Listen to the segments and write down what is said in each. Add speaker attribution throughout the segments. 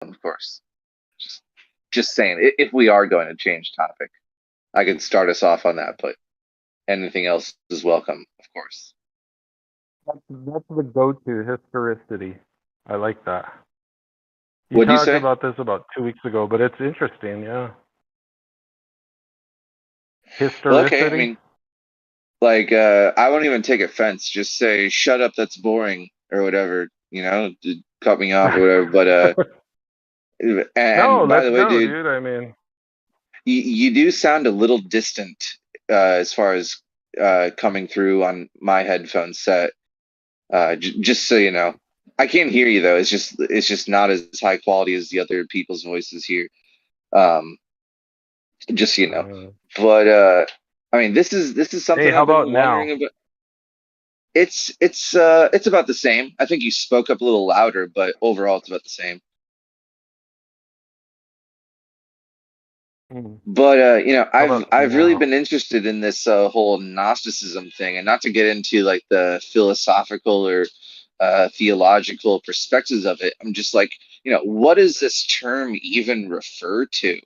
Speaker 1: of course. Just, just saying, if we are going to change topic, I could start us off on that, but anything else is welcome, of course.
Speaker 2: That's the go-to historicity. I like that. You
Speaker 1: What'd you
Speaker 2: talked
Speaker 1: say?
Speaker 2: about this about 2 weeks ago, but it's interesting, yeah.
Speaker 1: Well, okay. I
Speaker 2: Historicity?
Speaker 1: mean, like, I won't even take offense. Just say, "Shut up, that's boring," or whatever. Cut me off or whatever. But
Speaker 2: No,
Speaker 1: and by
Speaker 2: let's
Speaker 1: the way,
Speaker 2: go,
Speaker 1: dude,
Speaker 2: dude. I mean,
Speaker 1: you do sound a little distant as far as coming through on my headphone set. Just so you know, I can't hear you though. It's just not as high quality as the other people's voices here. Um, just so you know.
Speaker 2: uh,
Speaker 1: But I mean, this is
Speaker 2: hey,
Speaker 1: something
Speaker 2: how
Speaker 1: I've
Speaker 2: about
Speaker 1: been
Speaker 2: now?
Speaker 1: wondering about. It's about the same. I think you spoke up a little louder, but overall it's about the same.
Speaker 2: Hmm.
Speaker 1: But
Speaker 2: How
Speaker 1: I've
Speaker 2: about
Speaker 1: I've really
Speaker 2: now?
Speaker 1: been interested in this whole Gnosticism thing, and not to get into like the philosophical or theological perspectives of it. I'm just like, what does this term even refer to?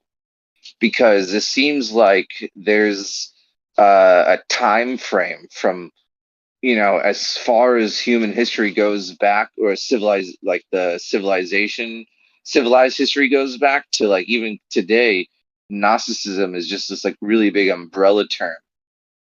Speaker 1: Because it seems like there's a time frame from as far as human history goes back, or civilized, like the civilized history goes back to like even today, Gnosticism is just this like really big umbrella term.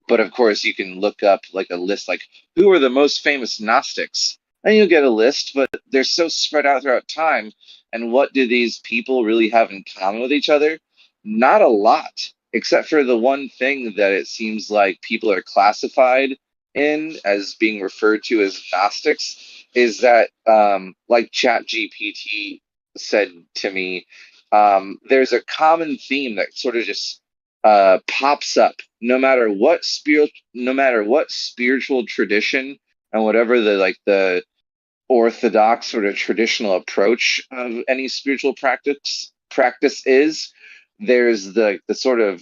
Speaker 1: But of course, you can look up like a list, like who are the most famous Gnostics, and you'll get a list, but they're so spread out throughout time. And what do these people really have in common with each other? Not a lot, except for the one thing that it seems like people are classified in as being referred to as Gnostics is that, like ChatGPT said to me, there's a common theme that sort of just pops up no matter what spiritual tradition and whatever the orthodox sort of traditional approach of any spiritual practice is. There's the sort of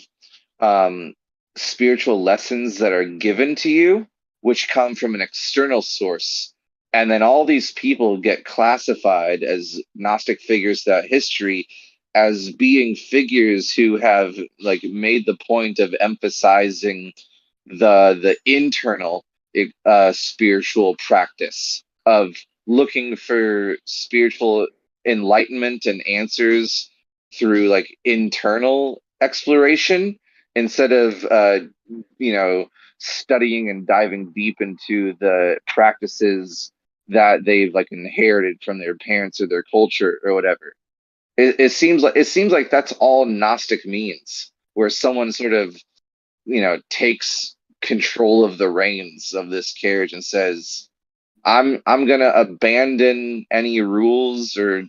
Speaker 1: um, spiritual lessons that are given to you, which come from an external source. And then all these people get classified as Gnostic figures throughout history as being figures who have like made the point of emphasizing the internal spiritual practice of looking for spiritual enlightenment and answers through like internal exploration instead of studying and diving deep into the practices that they've like inherited from their parents or their culture or whatever. It seems like that's all Gnostic means, where someone sort of takes control of the reins of this carriage and says, I'm gonna abandon any rules or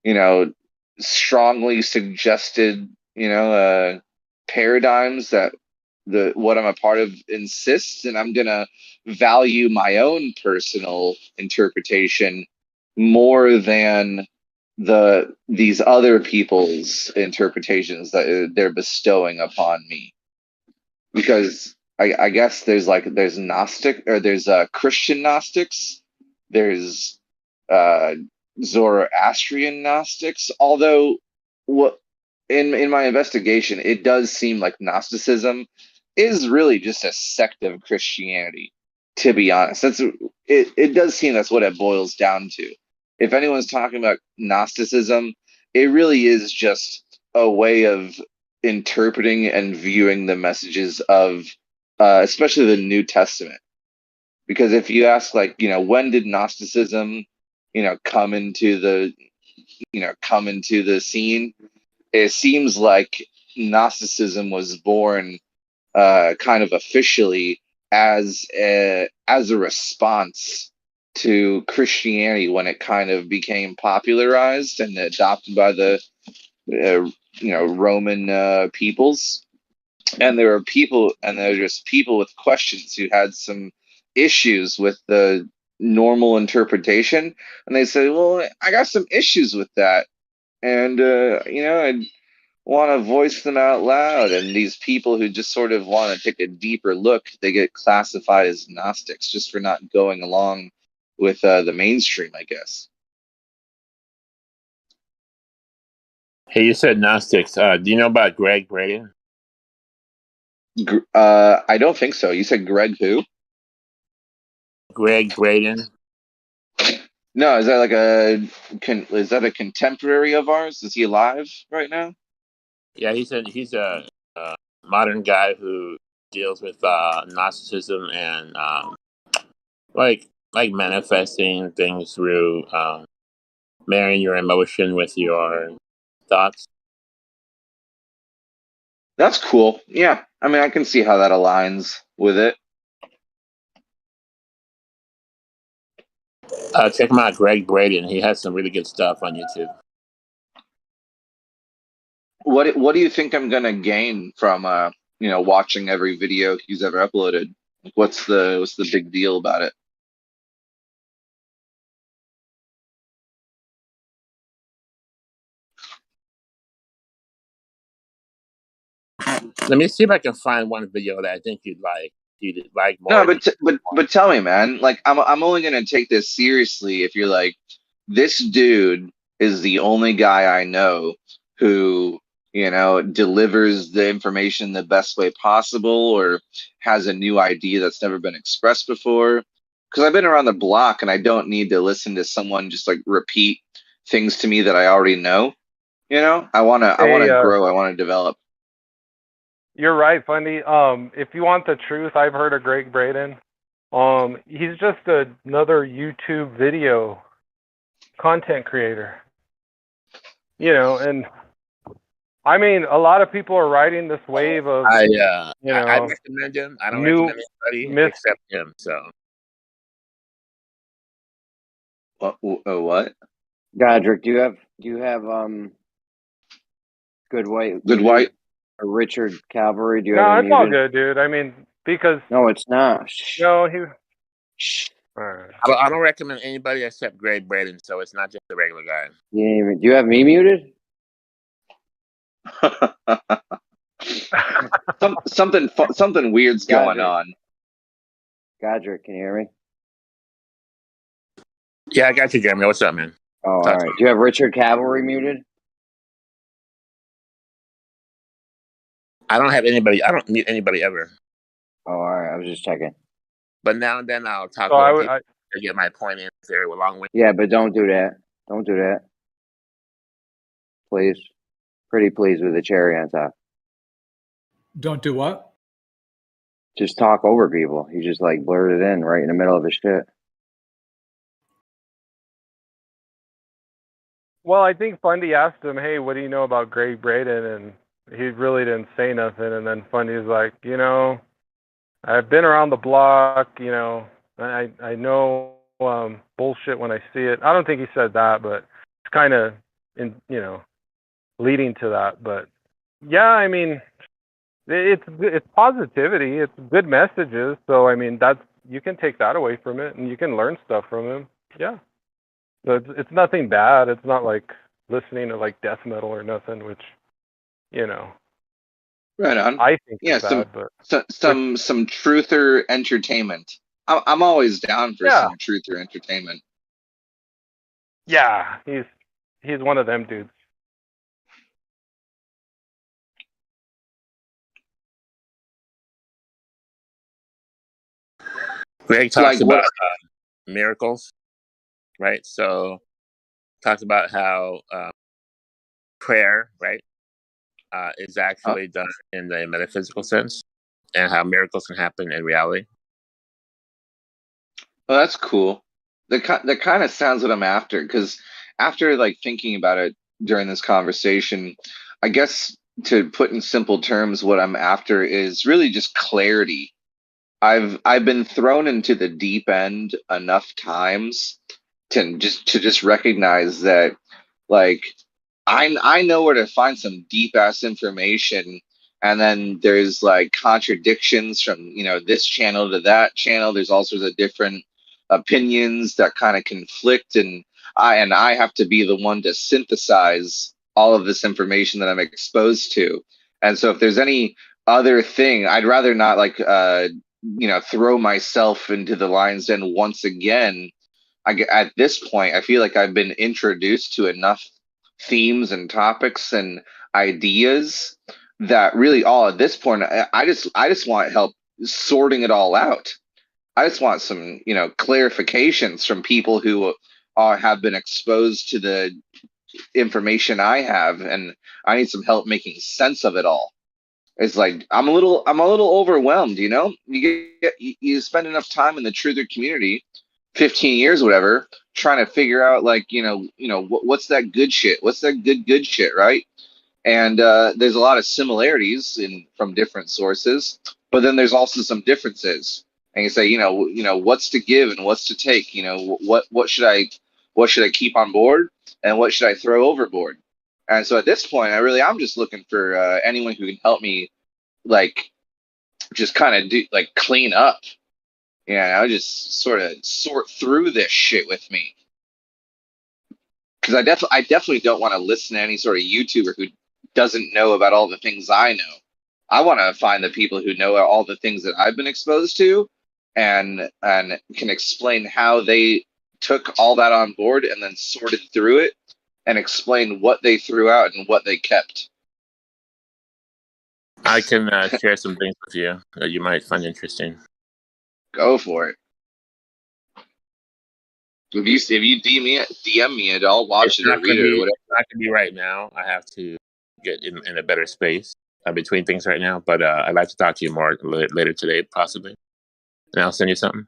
Speaker 1: you know strongly suggested paradigms that the what I'm a part of insists, and I'm gonna value my own personal interpretation more than these other people's interpretations that they're bestowing upon me. Because I guess there's Gnostic, or there's Christian Gnostics, there's uh, Zoroastrian Gnostics. Although, what in my investigation, it does seem like Gnosticism is really just a sect of Christianity. To be honest, it does seem that's what it boils down to. If anyone's talking about Gnosticism, it really is just a way of interpreting and viewing the messages of especially the New Testament. Because if you ask, like, when did Gnosticism, come into the scene, it seems like Gnosticism was born kind of officially as a response to Christianity when it kind of became popularized and adopted by the Roman peoples. And there were just people with questions who had some issues with the normal interpretation, and they said, well, I got some issues with that, and I want to voice them out loud. And these people who just sort of want to take a deeper look, they get classified as Gnostics just for not going along with the mainstream, I guess.
Speaker 3: Hey, you said Gnostics. Do you know about Greg Braden?
Speaker 1: I don't think so. You said Greg who?
Speaker 3: Greg Braden.
Speaker 1: No, is that like is that a contemporary of ours? Is he alive right now?
Speaker 3: Yeah, he's a modern guy who deals with Gnosticism and like manifesting things through marrying your emotion with your thoughts.
Speaker 1: That's cool. Yeah, I mean, I can see how that aligns with it.
Speaker 3: Check him out, Greg Braden. He has some really good stuff on YouTube.
Speaker 1: What do you think I'm gonna gain from watching every video he's ever uploaded? Like, what's the big deal about it?
Speaker 3: Let me see if I can find one video that I think you'd like. You'd like
Speaker 1: No,
Speaker 3: more.
Speaker 1: but tell me, man. Like, I'm only gonna take this seriously if you're like, this dude is the only guy I know who, delivers the information the best way possible or has a new idea that's never been expressed before. Because I've been around the block and I don't need to listen to someone just like repeat things to me that I already know. I wanna
Speaker 2: Hey,
Speaker 1: grow, I wanna develop.
Speaker 2: you're right, Fundy. If you want the truth, I've heard of Greg Braden. He's just another YouTube video content creator. And I mean, a lot of people are riding this wave of,
Speaker 3: I recommend him. I don't
Speaker 2: new
Speaker 3: recommend anybody
Speaker 2: myth.
Speaker 3: except him. So
Speaker 1: What?
Speaker 4: Godric, do you have Good White
Speaker 1: Good
Speaker 4: muted
Speaker 1: white.
Speaker 4: or Richard Cavalry? Do you have
Speaker 2: No,
Speaker 4: him
Speaker 2: it's all
Speaker 4: muted?
Speaker 2: good, dude. I mean, because
Speaker 4: No, it's not. Shh.
Speaker 2: no, he.
Speaker 4: Shh.
Speaker 3: I don't recommend anybody except Greg Braden. So it's not just a regular guy.
Speaker 4: Do you have me muted?
Speaker 1: Something weird's going on.
Speaker 4: Godric, can you hear me?
Speaker 3: Yeah, I got you, Jeremy. What's up, man?
Speaker 4: Oh, all right. Do you have Richard Cavalry muted?
Speaker 3: I don't have anybody. I don't mute anybody ever.
Speaker 4: Oh, all right. I was just checking.
Speaker 3: But now and then I'll talk
Speaker 2: So
Speaker 3: over people to get my point in there along with.
Speaker 4: Yeah, but don't do that. Don't do that. Please. Pretty please with the cherry on top.
Speaker 5: Don't do what?
Speaker 4: Just talk over people. You just like blurt it in right in the middle of his shit.
Speaker 2: Well, I think Fundy asked him, "Hey, what do you know about Greg Braden?" And he really didn't say nothing. And then Fundy's like, I've been around the block. I know bullshit when I see it. I don't think he said that, but it's kind of leading to that. But yeah, I mean, it's positivity. It's good messages. So I mean, you can take that away from it, and you can learn stuff from him. Yeah. So it's nothing bad. It's not like listening to like death metal or nothing, which,
Speaker 1: Right on.
Speaker 2: I think
Speaker 1: Yeah,
Speaker 2: is bad. But
Speaker 1: some truther entertainment. I'm always down for some truther entertainment.
Speaker 2: Yeah, he's one of them dudes.
Speaker 3: Greg talks about miracles, right? So talks about how prayer, right, is actually done in the metaphysical sense, and how miracles can happen in reality.
Speaker 1: Well, that's cool. That kind of sounds what I'm after, because after like thinking about it during this conversation, I guess to put in simple terms, what I'm after is really just clarity. I've been thrown into the deep end enough times to just recognize that, like, I know where to find some deep ass information, and then there's like contradictions from this channel to that channel. There's all sorts of different opinions that kind of conflict, and I have to be the one to synthesize all of this information that I'm exposed to. And so if there's any other thing, I'd rather not like throw myself into the lion's den once again. At this point, I feel like I've been introduced to enough themes and topics and ideas that really all at this point I just want help sorting it all out. I just want some, clarifications from people who have been exposed to the information I have, and I need some help making sense of it all. It's like I'm a little overwhelmed. You spend enough time in the truther community, 15 years, whatever, trying to figure out like what's that good shit? What's that good shit, right? And there's a lot of similarities in from different sources, but then there's also some differences. And you say, what's to give and what's to take. What should I keep on board and what should I throw overboard? And so at this point, I'm just looking for anyone who can help me, like, just kind of do like clean up. I just sort of sort through this shit with me, because I definitely don't want to listen to any sort of YouTuber who doesn't know about all the things I know. I want to find the people who know all the things that I've been exposed to, and can explain how they took all that on board and then sorted through it and explain what they threw out and what they kept.
Speaker 3: I can share some things with you that you might find interesting.
Speaker 1: Go for it. If you DM me it, I'll watch it or read it or whatever.
Speaker 3: It's not gonna be right now. I have to get in a better space between things right now. But I'd like to talk to you more later today, possibly. And I'll send you something.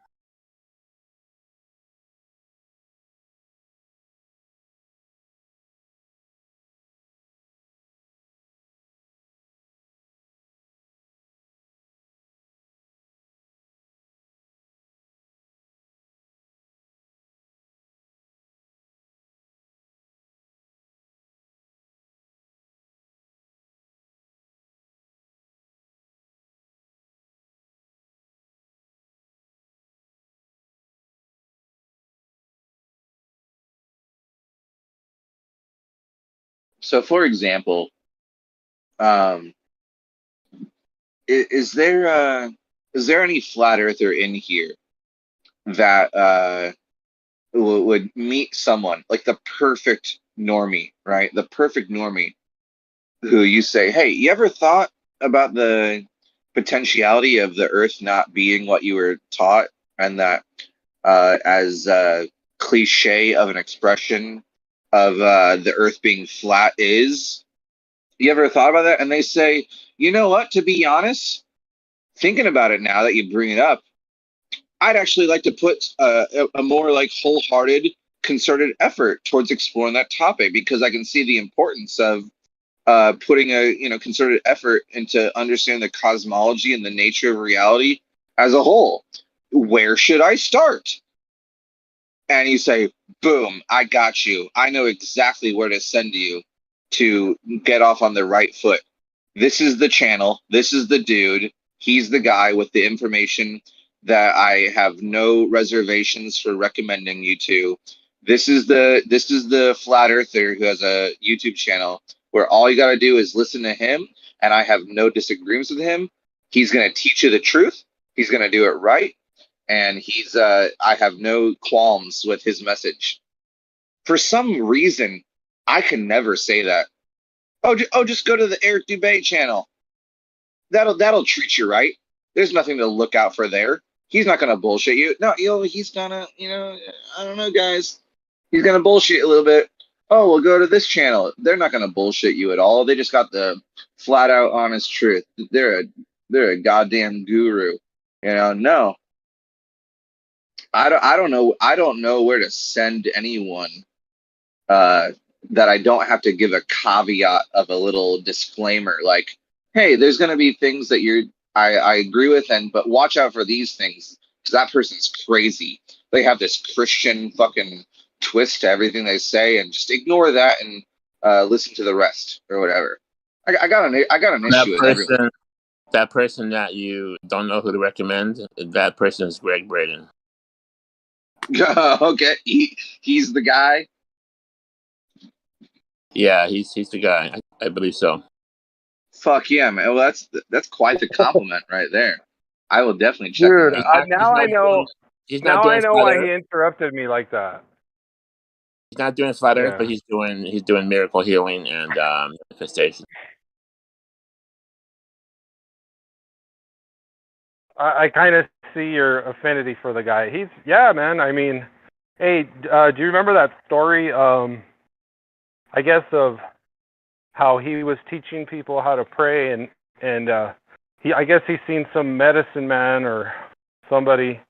Speaker 1: So, for example, um, is there any flat earther in here that would meet someone like the perfect normie, right? The perfect normie who you say, hey, you ever thought about the potentiality of the Earth not being what you were taught, and that as cliche of an expression of the Earth being flat is? You ever thought about that? And they say, you know what? To be honest, thinking about it now that you bring it up, I'd actually like to put a more like wholehearted, concerted effort towards exploring that topic, because I can see the importance of putting a concerted effort into understanding the cosmology and the nature of reality as a whole. Where should I start? And you say, boom, I got you. I know exactly where to send you to get off on the right foot. This is the channel. This is the dude. He's the guy with the information that I have no reservations for recommending you to. This is the flat earther who has a YouTube channel where all you got to do is listen to him, and I have no disagreements with him. He's going to teach you the truth. He's going to do it right, and I have no qualms with his message. For some reason, I can never say that. Oh, just go to the Eric Dubay channel. That'll treat you right. There's nothing to look out for there. He's not gonna bullshit you. No, he's gonna, I don't know, guys. He's gonna bullshit a little bit. Oh, we'll go to this channel. They're not gonna bullshit you at all. They just got the flat out honest truth. They're a goddamn guru. No. I don't know where to send anyone that I don't have to give a caveat of a little disclaimer, like, hey, there's going to be things that I agree with, but watch out for these things, because that person's crazy. They have this Christian fucking twist to everything they say, and just ignore that and listen to the rest or whatever. I got an issue with everyone.
Speaker 3: That person that you don't know who to recommend, that person is Greg Braden.
Speaker 1: Okay, he's the guy.
Speaker 3: Yeah, he's the guy. I believe so.
Speaker 1: Fuck yeah, man. Well, that's quite the compliment right there. I will definitely check
Speaker 2: Dude,
Speaker 1: him out.
Speaker 2: now I know.
Speaker 3: He's
Speaker 2: Now
Speaker 3: not
Speaker 2: I
Speaker 3: doing
Speaker 2: know why
Speaker 3: flat
Speaker 2: he interrupted me like that.
Speaker 3: He's not doing flat Earth, but
Speaker 2: Yeah.
Speaker 3: he's doing miracle healing and manifestation.
Speaker 2: I kind of see your affinity for the guy. Yeah, man. I mean, hey, do you remember that story? I guess of how he was teaching people how to pray, and I guess he's seen some medicine man or somebody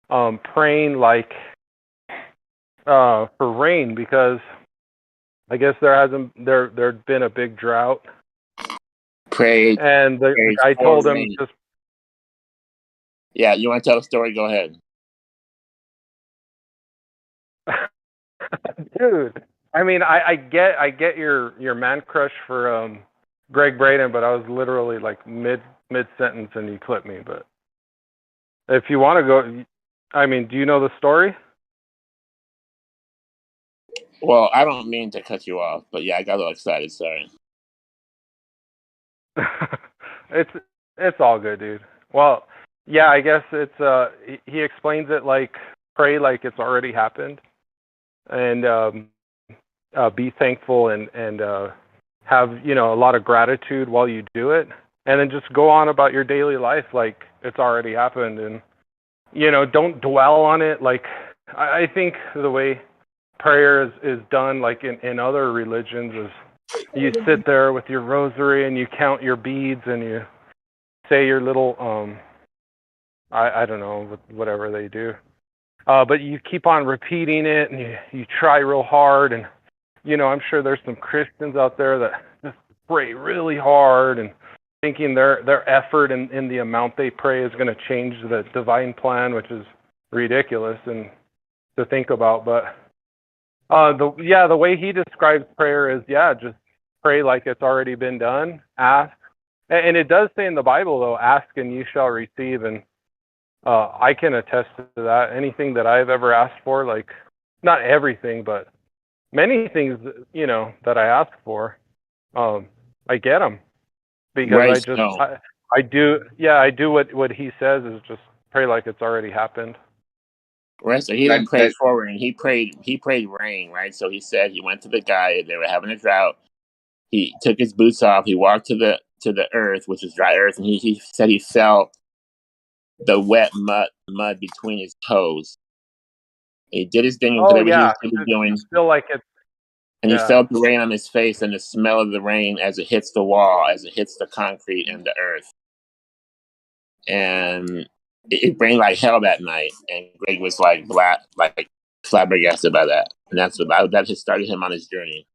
Speaker 2: praying like for rain, because I guess there'd been a big drought,
Speaker 3: Prayed
Speaker 2: and the guy
Speaker 3: for
Speaker 2: told him
Speaker 3: rain.
Speaker 2: just.
Speaker 3: Yeah, you want to tell the story? Go ahead.
Speaker 2: Dude, I mean, I get your man crush for Greg Braden, but I was literally like mid sentence and you clipped me. But if you want to go, I mean, do you know the story?
Speaker 3: Well, I don't mean to cut you off, but yeah, I got a little excited. Sorry.
Speaker 2: It's all good, dude. Well, yeah, I guess it's he explains it like pray like it's already happened, and be thankful and have a lot of gratitude while you do it, and then just go on about your daily life like it's already happened, and don't dwell on it. Like I think the way prayer is done, like in other religions, is you sit there with your rosary and you count your beads and you say your little I don't know, whatever they do, but you keep on repeating it and you try real hard, and I'm sure there's some Christians out there that just pray really hard and thinking their effort and the amount they pray is going to change the divine plan, which is ridiculous and to think about. But the way he describes prayer is, just pray like it's already been done. Ask, and it does say in the Bible though, ask and you shall receive, and I can attest to that. Anything that I've ever asked for, like not everything, but many things, that I ask for, I get them because
Speaker 3: Right. No.
Speaker 2: I do what he says is just pray like it's already happened.
Speaker 3: Right. So he didn't pray forward, and he prayed rain. Right. So he said he went to the guy. They were having a drought. He took his boots off. He walked to the earth, which is dry earth, and he said he felt the wet mud between his toes. He did his thing,
Speaker 2: Oh
Speaker 3: whatever he
Speaker 2: yeah,
Speaker 3: was doing,
Speaker 2: feel like it's
Speaker 3: and he felt the rain on his face and the smell of the rain as it hits the wall, as it hits the concrete and the earth. And it rained like hell that night, and Greg was like flabbergasted by that, and that just started him on his journey.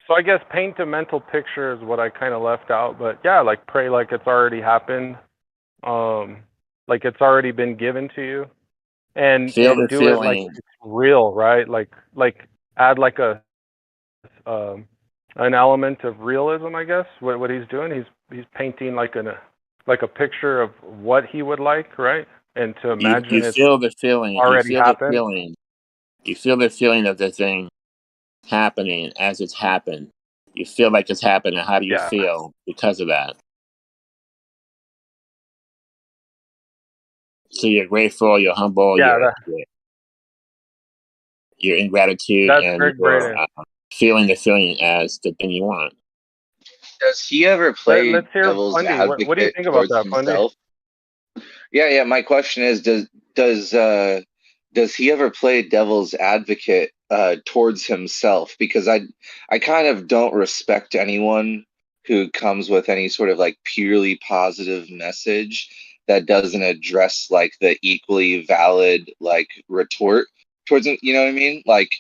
Speaker 2: So I guess paint a mental picture is what I kind of left out, but yeah, like pray like it's already happened, like it's already been given to you, and
Speaker 3: Feel the
Speaker 2: do
Speaker 3: feeling.
Speaker 2: it like it's real, right? Like add like an element of realism, I guess. What he's doing, he's painting like a picture of what he would like, right? And to imagine
Speaker 3: you feel the feeling.
Speaker 2: already happened.
Speaker 3: You feel the feeling of the thing happening as it's happened. You feel like it's happened, and how do you feel because of that? So you're grateful, you're humble, you're in gratitude, and you're feeling the feeling as the thing you want.
Speaker 1: Does he ever play
Speaker 2: Let's hear
Speaker 1: devil's
Speaker 2: Fundy.
Speaker 1: advocate
Speaker 2: What do you think about
Speaker 1: towards
Speaker 2: that, Fundy?
Speaker 1: himself? Yeah. My question is, does he ever play devil's advocate towards himself? Because I kind of don't respect anyone who comes with any sort of like purely positive message that doesn't address like the equally valid like retort towards it. You know what I mean? Like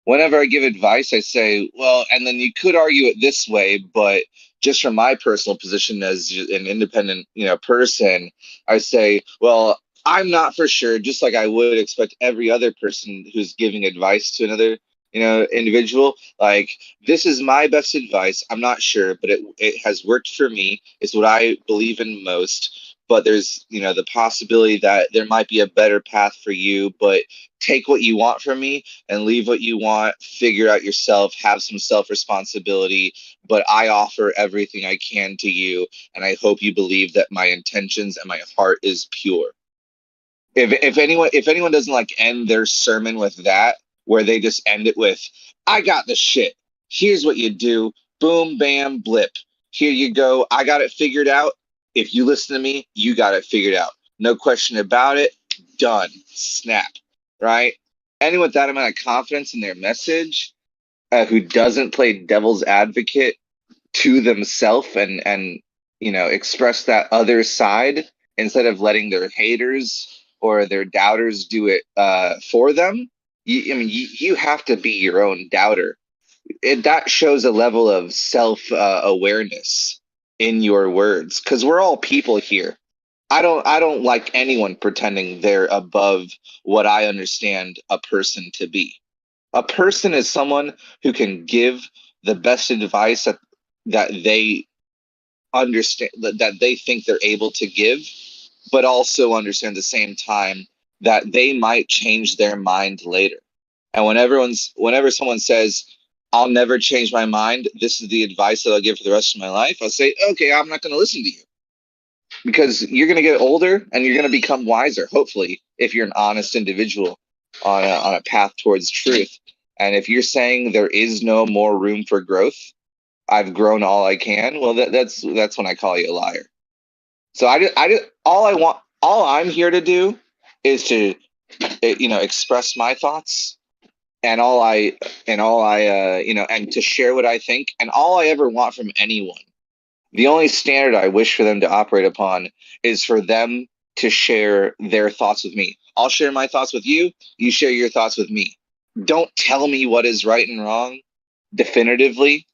Speaker 1: whenever I give advice, I say, well, and then you could argue it this way, but just from my personal position as an independent, person, I say, well, I'm not for sure, just like I would expect every other person who's giving advice to another, individual. Like, this is my best advice. I'm not sure, but it has worked for me. It's what I believe in most. But there's, the possibility that there might be a better path for you, but take what you want from me and leave what you want, figure out yourself, have some self-responsibility, but I offer everything I can to you, and I hope you believe that my intentions and my heart is pure. If anyone doesn't like end their sermon with that, where they just end it with, "I got the shit. Here's what you do. Boom, bam, blip. Here you go. I got it figured out. If you listen to me, you got it figured out. No question about it. Done. Snap." Right? Anyone with that amount of confidence in their message, who doesn't play devil's advocate to themselves and express that other side instead of letting their haters or their doubters do it for them. You have to be your own doubter. That shows a level of self awareness in your words, because we're all people here. I don't like anyone pretending they're above what I understand a person to be. A person is someone who can give the best advice that they understand, that they think they're able to give, but also understand at the same time that they might change their mind later. And whenever someone says, "I'll never change my mind, this is the advice that I'll give for the rest of my life," I'll say, "Okay, I'm not going to listen to you." Because you're going to get older and you're going to become wiser, hopefully, if you're an honest individual on a path towards truth. And if you're saying there is no more room for growth, I've grown all I can, well, that's when I call you a liar. So all I'm here to do is to express my thoughts, and and to share what I think, and all I ever want from anyone. The only standard I wish for them to operate upon is for them to share their thoughts with me. I'll share my thoughts with you. You share your thoughts with me. Don't tell me what is right and wrong definitively.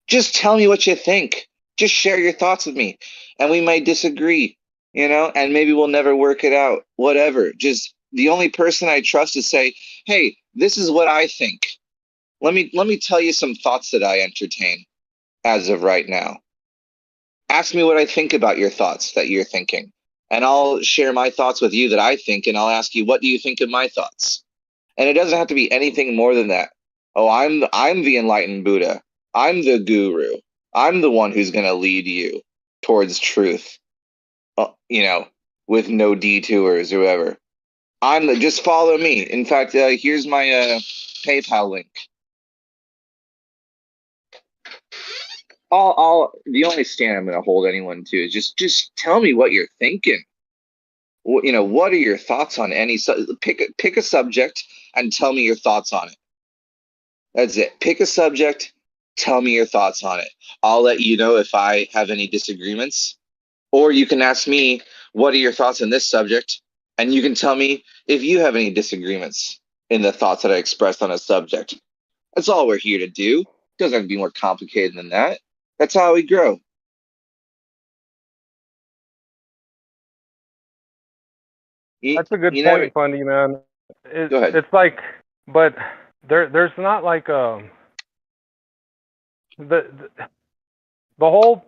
Speaker 1: Just tell me what you think. Just share your thoughts with me. And we might disagree, and maybe we'll never work it out. Whatever. Just the only person I trust is say, "Hey, this is what I think. Let me tell you some thoughts that I entertain as of right now. Ask me what I think about your thoughts that you're thinking. And I'll share my thoughts with you that I think, and I'll ask you, what do you think of my thoughts?" And it doesn't have to be anything more than that. "Oh, I'm the enlightened Buddha. I'm the guru. I'm the one who's going to lead you towards truth, with no detours or whatever. Just follow me. In fact, here's my PayPal link." The only stand I'm going to hold anyone to is just tell me what you're thinking. What are your thoughts on pick a subject and tell me your thoughts on it. That's it. Pick a subject, tell me your thoughts on it. I'll let you know if I have any disagreements, or you can ask me, "What are your thoughts on this subject?" And you can tell me if you have any disagreements in the thoughts that I expressed on a subject. That's all we're here to do. It doesn't have to be more complicated than that. That's how we grow.
Speaker 2: That's a good
Speaker 1: You never
Speaker 2: point, Fundy, man.
Speaker 1: Go ahead.
Speaker 2: It's like, but there's not like the whole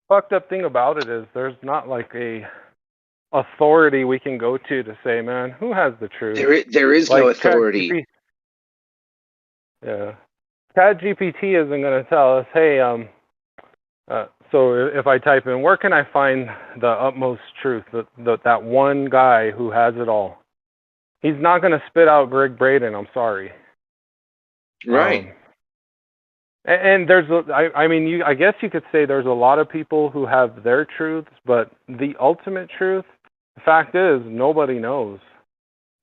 Speaker 2: fucked up thing about it is there's not like a authority we can go to say, "Man, who has the truth?"
Speaker 1: There is
Speaker 2: Like
Speaker 1: no authority.
Speaker 2: Yeah, ChatGPT isn't going to tell us, "Hey, so if I type in, where can I find the utmost truth, that one guy who has it all?" He's not going to spit out Greg Braden. I'm sorry.
Speaker 1: Right.
Speaker 2: And I guess you could say there's a lot of people who have their truths, but the ultimate truth, the fact is, nobody knows.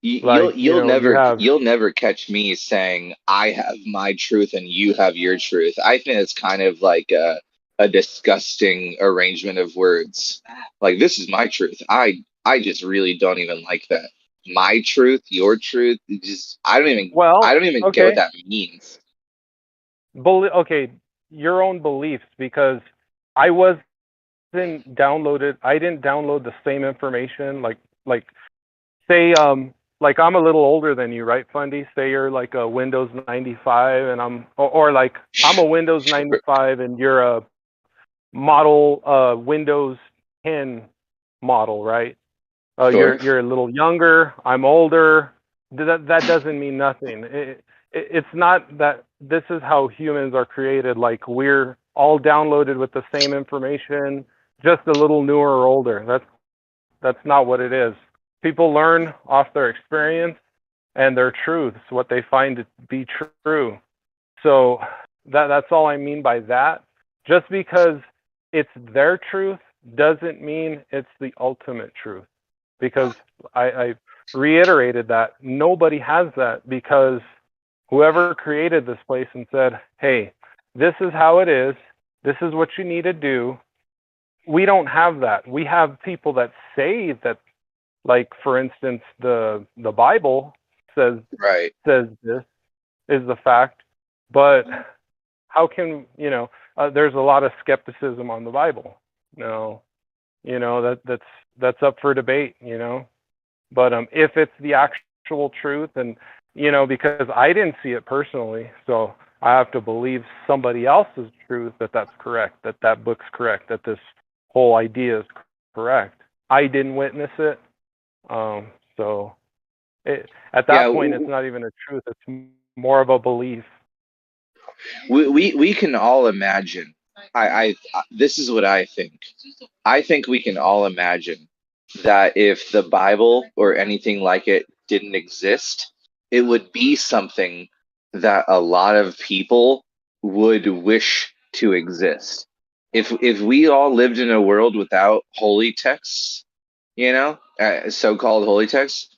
Speaker 1: You'll never catch me saying I have my truth and you have your truth. I think it's kind of like a disgusting arrangement of words. Like, this is my truth. I just really don't even like that. My truth, your truth. I don't even get what that means.
Speaker 2: Okay, your own beliefs, because I didn't download the same information. Like say like I'm a little older than you, right, Fundy? Say you're like a Windows 95 and I'm a Windows 95 and you're a model Windows 10 model, right?
Speaker 1: Sure.
Speaker 2: You're a little younger, I'm older. That doesn't mean nothing. It's not that this is how humans are created. Like, we're all downloaded with the same information, just a little newer or older. That's not what it is. People learn off their experience and their truths, what they find to be true. So that's all I mean by that. Just because it's their truth doesn't mean it's the ultimate truth. Because I reiterated that nobody has that, because whoever created this place and said, hey, this is how it is, this is what you need to do, we don't have that. We have people that say that, like, for instance, the Bible says
Speaker 1: Right.
Speaker 2: this is the fact, but how can, there's a lot of skepticism on the Bible. No, that's up for debate, but if it's the actual truth, and because I didn't see it personally, so I have to believe somebody else's truth that's correct, that book's correct, that this whole idea is correct. I didn't witness it, so at that point it's not even a truth, it's more of a belief.
Speaker 1: We can all imagine. This is what I think. I think we can all imagine that if the Bible or anything like it didn't exist, it would be something that a lot of people would wish to exist. If we all lived in a world without holy texts, so-called holy texts,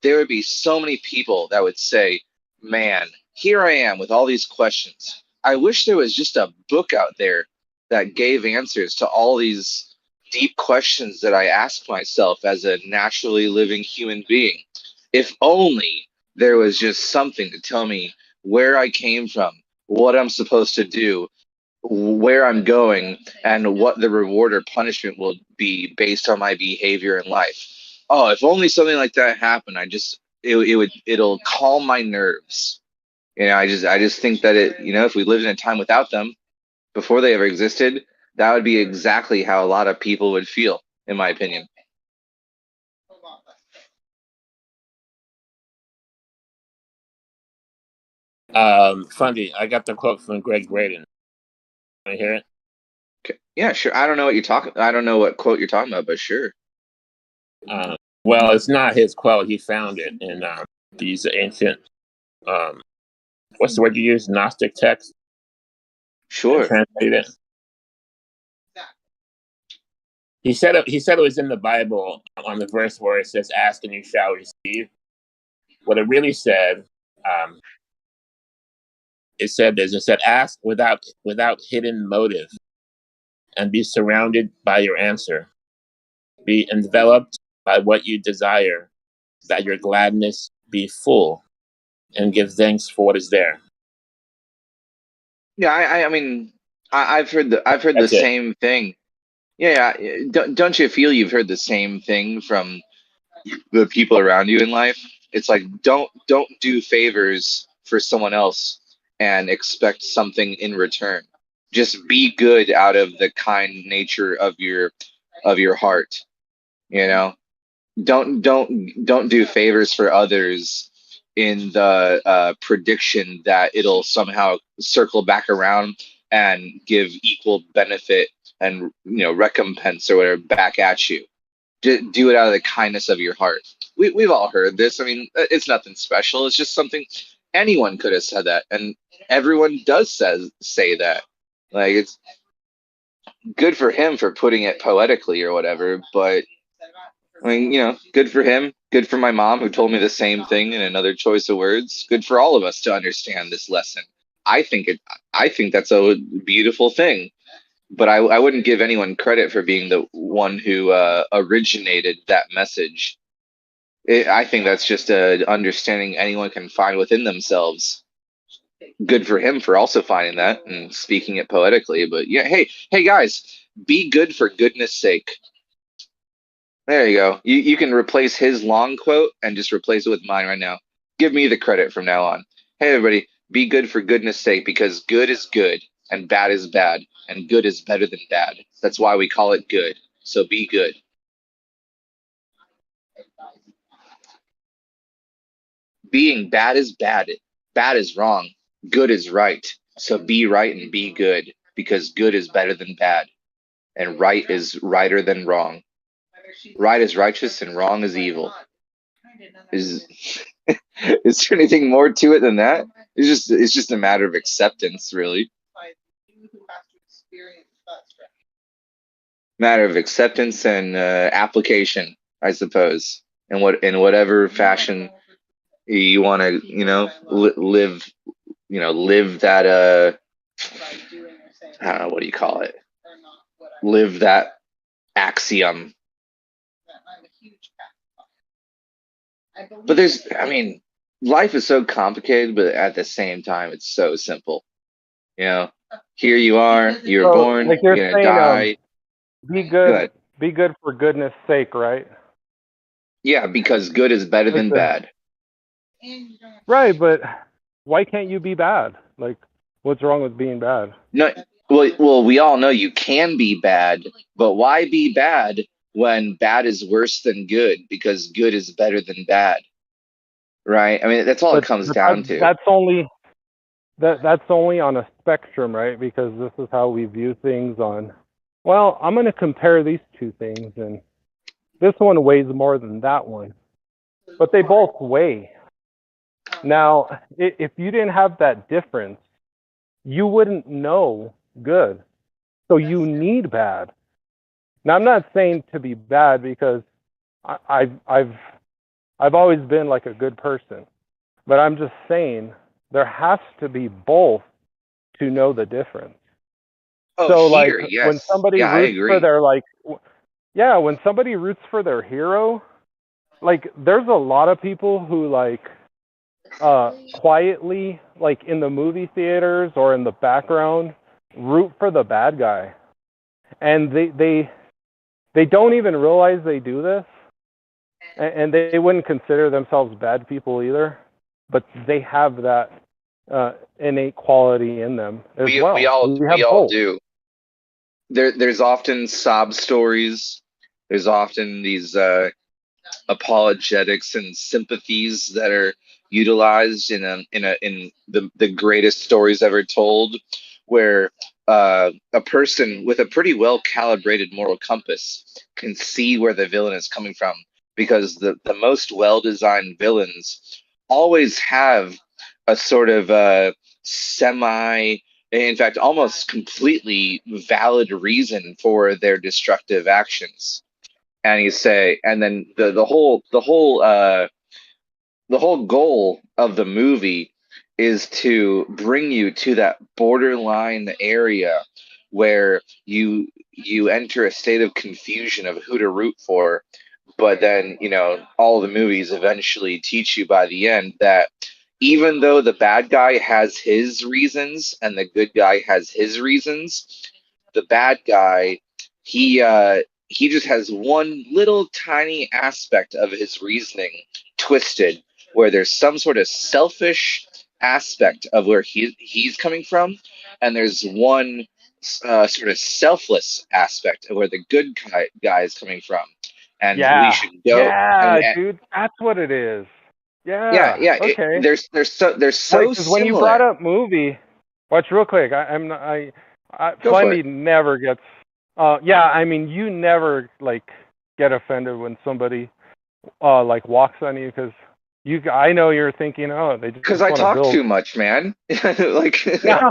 Speaker 1: there would be so many people that would say, man, here I am with all these questions. I wish there was just a book out there that gave answers to all these deep questions that I ask myself as a naturally living human being. If only there was just something to tell me where I came from, what I'm supposed to do, where I'm going, and what the reward or punishment will be based on my behavior in life. Oh, if only something like that happened, it'll calm my nerves. I just think that if we lived in a time without them, before they ever existed, that would be exactly how a lot of people would feel, in my opinion.
Speaker 3: Fundy, I got the quote from Greg Braden. Want to hear it?
Speaker 1: Okay. Yeah, sure. I don't know what quote you're talking about, but sure.
Speaker 3: Well, it's not his quote. He found it in these ancient, what's the word you use? Gnostic texts.
Speaker 1: Sure.
Speaker 3: Translate it. He said it was in the Bible on the verse where it says, "Ask and you shall receive." What it really said, it said, "Ask without hidden motive, and be surrounded by your answer. Be enveloped by what you desire, that your gladness be full, and give thanks for what is there."
Speaker 1: Yeah, I mean, I've heard the
Speaker 3: That's it.
Speaker 1: same thing. Yeah, yeah. Don't you feel you've heard the same thing from the people around you in life? It's like don't do favors for someone else and expect something in return. Just be good out of the kind nature of your heart. You know, don't do favors for others in the prediction that it'll somehow circle back around and give equal benefit and recompense or whatever back at you. Do it out of the kindness of your heart. We've all heard this. I mean, it's nothing special. It's just something anyone could have said that, and everyone does say that. Like, it's good for him for putting it poetically or whatever, but I mean, good for him. Good for my mom who told me the same thing in another choice of words. Good for all of us to understand this lesson. I think it. I think that's a beautiful thing. But I wouldn't give anyone credit for being the one who originated that message. I think that's just a understanding anyone can find within themselves. Good for him for also finding that and speaking it poetically. But yeah, hey guys, be good for goodness sake. There you go. You can replace his long quote and just replace it with mine right now. Give me the credit from now on. Hey, everybody, be good for goodness sake, because good is good and bad is bad, and good is better than bad. That's why we call it good. So be good. Being bad is bad. Bad is wrong. Good is right. So be right and be good, because good is better than bad, and right is righter than wrong. Right is righteous and wrong is evil. Is is there anything more to it than that? It's just a matter of acceptance, really. Matter of acceptance and application, I suppose, and in whatever fashion you want to, live, live that I don't know, what do you call it? Live that axiom. But life is so complicated, but at the same time, it's so simple. Here you are, you were
Speaker 2: So,
Speaker 1: born,
Speaker 2: like
Speaker 1: you're
Speaker 2: they're
Speaker 1: gonna
Speaker 2: saying,
Speaker 1: die.
Speaker 2: be
Speaker 1: Go
Speaker 2: good,
Speaker 1: ahead.
Speaker 2: be good for goodness sake, right?
Speaker 1: Yeah, because good is better
Speaker 2: Like
Speaker 1: than bad.
Speaker 2: right, but why can't you be bad? Like, what's wrong with being bad?
Speaker 1: No, well, we all know you can be bad, but why be bad when bad is worse than good? Because good is better than bad, right? I mean, that's all it comes
Speaker 2: But
Speaker 1: down to.
Speaker 2: that's only that's only on a spectrum, right? Because this is how we view things on. Well, I'm going to compare these two things, and this one weighs more than that one, but they both weigh. Now, if you didn't have that difference, you wouldn't know good. So you need bad. Now, I'm not saying to be bad because I've always been like a good person, but I'm just saying there has to be both to know the difference.
Speaker 1: Oh,
Speaker 2: So like
Speaker 1: here,
Speaker 2: when
Speaker 1: yes.
Speaker 2: somebody
Speaker 1: Yeah, I
Speaker 2: roots for
Speaker 1: agree.
Speaker 2: their when somebody roots for their hero, like there's a lot of people who like quietly, like in the movie theaters or in the background, root for the bad guy. And they don't even realize they do this. And they wouldn't consider themselves bad people either, but they have that innate quality in them as
Speaker 1: We
Speaker 2: well.
Speaker 1: all
Speaker 2: We
Speaker 1: we
Speaker 2: have
Speaker 1: all
Speaker 2: both.
Speaker 1: do. There's often sob stories. There's often these apologetics and sympathies that are utilized in the greatest stories ever told, where a person with a pretty well calibrated moral compass can see where the villain is coming from, because the most well designed villains always have a sort of semi, in fact almost completely valid reason for their destructive actions. And then the whole goal of the movie is to bring you to that borderline area where you enter a state of confusion of who to root for. But then, all the movies eventually teach you by the end that even though the bad guy has his reasons and the good guy has his reasons, the bad guy, he he just has one little tiny aspect of his reasoning twisted, where there's some sort of selfish aspect of where he's coming from, and there's one sort of selfless aspect of where the guy is coming from, and we
Speaker 2: Yeah.
Speaker 1: should go
Speaker 2: Yeah,
Speaker 1: and
Speaker 2: dude, that's what it is.
Speaker 1: yeah,
Speaker 2: Yeah.
Speaker 1: yeah.
Speaker 2: Okay.
Speaker 1: They're
Speaker 2: Like,
Speaker 1: so
Speaker 2: 'cause when you brought
Speaker 1: similar.
Speaker 2: up movie, watch real quick. I'm not,
Speaker 1: Go for
Speaker 2: Fundy
Speaker 1: it.
Speaker 2: never gets. Yeah, I mean, you never like get offended when somebody like walks on you because I know you're thinking, oh, they
Speaker 1: Because
Speaker 2: just
Speaker 1: I
Speaker 2: want to
Speaker 1: talk
Speaker 2: build.
Speaker 1: too much, man. Like,
Speaker 2: No,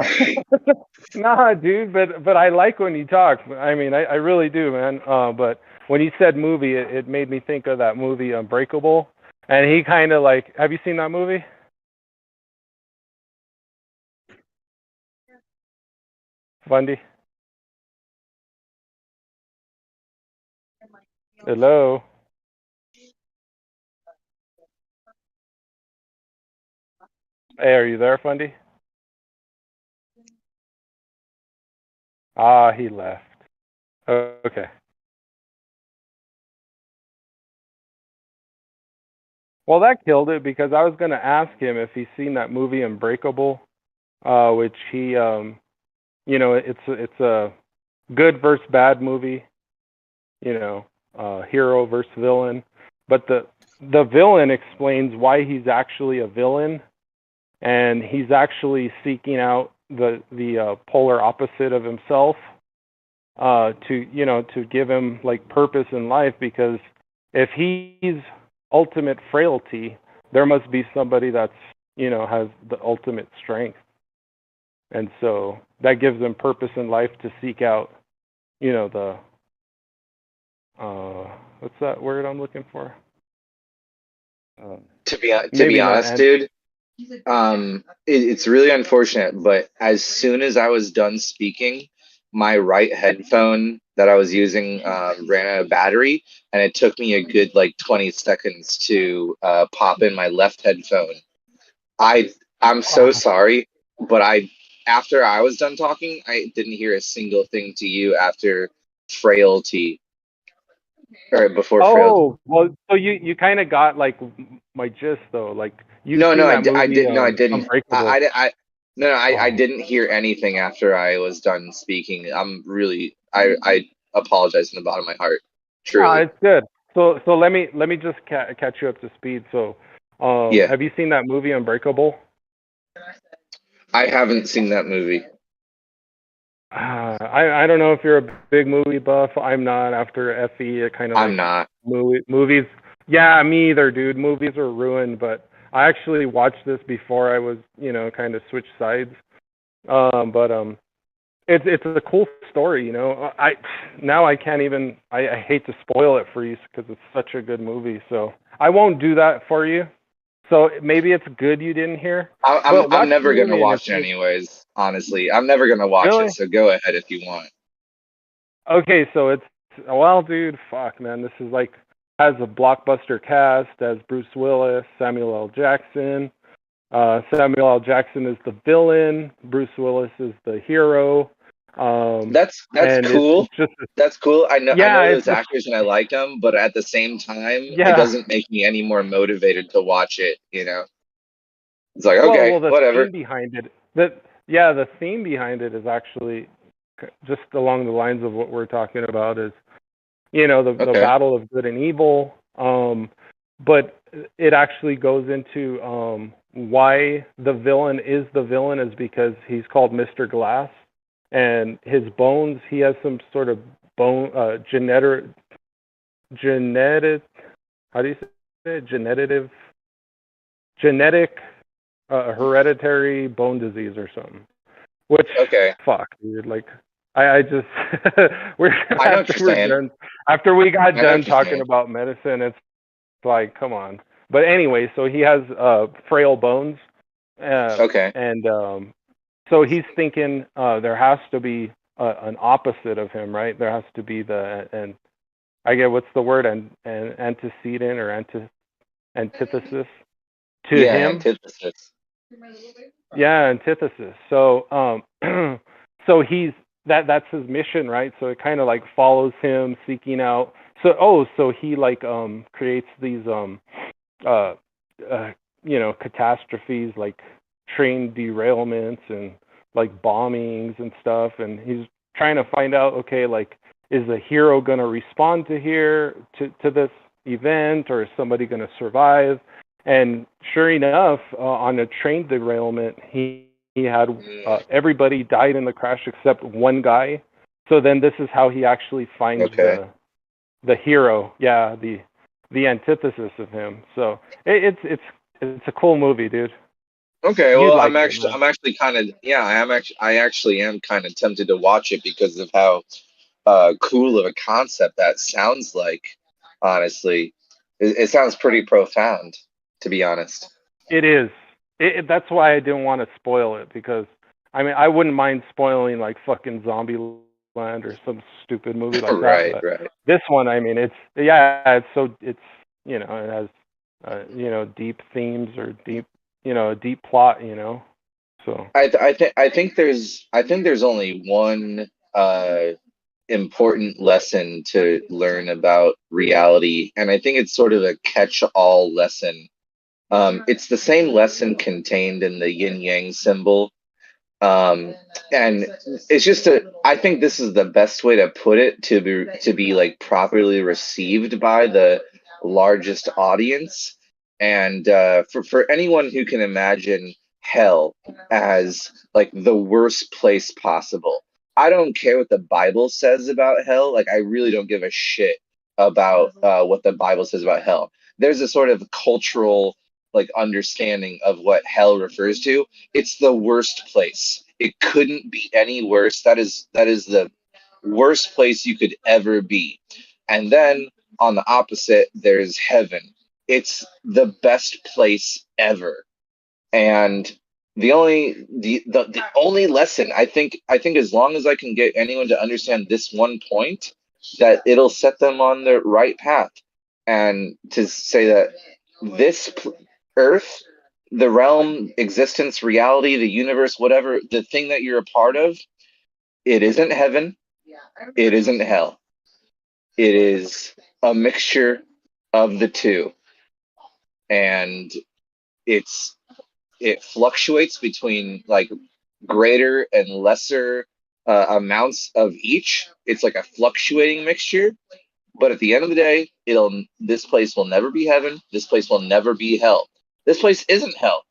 Speaker 2: nah, dude. But I like when you talk. I mean, I really do, man. But when you said movie, it made me think of that movie Unbreakable, and he kind of like. Have you seen that movie? Bundy? Hello? Hey, are you there, Fundy? Ah, he left. Okay. Well, that killed it because I was going to ask him if he's seen that movie Unbreakable, which it's a good versus bad movie, hero versus villain. But the villain explains why he's actually a villain, and he's actually seeking out the polar opposite of himself. to give him like purpose in life, because if he's ultimate frailty, there must be somebody that's has the ultimate strength, and so that gives him purpose in life to seek out the what's that word I'm looking for?
Speaker 1: To be
Speaker 2: Maybe not
Speaker 1: honest, dude, it's really unfortunate, but as soon as I was done speaking, my right headphone that I was using ran out of battery, and it took me a good like 20 seconds to pop in my left headphone. I'm so sorry, but after I was done talking, I didn't hear a single thing to you after frailty or before frailty.
Speaker 2: Oh, well, so you kind of got like my gist though. Like you've
Speaker 1: No,
Speaker 2: seen
Speaker 1: no,
Speaker 2: that
Speaker 1: I
Speaker 2: movie,
Speaker 1: didn't. No, I didn't.
Speaker 2: Unbreakable.
Speaker 1: No, no, I
Speaker 2: Oh.
Speaker 1: didn't hear anything after I was done speaking. I apologize from the bottom of my heart.
Speaker 2: No,
Speaker 1: Truly.
Speaker 2: it's good. So let me just catch you up to speed. So,
Speaker 1: Yeah,
Speaker 2: have you seen that movie Unbreakable?
Speaker 1: I haven't seen that movie.
Speaker 2: I don't know if you're a big movie buff. I'm not. After FE, it kind of
Speaker 1: I'm
Speaker 2: like
Speaker 1: not.
Speaker 2: movies. Yeah, me either, dude. Movies are ruined. But I actually watched this before I was, kind of switched sides. But it's a cool story. I can't even. I hate to spoil it for you because it's such a good movie. So I won't do that for you. So maybe it's good you didn't hear. But
Speaker 1: I'm
Speaker 2: watch the
Speaker 1: never gonna
Speaker 2: movie and
Speaker 1: watch
Speaker 2: it's
Speaker 1: it
Speaker 2: like,
Speaker 1: anyways. Honestly, I'm never gonna watch it.
Speaker 2: really?
Speaker 1: So go ahead if you want.
Speaker 2: Okay, so well, dude, fuck, man, this is like has a blockbuster cast as Bruce Willis, Samuel L. Jackson. Samuel L. Jackson is the villain. Bruce Willis is the hero.
Speaker 1: That's
Speaker 2: And
Speaker 1: cool.
Speaker 2: it's just
Speaker 1: That's cool. I
Speaker 2: yeah,
Speaker 1: know
Speaker 2: it's
Speaker 1: those actors and I like them, but at the same time, it
Speaker 2: yeah.
Speaker 1: doesn't make me any more motivated to watch it. It's like
Speaker 2: Well,
Speaker 1: okay,
Speaker 2: the
Speaker 1: whatever.
Speaker 2: theme behind it, the theme behind it is actually just along the lines of what we're talking about is the
Speaker 1: Okay.
Speaker 2: battle of good and evil. But it actually goes into why the villain is the villain is because he's called Mr. Glass, and his bones, he has some sort of bone genetic how do you say it? Genetic hereditary bone disease or something. Which
Speaker 1: Okay.
Speaker 2: fuck, dude. Like I just we're
Speaker 1: I know what you're saying.
Speaker 2: after we got
Speaker 1: I know
Speaker 2: done
Speaker 1: what you're
Speaker 2: talking
Speaker 1: saying.
Speaker 2: about medicine, it's like come on. But anyway, so he has frail bones,
Speaker 1: Okay.
Speaker 2: and so he's thinking there has to be an opposite of him, right? There has to be and I get what's the word and antecedent or antithesis to
Speaker 1: Yeah,
Speaker 2: him.
Speaker 1: antithesis.
Speaker 2: Yeah, antithesis. So so he's that's his mission, right? So it kind of like follows him seeking out. So he like creates these uh, catastrophes like train derailments and like bombings and stuff, and he's trying to find out, okay, like is the hero going to respond to this event, or is somebody going to survive? And sure enough, on a train derailment, he had everybody died in the crash except one guy. So then this is how he actually finds
Speaker 1: Okay.
Speaker 2: the hero. Yeah, the antithesis of him. So it's a cool movie, dude.
Speaker 1: Okay,
Speaker 2: You'd
Speaker 1: well,
Speaker 2: like it, man.
Speaker 1: I'm actually kind of yeah, I actually am kind of tempted to watch it because of how cool of a concept that sounds like. Honestly, it sounds pretty profound, to be honest.
Speaker 2: It is. That's why I didn't want to spoil it, because I mean I wouldn't mind spoiling like fucking Zombie Land or some stupid movie like that,
Speaker 1: Right,
Speaker 2: but
Speaker 1: right.
Speaker 2: this one, I mean, it's it has deep themes or deep a deep plot, so
Speaker 1: I think there's only one important lesson to learn about reality, and I think it's sort of a catch-all lesson. It's the same lesson contained in the yin yang symbol. And it's just I think this is the best way to put it to be like properly received by the largest audience. And for anyone who can imagine hell as like the worst place possible, I don't care what the Bible says about hell. Like, I really don't give a shit about what the Bible says about hell. There's a sort of cultural like understanding of what hell refers to. It's the worst place. It couldn't be any worse. That is the worst place you could ever be. And then on the opposite, there's heaven. It's the best place ever. And the only lesson I think as long as I can get anyone to understand this one point, that it'll set them on the right path. And to say that this earth, the realm, existence, reality, the universe, whatever, the thing that you're a part of, it isn't heaven, it isn't hell. It is a mixture of the two. And it's it fluctuates between like greater and lesser amounts of each. It's like a fluctuating mixture. But at the end of the day, this place will never be heaven. This place will never be hell. This place isn't hell.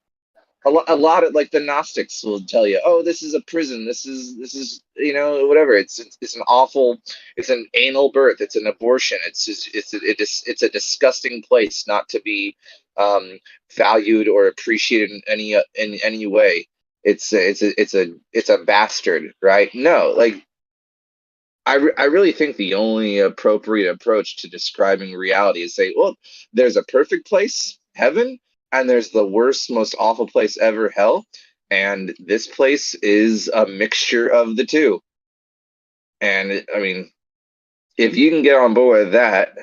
Speaker 1: A lot of like the Gnostics will tell you, oh, this is a prison. This is whatever. It's an awful. It's an anal birth. It's an abortion. It's a disgusting place not to be um, valued or appreciated in any way. It's a bastard, right? No, like I really think the only appropriate approach to describing reality is say, well, there's a perfect place, heaven, and there's the worst, most awful place ever, hell. And this place is a mixture of the two. And I mean, if you can get on board with that,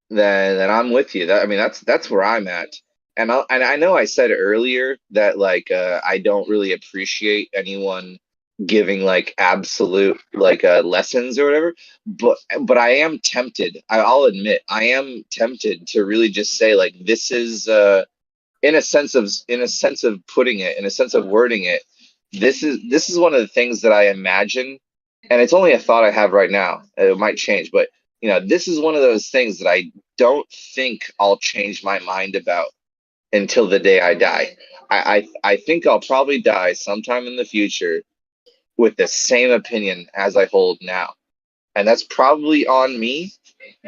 Speaker 1: then I'm with you. That's where I'm at. And I know I said earlier that like I don't really appreciate anyone giving like absolute like lessons or whatever, but I am tempted. I'll admit I am tempted to really just say like this is in a sense of putting it, in a sense of wording it, this is one of the things that I imagine, and it's only a thought I have right now. It might change, but this is one of those things that I don't think I'll change my mind about until the day I die. I think I'll probably die sometime in the future with the same opinion as I hold now. And that's probably on me,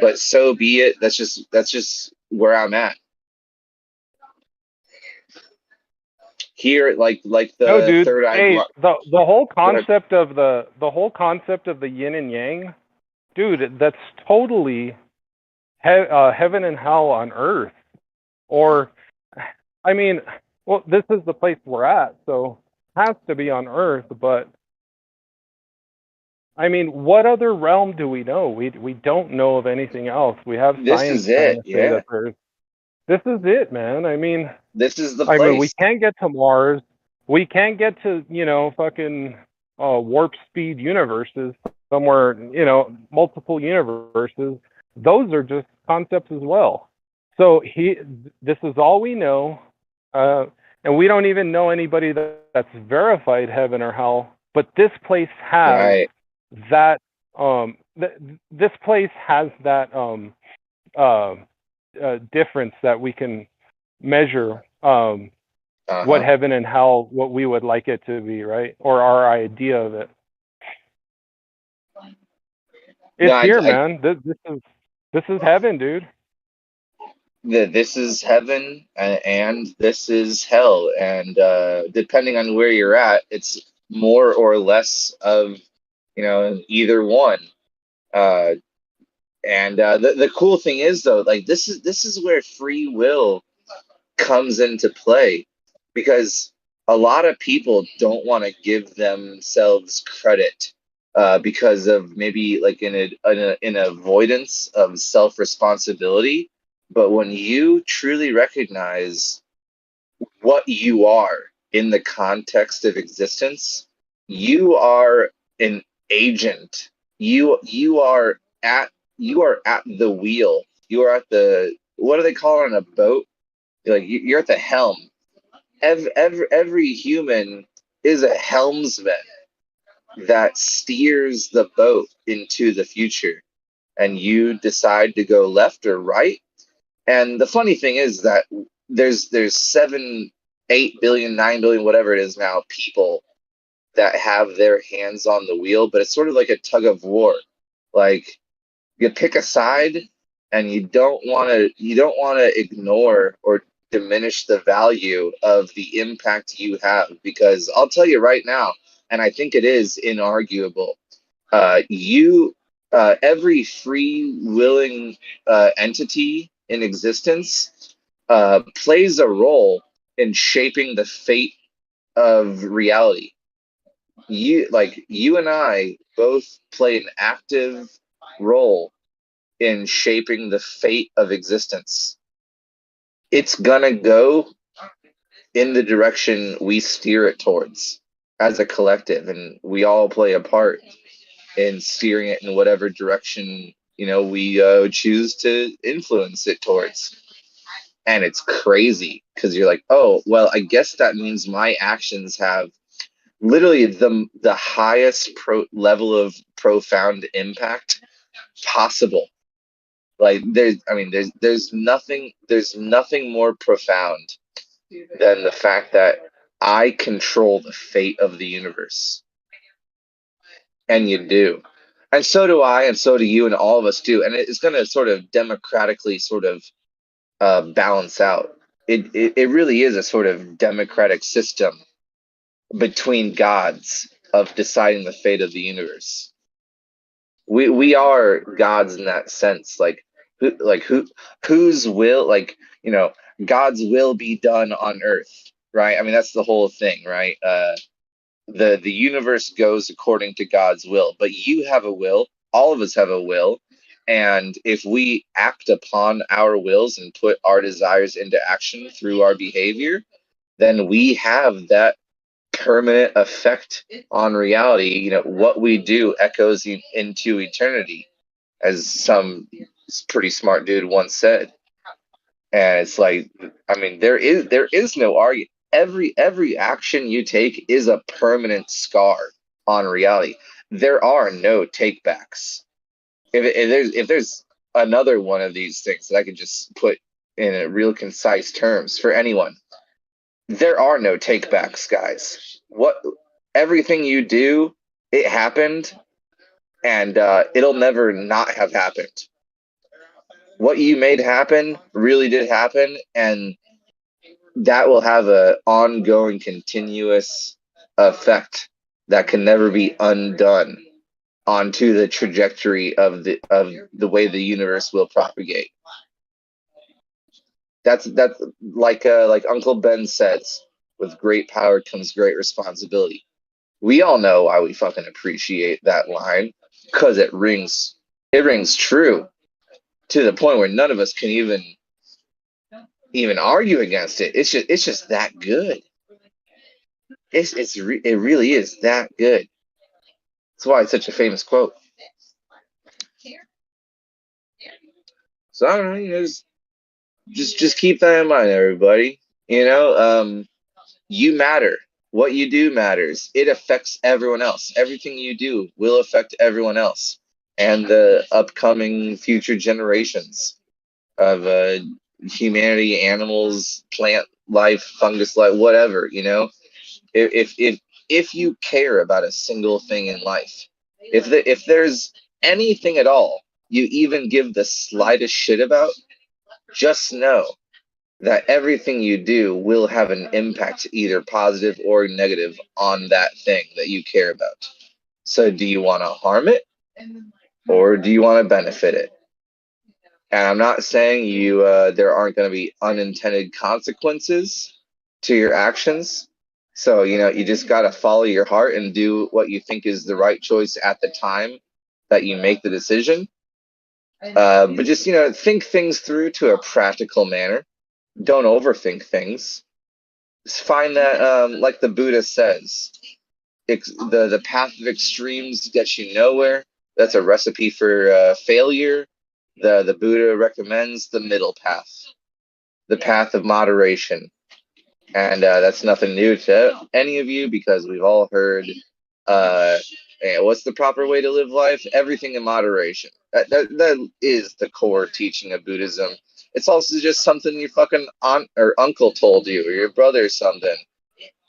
Speaker 1: but so be it. That's just where I'm at. Here, like
Speaker 2: No,
Speaker 1: the
Speaker 2: dude.
Speaker 1: third eye
Speaker 2: Hey,
Speaker 1: blind.
Speaker 2: the whole
Speaker 1: Go ahead.
Speaker 2: concept of the yin and yang, dude. That's totally heaven and hell on earth. Or, I mean, well, this is the place we're at, so it has to be on earth. But I mean, what other realm do we know? We don't know of anything else. We have
Speaker 1: This
Speaker 2: science
Speaker 1: is
Speaker 2: trying
Speaker 1: it.
Speaker 2: to say
Speaker 1: Yeah.
Speaker 2: that this is it, man.
Speaker 1: This is the
Speaker 2: I mean, we
Speaker 1: place.
Speaker 2: can't get to Mars. We can't get to, fucking warp speed universes somewhere, multiple universes. Those are just concepts as well. So this is all we know, and we don't even know anybody that's verified heaven or hell. But this place has
Speaker 1: Right.
Speaker 2: that. This place has that uh, difference that we can measure. What
Speaker 1: Uh-huh.
Speaker 2: heaven and hell, what we would like it to be, right? Or our idea of it.
Speaker 1: No,
Speaker 2: It's here, man. This is heaven, dude.
Speaker 1: this is heaven and this is hell, and depending on where you're at, it's more or less of either one. Uh, and the cool thing is though, like this is where free will comes into play, because a lot of people don't want to give themselves credit because of maybe like an avoidance of self responsibility. But when you truly recognize what you are in the context of existence, you are an agent. You are at the wheel. You are at the, what do they call it on a boat? Like you're at the helm. Every human is a helmsman that steers the boat into the future, and you decide to go left or right. And the funny thing is that there's 7, 8 billion, 9 billion, whatever it is now, people that have their hands on the wheel, but it's sort of like a tug of war. Like you pick a side, and you don't want to ignore or diminish the value of the impact you have, because I'll tell you right now, and I think it is inarguable. You Every free willing entity in existence plays a role in shaping the fate of reality. You and I both play an active role in shaping the fate of existence. It's gonna go in the direction we steer it towards as a collective, and we all play a part in steering it in whatever direction we choose to influence it towards. And it's crazy because you're like, oh well, I guess that means my actions have literally the highest level of profound impact possible. Like there's nothing more profound than the fact that I control the fate of the universe. And you do. And so do I, and so do you, and all of us do. And it's going to sort of democratically sort of balance out. It really is a sort of democratic system between gods of deciding the fate of the universe. We are gods in that sense. Whose will, God's will be done on earth, right? I mean, that's the whole thing, right? The universe goes according to God's will, but you have a will. All of us have a will, and if we act upon our wills and put our desires into action through our behavior, then we have that permanent effect on reality. What we do echoes into eternity, as some pretty smart dude once said. And it's like, I mean, there is no argument. Every action you take is a permanent scar on reality. There are no takebacks. If there's another one of these things that I could just put in a real concise terms for anyone, there are no takebacks, guys. Everything you do, it happened, and it'll never not have happened. What you made happen really did happen, and that will have an ongoing, continuous effect that can never be undone onto the trajectory of the way the universe will propagate. That's like Uncle Ben says, with great power comes great responsibility. We all know why we fucking appreciate that line, because it rings true to the point where none of us can even argue against it. It's just that good. It really is that good. That's why it's such a famous quote. So I don't know, just keep that in mind, everybody. You matter. What you do matters. It affects everyone else. Everything you do will affect everyone else and the upcoming future generations of humanity, animals, plant life, fungus life, whatever. If you care about a single thing in life, if there's anything at all you even give the slightest shit about, just know that everything you do will have an impact, either positive or negative, on that thing that you care about. So do you want to harm it, or do you want to benefit it? And I'm not saying there aren't going to be unintended consequences to your actions. So, you just got to follow your heart and do what you think is the right choice at the time that you make the decision. But just, think things through to a practical manner. Don't overthink things. Just find that, like the Buddha says, the path of extremes gets you nowhere. That's a recipe for failure. The Buddha recommends the middle path, the path of moderation. And that's nothing new to any of you, because we've all heard, what's the proper way to live life? Everything in moderation. That is the core teaching of Buddhism. It's also just something your fucking aunt or uncle told you, or your brother or something.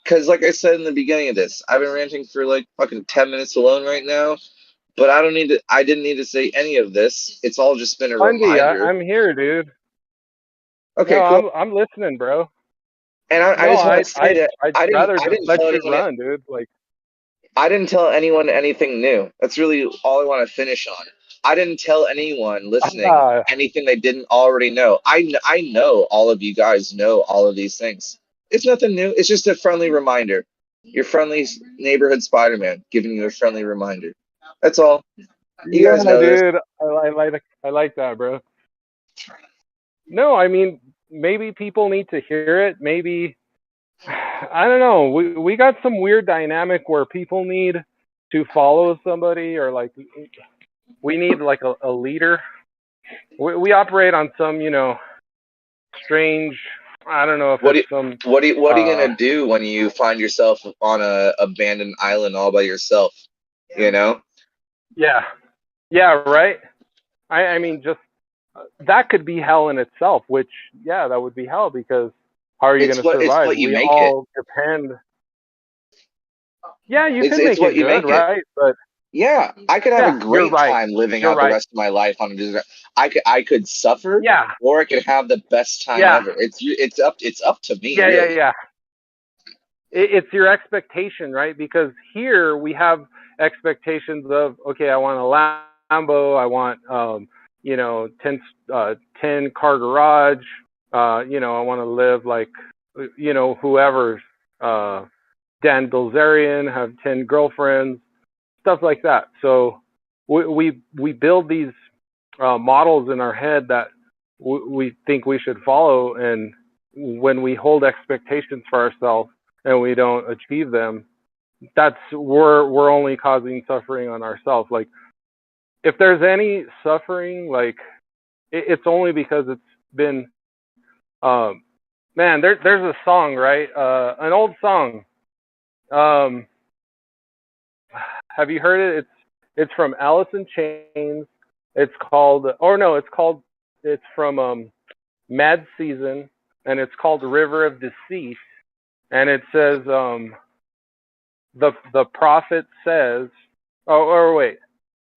Speaker 1: Because, like I said in the beginning of this, I've been ranting for like fucking 10 minutes alone right now. But I don't need to. I didn't need to say any of this. It's all just been a
Speaker 2: Bundy,
Speaker 1: reminder.
Speaker 2: I'm here, dude.
Speaker 1: Okay,
Speaker 2: No,
Speaker 1: cool.
Speaker 2: I'm listening, bro.
Speaker 1: And I
Speaker 2: No,
Speaker 1: just want to say that
Speaker 2: I'd
Speaker 1: I didn't.
Speaker 2: rather
Speaker 1: I
Speaker 2: just
Speaker 1: didn't
Speaker 2: let
Speaker 1: tell
Speaker 2: you
Speaker 1: anyone.
Speaker 2: run, dude. Like,
Speaker 1: I didn't tell anyone anything new. That's really all I want to finish on. I didn't tell anyone listening
Speaker 2: ah,
Speaker 1: anything they didn't already know. I know all of you guys know all of these things. It's nothing new. It's just a friendly reminder. Your friendly neighborhood Spider-Man giving you a friendly reminder. That's all. You guys
Speaker 2: yeah,
Speaker 1: know this.
Speaker 2: dude. I like that, bro. No, I mean, maybe people need to hear it. Maybe I don't know. We got some weird dynamic where people need to follow somebody, or like we need like a leader. We operate on some, strange. I don't know if
Speaker 1: What
Speaker 2: it's
Speaker 1: do
Speaker 2: some.
Speaker 1: what are you gonna do when you find yourself on a abandoned island all by yourself? You know,
Speaker 2: Yeah, yeah, right. I mean, just that could be hell in itself. Which, yeah, that would be hell because how are you going to
Speaker 1: it's
Speaker 2: survive?
Speaker 1: what you
Speaker 2: We
Speaker 1: make it.
Speaker 2: all depend. Yeah, you can
Speaker 1: It's
Speaker 2: make it
Speaker 1: what you
Speaker 2: good,
Speaker 1: make it.
Speaker 2: right? But
Speaker 1: Yeah, I could have a
Speaker 2: yeah, you're
Speaker 1: great
Speaker 2: right.
Speaker 1: time living
Speaker 2: You're
Speaker 1: out the
Speaker 2: right.
Speaker 1: rest of my life on a desert. I could suffer,
Speaker 2: Yeah,
Speaker 1: or I could have the best time
Speaker 2: yeah,
Speaker 1: ever. It's up to me,
Speaker 2: yeah, yeah,
Speaker 1: really.
Speaker 2: yeah. It's your expectation, right? Because here we have expectations of, okay, I want a Lambo, I want 10 10 car garage, I want to live like whoever's Dan Bilzerian, have 10 girlfriends, stuff like that. So we build these models in our head that we think we should follow, and when we hold expectations for ourselves and we don't achieve them, that's we're only causing suffering on ourselves. Like, if there's any suffering, like it's only because it's been um man, there's a song, right? An old song. Um have you heard it? It's from Alice in Chains. It's called, or no, it's from Mad Season, and it's called River of Deceit. And it says, the prophet says, oh, or wait,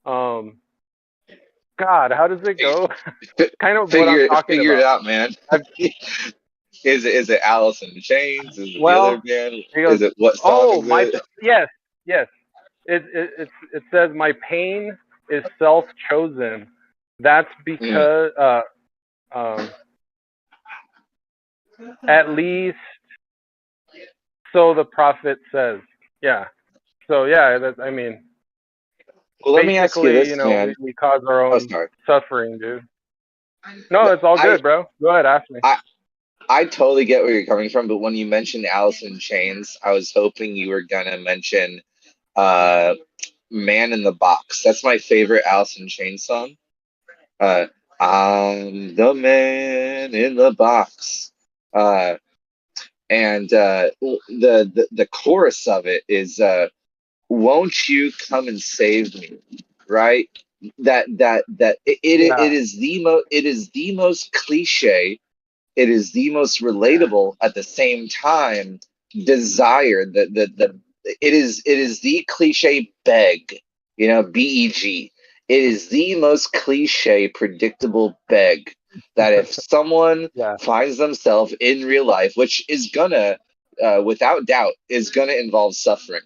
Speaker 2: um, God, how does it go? Kind of what I'm talking
Speaker 1: Figure it
Speaker 2: about.
Speaker 1: out, man.
Speaker 2: I've,
Speaker 1: Is it Alice in Chains? Is it the other
Speaker 2: well,
Speaker 1: band?
Speaker 2: he goes,
Speaker 1: Is it what song
Speaker 2: oh
Speaker 1: is
Speaker 2: my,
Speaker 1: it?
Speaker 2: yes, yes. It says my pain is self chosen. That's
Speaker 1: Mm.
Speaker 2: because um, at least so the prophet says. Yeah. So yeah, I mean,
Speaker 1: Well, let me ask you
Speaker 2: basically,
Speaker 1: this, man.
Speaker 2: we cause our
Speaker 1: Oh,
Speaker 2: own
Speaker 1: sorry.
Speaker 2: suffering, dude. No, it's all
Speaker 1: I
Speaker 2: good, bro. Go ahead, ask me.
Speaker 1: I I totally get where you're coming from, but when you mentioned Alice in Chains, I was hoping you were gonna mention uh Man in the Box. That's my favorite Alice in Chains song. Uh, I'm the man in the box. Uh, and the chorus of it is won't you come and save me, right? It
Speaker 2: Yeah,
Speaker 1: is the most cliche, it is the most relatable at the same time desire, the it is the cliche beg, beg, it is the most cliche predictable beg that if someone
Speaker 2: yeah,
Speaker 1: finds themselves in real life, which is gonna without doubt is gonna involve suffering,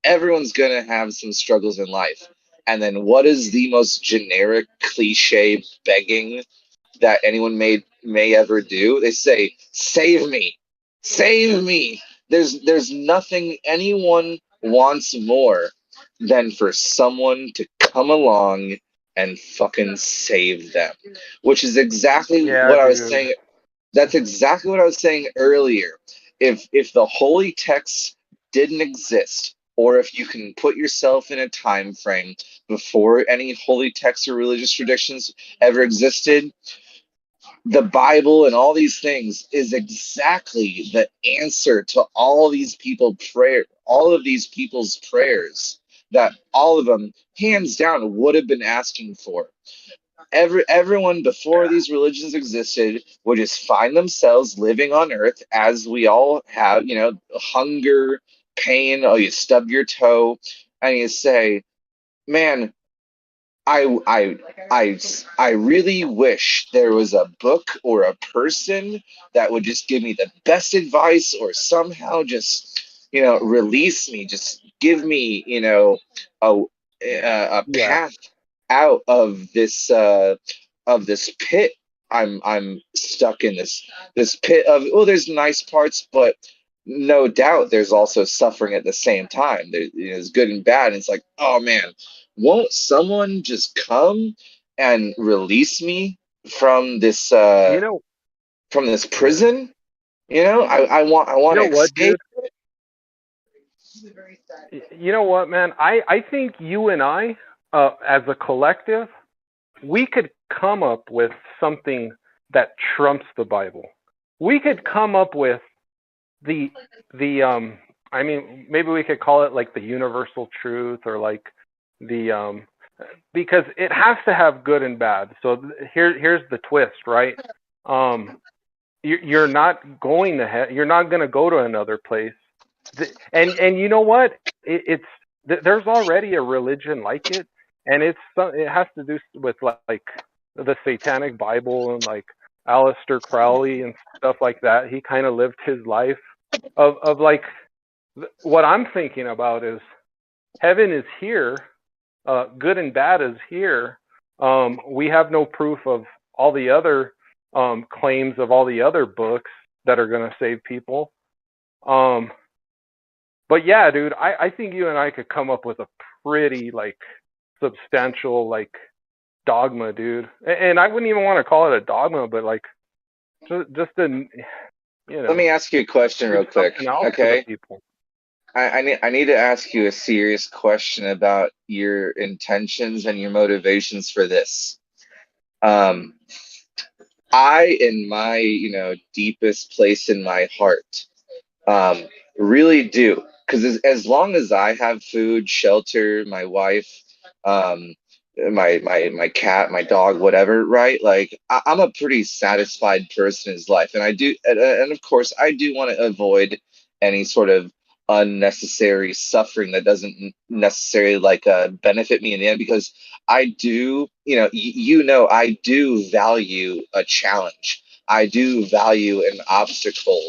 Speaker 1: everyone's gonna have some struggles in life, and then what is the most generic cliche begging that anyone may ever do? They say, "Save me, save me." There's nothing anyone wants more than for someone to come along and fucking save them, which is exactly
Speaker 2: yeah,
Speaker 1: what I was
Speaker 2: dude.
Speaker 1: saying. That's exactly what I was saying earlier. If the holy texts didn't exist, or if you can put yourself in a time frame before any holy texts or religious traditions ever existed, the Bible and all these things is exactly the answer to all of these people's prayers that all of them, hands down, would have been asking for. Everyone before these religions existed would just find themselves living on Earth as we all have, hunger, pain. Oh, you stub your toe, and you say, "Man, I I I really wish there was a book or a person that would just give me the best advice or somehow just release me, just give me a a
Speaker 2: Yeah.
Speaker 1: path out of this pit. I'm stuck in this pit of, oh, there's nice parts, but no doubt there's also suffering at the same time. There's good and bad, and it's like, oh man, won't someone just come and release me from
Speaker 2: You know,
Speaker 1: this
Speaker 2: yeah.
Speaker 1: prison? I
Speaker 2: You
Speaker 1: want to
Speaker 2: know what,
Speaker 1: escape.
Speaker 2: dude? You know what, man? I think you and I, as a collective, we could come up with something that trumps the Bible. We could come up with the I mean, maybe we could call it like the universal truth, or like the because it has to have good and bad. So here's the twist, right? Um, you're not going to you're not going to go to another place. And you know what? There's already a religion like it, and it has to do with like the Satanic Bible and like Aleister Crowley and stuff like that. He kind of lived his life of like what I'm thinking about is heaven is here, good and bad is here. We have no proof of all the other claims of all the other books that are going to save people. Um, but yeah, dude, I think you and I could come up with a pretty like substantial like dogma, dude. And I wouldn't even want to call it a dogma, but like just
Speaker 1: Let me ask you a question
Speaker 2: give
Speaker 1: real quick,
Speaker 2: something else to the
Speaker 1: okay?
Speaker 2: people.
Speaker 1: I need to ask you a serious question about your intentions and your motivations for this. Um, in my, deepest place in my heart, um, really do. Because as long as I have food, shelter, my wife, um, my cat, my dog, whatever, right? Like I'm a pretty satisfied person in his life, and I do, and of course, I do want to avoid any sort of unnecessary suffering that doesn't necessarily like benefit me in the end, because I do, I do value a challenge. I do value an obstacle,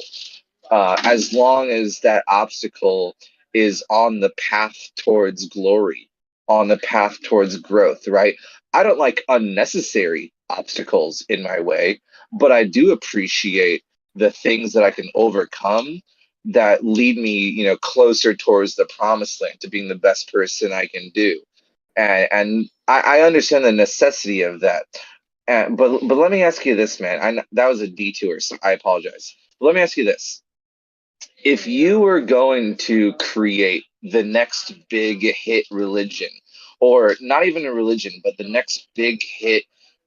Speaker 1: as long as that obstacle is on the path towards glory, on the path towards growth, right? I don't like unnecessary obstacles in my way, but I do appreciate the things that I can overcome that lead me, closer towards the promised land, to being the best person I can do. And I understand the necessity of that. But let me ask you this, man. That was a detour, so I apologize. But let me ask you this: if you were going to create the next big hit religion, or not even a religion, but the next big hit,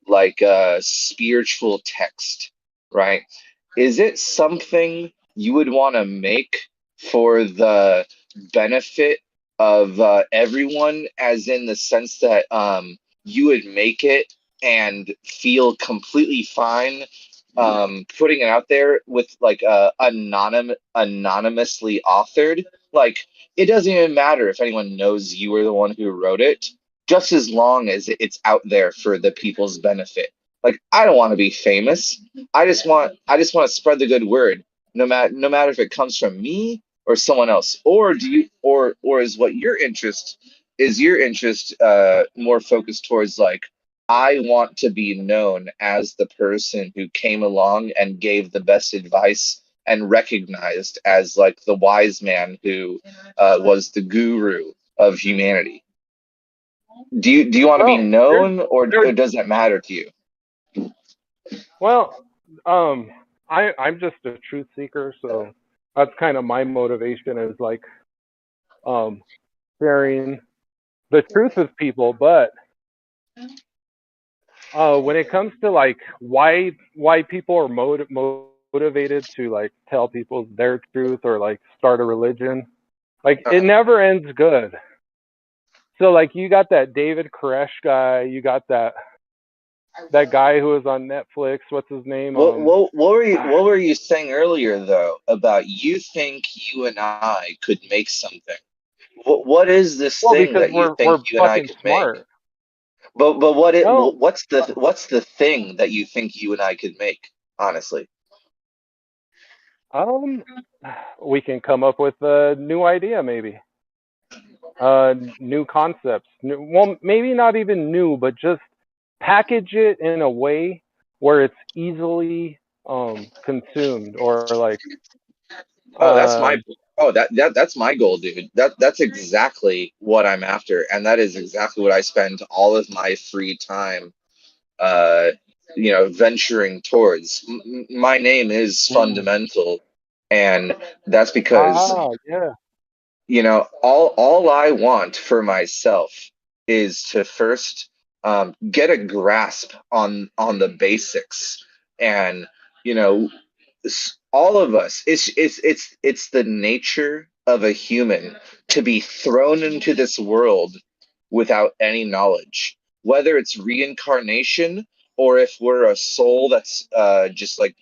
Speaker 1: like a spiritual text, right? Is it something you would want to make for the benefit of everyone, as in the sense that you would make it and feel completely fine putting it out there with like anonymously authored? Like, it doesn't even matter if anyone knows you were the one who wrote it, just as long as it's out there for the people's benefit. Like, I don't want to be famous. I just want to spread the good word, no matter if it comes from me or someone else. Or do you or is your interest more focused towards like, I want to be known as the person who came along and gave the best advice and recognized as like the wise man who was the guru of humanity? Do you want to be
Speaker 2: Well,
Speaker 1: known, or
Speaker 2: there's
Speaker 1: does that matter to you?
Speaker 2: well, um, I'm just a truth seeker, so that's kind of my motivation is like um sharing the truth with people. But when it comes to like why people are motivated to like tell people their truth or like start a religion, like it
Speaker 1: Uh,
Speaker 2: never ends good. So like you got that David Koresh guy, you got that that guy who was on Netflix. What's his name?
Speaker 1: What were you saying earlier though about you think you and I could make something? What is this
Speaker 2: Well,
Speaker 1: thing
Speaker 2: because
Speaker 1: that you think
Speaker 2: we're
Speaker 1: you and I
Speaker 2: fucking
Speaker 1: could make?
Speaker 2: smart.
Speaker 1: But
Speaker 2: No,
Speaker 1: what's the thing that you think you and I could make? Honestly.
Speaker 2: um, we can come up with a new idea, maybe. New concepts. Well, maybe not even new, but just package it in a way where it's easily consumed, or like
Speaker 1: Oh, that's my
Speaker 2: um
Speaker 1: that's my goal, dude. That's exactly what I'm after, and that is exactly what I spend all of my free time uh venturing towards. My name is
Speaker 2: mm,
Speaker 1: fundamental, and that's because
Speaker 2: yeah.
Speaker 1: all I want for myself is to first get a grasp on the basics, and you know all of us, it's the nature of a human to be thrown into this world without any knowledge, whether it's reincarnation or if we're a soul that's just like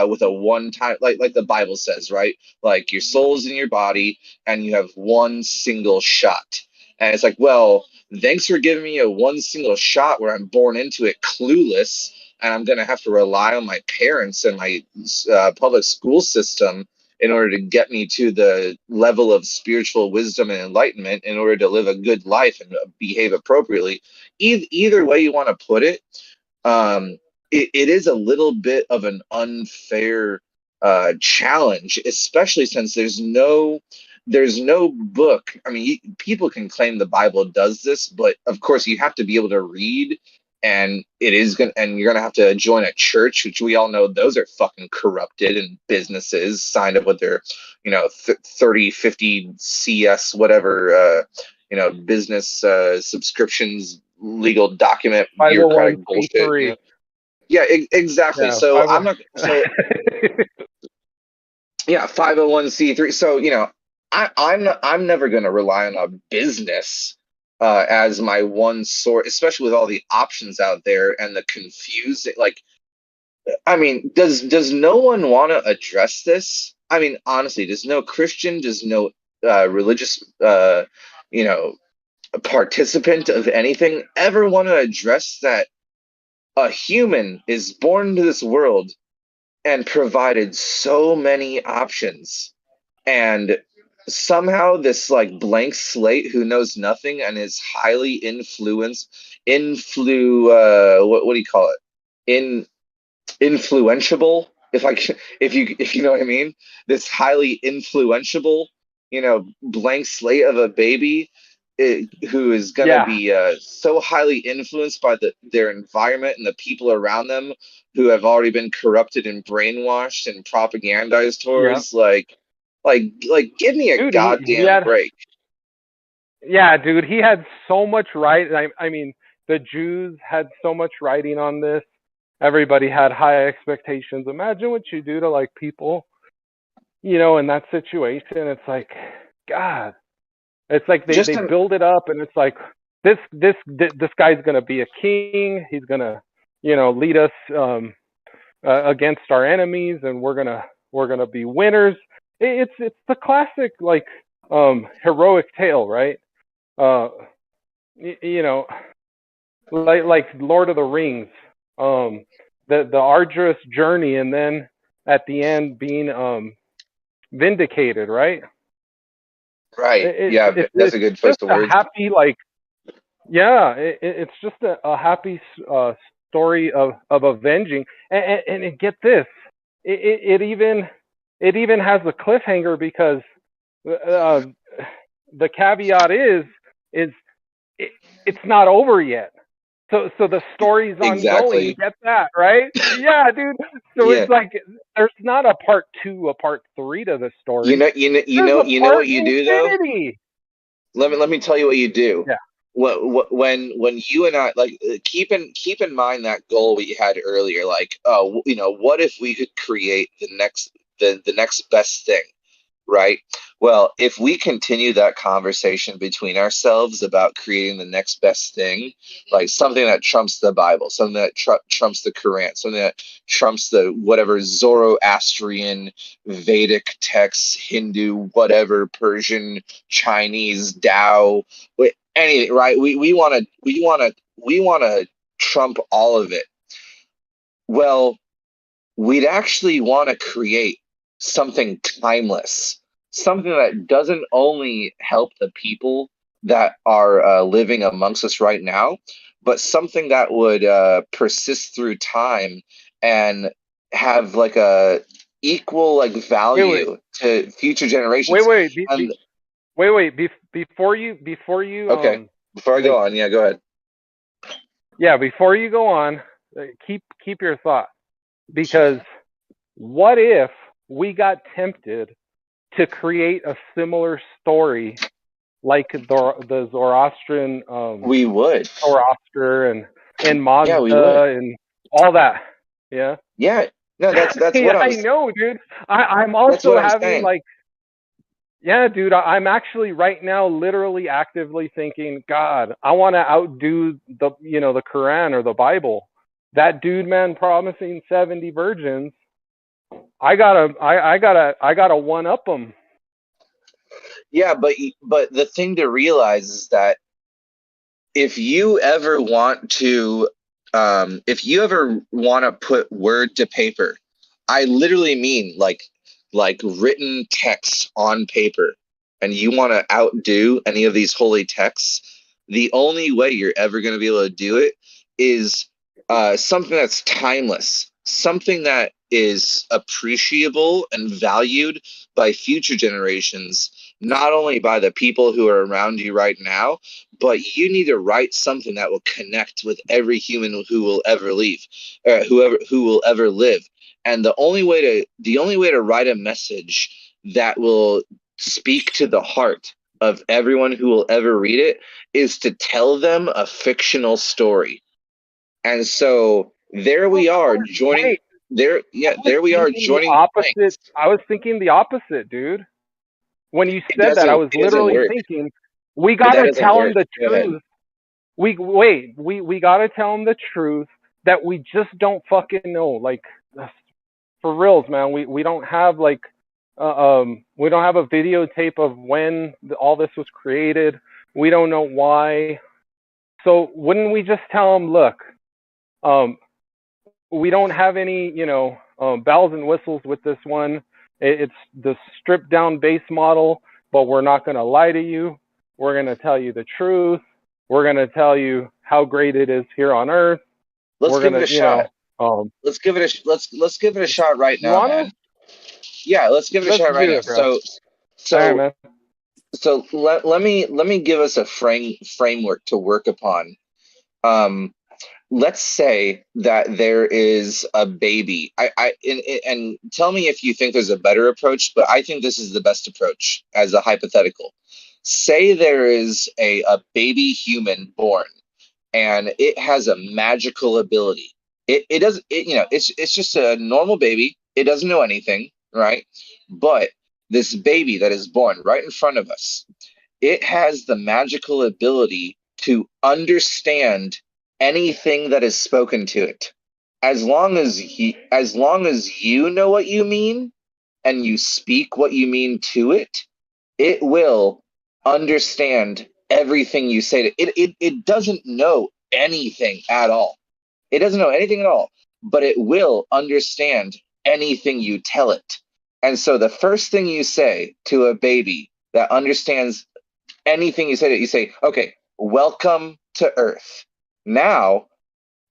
Speaker 1: with a one time, like the Bible says, right? Like your soul's in your body and you have one single shot, and it's like, well, thanks for giving me a one single shot where I'm born into it clueless, and I'm going to have to rely on my parents and my public school system in order to get me to the level of spiritual wisdom and enlightenment in order to live a good life and behave appropriately. Either way you want to put it, um, it is a little bit of an unfair challenge, especially since there's no book. I mean, people can claim the Bible does this, but of course you have to be able to read, and you're gonna have to join a church, which we all know those are fucking corrupted, and businesses signed up with their 30 50 CS whatever business subscriptions, legal document, bureaucratic bullshit.
Speaker 2: 501c3.
Speaker 1: Yeah, exactly.
Speaker 2: Yeah,
Speaker 1: So
Speaker 2: five.
Speaker 1: I'm not. So yeah, 501c3. So I'm never going to rely on a business as my one source, especially with all the options out there and the confusing. Like, I mean, does no one want to address this? I mean, honestly, does no Christian, does no religious, you know, participant of anything ever want to address that a human is born into this world and provided so many options, and somehow this like blank slate who knows nothing and is highly what do you call it, in influentiable, if you know what I mean, this highly influentiable blank slate of a baby, who is going to
Speaker 2: Yeah.
Speaker 1: be so highly influenced by their environment and the people around them who have already been corrupted and brainwashed and propagandized
Speaker 2: Yeah.
Speaker 1: towards, like give me a
Speaker 2: Dude, he
Speaker 1: goddamn
Speaker 2: had.
Speaker 1: break.
Speaker 2: Yeah, dude, he had so much right. I mean, the Jews had so much writing on this. Everybody had high expectations. Imagine what you do to like people, in that situation. It's like, God, it's like they
Speaker 1: Just
Speaker 2: they build it up, and it's like this guy's gonna be a king. He's gonna, lead us against our enemies, and we're gonna be winners. It's the classic like heroic tale, right? Uh, you know, like Lord of the Rings, the arduous journey, and then at the end being vindicated, right?
Speaker 1: right,
Speaker 2: It's
Speaker 1: yeah,
Speaker 2: it's
Speaker 1: that's a
Speaker 2: it's
Speaker 1: good choice
Speaker 2: just
Speaker 1: of
Speaker 2: a
Speaker 1: words.
Speaker 2: happy like yeah, it's just a happy story of avenging, and get this, it even has a cliffhanger because uh, the caveat is it, it's not over yet. So the story's ongoing. You
Speaker 1: Exactly.
Speaker 2: get that, right? Yeah, dude. So
Speaker 1: Yeah.
Speaker 2: it's like there's not a part two, a part three to the
Speaker 1: you
Speaker 2: story.
Speaker 1: know you know you
Speaker 2: There's
Speaker 1: know
Speaker 2: a
Speaker 1: you know
Speaker 2: part
Speaker 1: what you do though.
Speaker 2: infinity.
Speaker 1: Let me tell you what you do.
Speaker 2: Yeah.
Speaker 1: When you and I, like, keep in mind that goal we had earlier, like, what if we could create the next best thing? right? Well, if we continue that conversation between ourselves about creating the next best thing, like something that trumps the Bible, something that trumps the Quran, something that trumps the whatever Zoroastrian, Vedic texts, Hindu, whatever, Persian, Chinese, Tao, anything, right? We want to trump all of it. Well, we'd actually want to create something timeless, something that doesn't only help the people that are living amongst us right now, but something that would persist through time and have like a equal like
Speaker 2: Wait,
Speaker 1: value to future
Speaker 2: wait,
Speaker 1: generations.
Speaker 2: wait,
Speaker 1: And
Speaker 2: before you
Speaker 1: okay, before I go
Speaker 2: like,
Speaker 1: on, yeah, go ahead.
Speaker 2: yeah, before you go on, keep your thought, because what if we got tempted to create a similar story like the Zoroastrian,
Speaker 1: We would.
Speaker 2: Zoroaster and
Speaker 1: Yeah, we would.
Speaker 2: Mazda and all that? Yeah.
Speaker 1: Yeah. No, that's
Speaker 2: Yeah,
Speaker 1: what
Speaker 2: I know, dude. I'm
Speaker 1: that's what
Speaker 2: also
Speaker 1: I'm
Speaker 2: having
Speaker 1: saying.
Speaker 2: like, yeah, dude, I'm actually right now literally actively thinking, God, I want to outdo the Quran or the Bible. That dude, man, promising 70 virgins. I gotta one up them.
Speaker 1: Yeah, but the thing to realize is that if you ever want to put word to paper, I literally mean like written text on paper, and you want to outdo any of these holy texts, the only way you're ever going to be able to do it is something that's timeless, something that is appreciable and valued by future generations, not only by the people who are around you right now, but you need to write something that will connect with every human who will ever leave, who will ever live. And the only way to write a message that will speak to the heart of everyone who will ever read it is to tell them a fictional story. And so there we are joining
Speaker 2: Wait,
Speaker 1: there.
Speaker 2: I
Speaker 1: Yeah,
Speaker 2: was
Speaker 1: there we are
Speaker 2: thinking the
Speaker 1: joining
Speaker 2: opposite.
Speaker 1: ranks.
Speaker 2: I was thinking the opposite, dude. When you
Speaker 1: It
Speaker 2: said that, I
Speaker 1: doesn't
Speaker 2: was
Speaker 1: it doesn't
Speaker 2: literally
Speaker 1: work.
Speaker 2: thinking, we
Speaker 1: But that
Speaker 2: gotta
Speaker 1: doesn't
Speaker 2: tell them
Speaker 1: work.
Speaker 2: the
Speaker 1: Go ahead.
Speaker 2: truth. We gotta tell them the truth that we just don't fucking know. Like, for reals, man. We don't have like, we don't have a videotape of when all this was created. We don't know why. So wouldn't we just tell them, look, um, we don't have any, bells and whistles with this one. It's the stripped down base model, but we're not going to lie to you. We're going to tell you the truth. We're going to tell you how great it is here on Earth.
Speaker 1: Let's
Speaker 2: We're
Speaker 1: give
Speaker 2: going
Speaker 1: it a
Speaker 2: to,
Speaker 1: shot.
Speaker 2: um,
Speaker 1: Let's give it a shot right
Speaker 2: you
Speaker 1: now,
Speaker 2: want to?
Speaker 1: man. Yeah, let's give it a
Speaker 2: Let's
Speaker 1: shot right
Speaker 2: do
Speaker 1: now.
Speaker 2: it, bro. All right,
Speaker 1: So
Speaker 2: man.
Speaker 1: let me give us a framework to work upon. Um, let's say that there is a baby. And tell me if you think there's a better approach, but I think this is the best approach as a hypothetical. Say there is a baby human born, and it has a magical ability. It does it you know it's just a normal baby. It doesn't know anything, right? But this baby that is born right in front of us, it has the magical ability to understand anything that is spoken to it. As long as you know what you mean and you speak what you mean to it, it will understand everything you say to it. It doesn't know anything at all. It doesn't know anything at all, but it will understand anything you tell it. And so the first thing you say to a baby that understands anything you say to it, you say, okay, welcome to Earth. Now,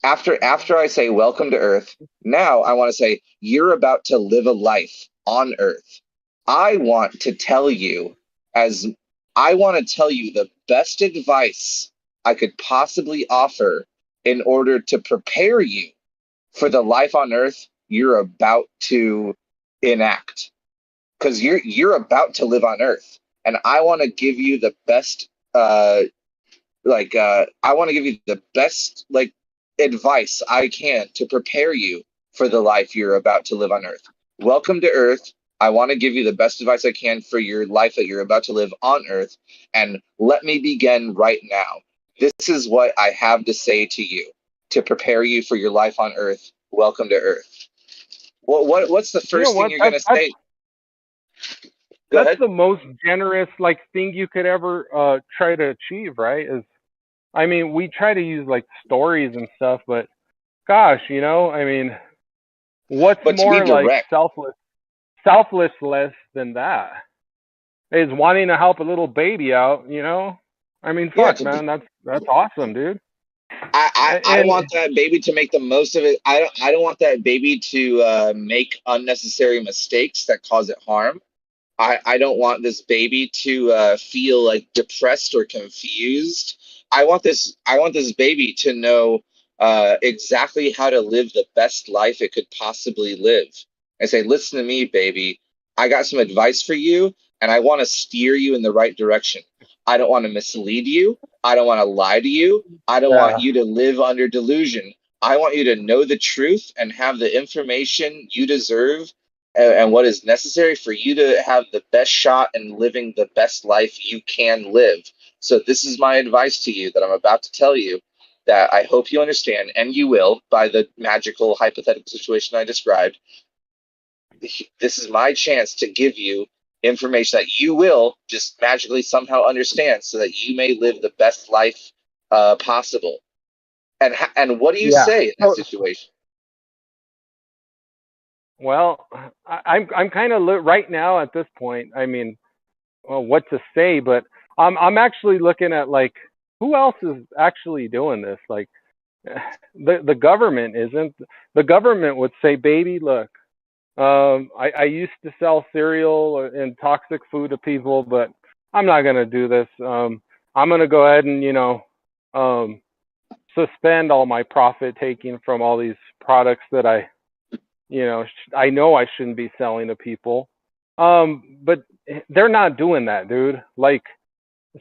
Speaker 1: after I say welcome to Earth, now I want to say you're about to live a life on Earth. I want to tell you as I want to tell you the best advice I could possibly offer in order to prepare you for the life on Earth you're about to enact, because you're about to live on Earth, and I want to give you the best I want to give you the best advice I can to prepare you for the life you're about to live on Earth. Welcome to Earth. I want to give you the best advice I can for your life that you're about to live on Earth. And let me begin right now. This is what I have to say to you to prepare you for your life on Earth. Welcome to Earth. What's the
Speaker 2: You know
Speaker 1: first thing
Speaker 2: what?
Speaker 1: you're going to say? Go
Speaker 2: That's
Speaker 1: ahead.
Speaker 2: the most generous like thing you could ever try to achieve, right? Is I mean, we try to use like stories and stuff, but gosh, I mean, what's
Speaker 1: But to be
Speaker 2: more like
Speaker 1: direct,
Speaker 2: selfless than that? Is wanting to help a little baby out. I mean,
Speaker 1: yeah,
Speaker 2: fuck, man, that's awesome, dude.
Speaker 1: I
Speaker 2: And
Speaker 1: want that baby to make the most of it. I don't want that baby to make unnecessary mistakes that cause it harm. I don't want this baby to feel like depressed or confused. I want this baby to know exactly how to live the best life it could possibly live. I say, listen to me, baby. I got some advice for you, and I want to steer you in the right direction. I don't want to mislead you. I don't want to lie to you. I don't want
Speaker 2: yeah,
Speaker 1: you to live under delusion. I want you to know the truth and have the information you deserve and what is necessary for you to have the best shot in living the best life you can live. So, this is my advice to you that I'm about to tell you that I hope you understand, and you will by the magical hypothetical situation I described. This is my chance to give you information that you will just magically somehow understand so that you may live the best life possible. And what do you
Speaker 2: yeah.
Speaker 1: say in that situation?
Speaker 2: Well, I'm kind of right now at this point. I mean, well, what to say, but I'm actually looking at like who else is actually doing this. Like the government isn't. The government would say, "Baby, look, I used to sell cereal and toxic food to people, but I'm not gonna do this. I'm gonna go ahead and um, suspend all my profit taking from all these products that I know I shouldn't be selling to people. But they're not doing that, dude. Like,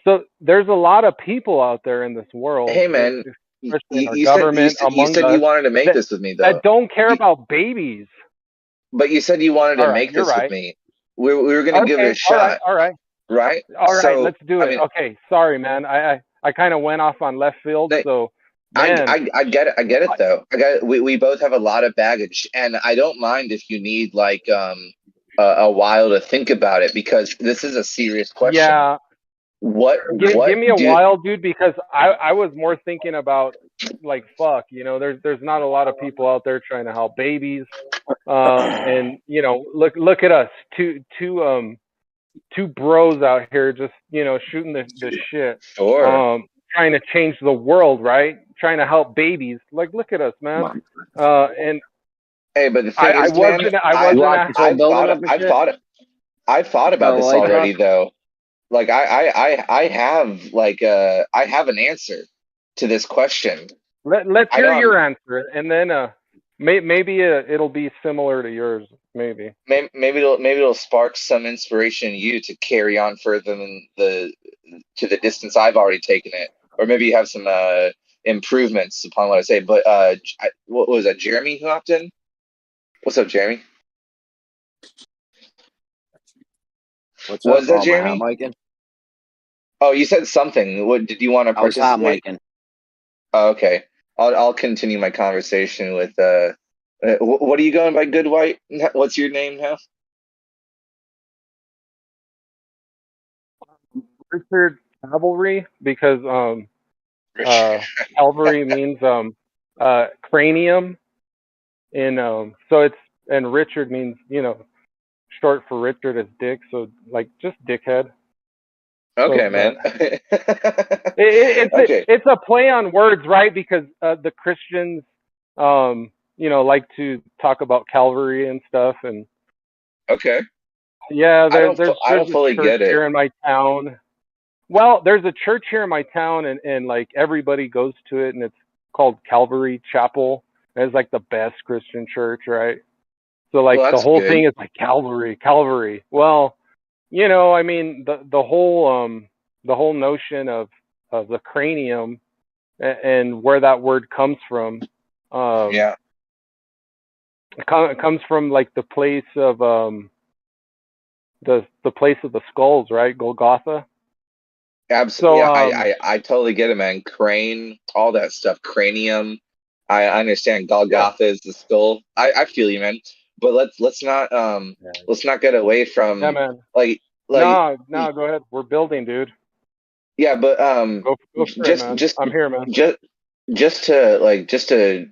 Speaker 2: so there's a lot of people out there in this world,
Speaker 1: Hey, man,
Speaker 2: especially in our
Speaker 1: you said you
Speaker 2: government,
Speaker 1: said you
Speaker 2: among
Speaker 1: said you
Speaker 2: us,
Speaker 1: wanted to make
Speaker 2: that
Speaker 1: this with me
Speaker 2: that
Speaker 1: though.
Speaker 2: don't care
Speaker 1: You,
Speaker 2: about babies.
Speaker 1: but you said you wanted to
Speaker 2: All right,
Speaker 1: make
Speaker 2: you're
Speaker 1: this with
Speaker 2: right.
Speaker 1: me. We were going to give it a
Speaker 2: Okay, all right,
Speaker 1: shot,
Speaker 2: all right,
Speaker 1: right?
Speaker 2: all right.
Speaker 1: So,
Speaker 2: Let's do
Speaker 1: I
Speaker 2: it.
Speaker 1: mean,
Speaker 2: Okay, sorry, man. I kind of went off on left field.
Speaker 1: they,
Speaker 2: So, man,
Speaker 1: I get it. I get it though. I got it. We both have a lot of baggage, and I don't mind if you need like a while to think about it because this is a serious question.
Speaker 2: yeah. Give
Speaker 1: What
Speaker 2: me a
Speaker 1: do
Speaker 2: while, dude, because I was more thinking about like fuck, there's not a lot of people out there trying to help babies. And look at us, two bros out here just shooting the shit,
Speaker 1: sure?
Speaker 2: trying to change the world, right? Trying to help babies. Like, look at us, man. And
Speaker 1: Hey, but the
Speaker 2: I,
Speaker 1: thing
Speaker 2: I
Speaker 1: is, man,
Speaker 2: wasn't I
Speaker 1: I
Speaker 4: You
Speaker 2: wasn't
Speaker 4: watch
Speaker 2: a,
Speaker 4: this whole building up and
Speaker 1: I've
Speaker 4: shit?
Speaker 1: thought about
Speaker 4: Got the
Speaker 1: this
Speaker 4: lights off?
Speaker 1: already though. Like I have like I have an answer to this question.
Speaker 2: let's
Speaker 1: I
Speaker 2: hear
Speaker 1: know
Speaker 2: your answer, and then maybe it'll be similar to yours, maybe.
Speaker 1: maybe it'll spark some inspiration in you to carry on further than the distance I've already taken it, or maybe you have some improvements upon what I say. But what was that? Jeremy who hopped in? What's up, Jeremy?
Speaker 4: What's up?
Speaker 1: Was that
Speaker 4: Oh, my hot
Speaker 1: Jeremy?
Speaker 4: micing?
Speaker 1: Oh, you said something. What did you want to
Speaker 4: I was hot
Speaker 1: participate?
Speaker 4: micing.
Speaker 1: Oh, okay, I'll continue my conversation with what are you going by, Good White? What's your name now?
Speaker 2: Richard Cavalry, because Calvary means cranium, and so it's and Richard means short for Richard is Dick, so like just dickhead. So
Speaker 1: Okay,
Speaker 2: that
Speaker 1: man. Okay,
Speaker 2: it's a play on words, right? Because the Christians, like to talk about Calvary and stuff, and
Speaker 1: okay.
Speaker 2: yeah,
Speaker 1: I
Speaker 2: there's
Speaker 1: don't
Speaker 2: a
Speaker 1: fully
Speaker 2: church
Speaker 1: get it.
Speaker 2: here in my town. Well, there's a church here in my town, and like everybody goes to it, and it's called Calvary Chapel. And it's like the best Christian church, right? So
Speaker 1: Well,
Speaker 2: like the
Speaker 1: that's
Speaker 2: whole thing
Speaker 1: good.
Speaker 2: is like Calvary, Calvary. Well, I mean the whole notion of the cranium and where that word comes from, um,
Speaker 1: Yeah.
Speaker 2: it comes from like the place of the place of the skulls, right? Golgotha.
Speaker 1: Absolutely.
Speaker 2: So
Speaker 1: Yeah, I totally get it, man. Crane, all that stuff. Cranium. I understand
Speaker 2: yeah,
Speaker 1: Golgotha is the skull. I feel you, man. But
Speaker 2: yeah,
Speaker 1: let's not get away
Speaker 2: yeah,
Speaker 1: from
Speaker 2: man.
Speaker 1: like like
Speaker 2: No, no, go ahead. We're building, dude.
Speaker 1: yeah, but
Speaker 2: Go for it,
Speaker 1: just
Speaker 2: man.
Speaker 1: just
Speaker 2: I'm here, man.
Speaker 1: just just to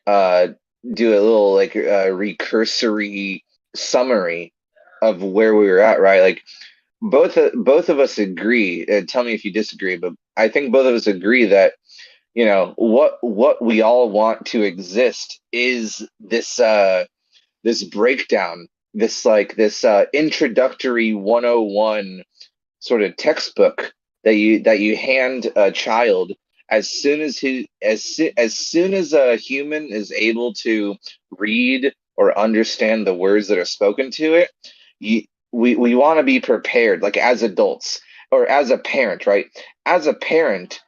Speaker 1: uh do a little like recursory summary of where we were at, right? Like both of us agree, tell me if you disagree, but I think both of us agree that what we all want to exist is this breakdown, this introductory 101 sort of textbook that you hand a child as soon as as soon as a human is able to read or understand the words that are spoken to it. you, we want to be prepared, like as adults or as a parent, right? As a parent,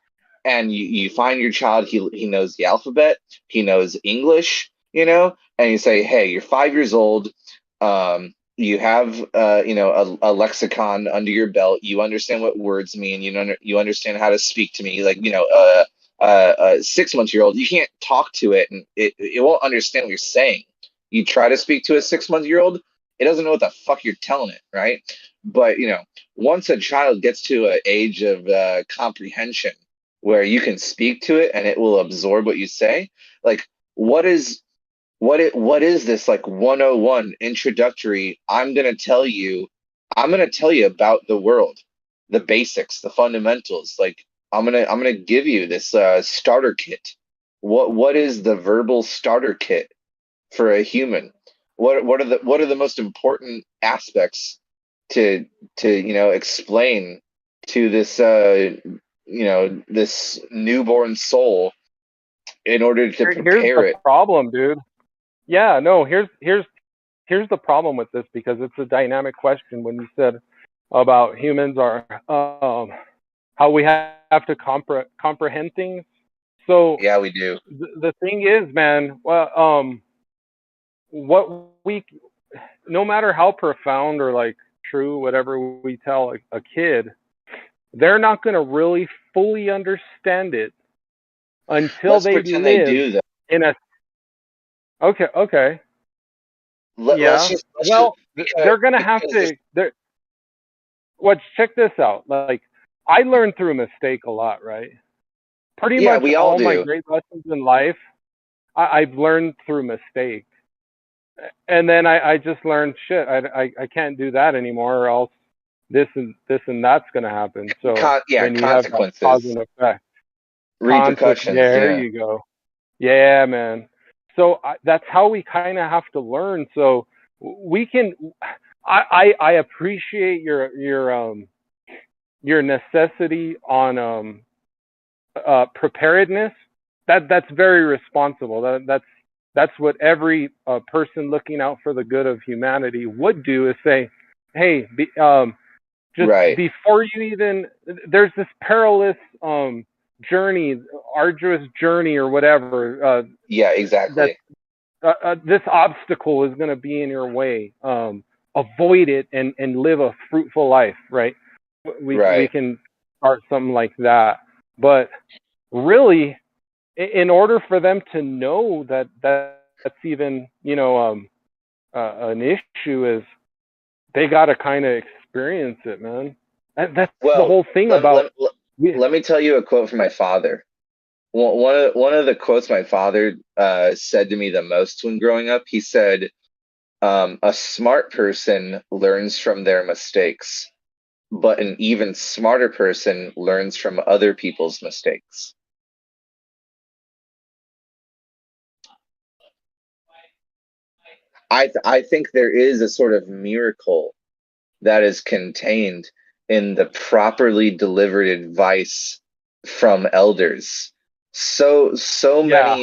Speaker 1: and you find your child, he knows the alphabet, he knows English, and you say, hey, you're 5 years old, you have a lexicon under your belt, you understand what words mean, you understand how to speak to me, like 6 month-year-old, you can't talk to it and it won't understand what you're saying. You try to speak to a 6 month-year-old, it doesn't know what the fuck you're telling it, right? But once a child gets to an age of comprehension where you can speak to it and it will absorb what you say, like what is this like 101 introductory? I'm going to tell you about the world, the basics, the fundamentals. Like I'm going to give you this starter kit. What is the verbal starter kit for a human? What are the most important aspects to explain to this newborn soul in order to
Speaker 2: Here's the
Speaker 1: prepare it?
Speaker 2: problem, dude. Yeah, no, here's the problem with this, because it's a dynamic question. When you said about humans are how we have to comprehend things. So
Speaker 1: Yeah, we do.
Speaker 2: the thing is, man, well, what we, no matter how profound or like true whatever we tell a kid, they're not going to really fully understand it until
Speaker 1: Let's
Speaker 2: they
Speaker 1: pretend they
Speaker 2: live
Speaker 1: do that.
Speaker 2: in a, okay,
Speaker 1: Let's
Speaker 2: yeah,
Speaker 1: just
Speaker 2: well, they're going to have
Speaker 1: because this.
Speaker 2: to, check this out. Like, I learned through mistake a lot, right? Pretty
Speaker 1: Yeah,
Speaker 2: much
Speaker 1: we all
Speaker 2: all my
Speaker 1: do.
Speaker 2: great lessons in life, I've learned through mistake. And then I just learned, shit, I can't do that anymore, or else this and that's going to happen. So
Speaker 1: Yeah,
Speaker 2: then you have that cause
Speaker 1: consequences,
Speaker 2: and effect.
Speaker 1: repercussions.
Speaker 2: There
Speaker 1: Yeah.
Speaker 2: you go. Yeah, man. So that's how we kind of have to learn. So we can. I appreciate your necessity on preparedness. That's very responsible. That's what every person looking out for the good of humanity would do, is say, hey, just
Speaker 1: Right.
Speaker 2: before you even, there's this perilous journey, arduous journey, or whatever,
Speaker 1: Yeah,
Speaker 2: that
Speaker 1: exactly.
Speaker 2: this obstacle is going to be in your way. Avoid it and live a fruitful life, right? We
Speaker 1: Right.
Speaker 2: can start something like that. But really, in order for them to know that that's even an issue, is they got to kind of experience it, man. That's the
Speaker 1: Well,
Speaker 2: whole thing about.
Speaker 1: let me tell you a quote from my father. One of the quotes my father said to me the most when growing up, he said, a smart person learns from their mistakes, but an even smarter person learns from other people's mistakes. I think there is a sort of miracle that is contained in the properly delivered advice from elders. So
Speaker 2: Yeah,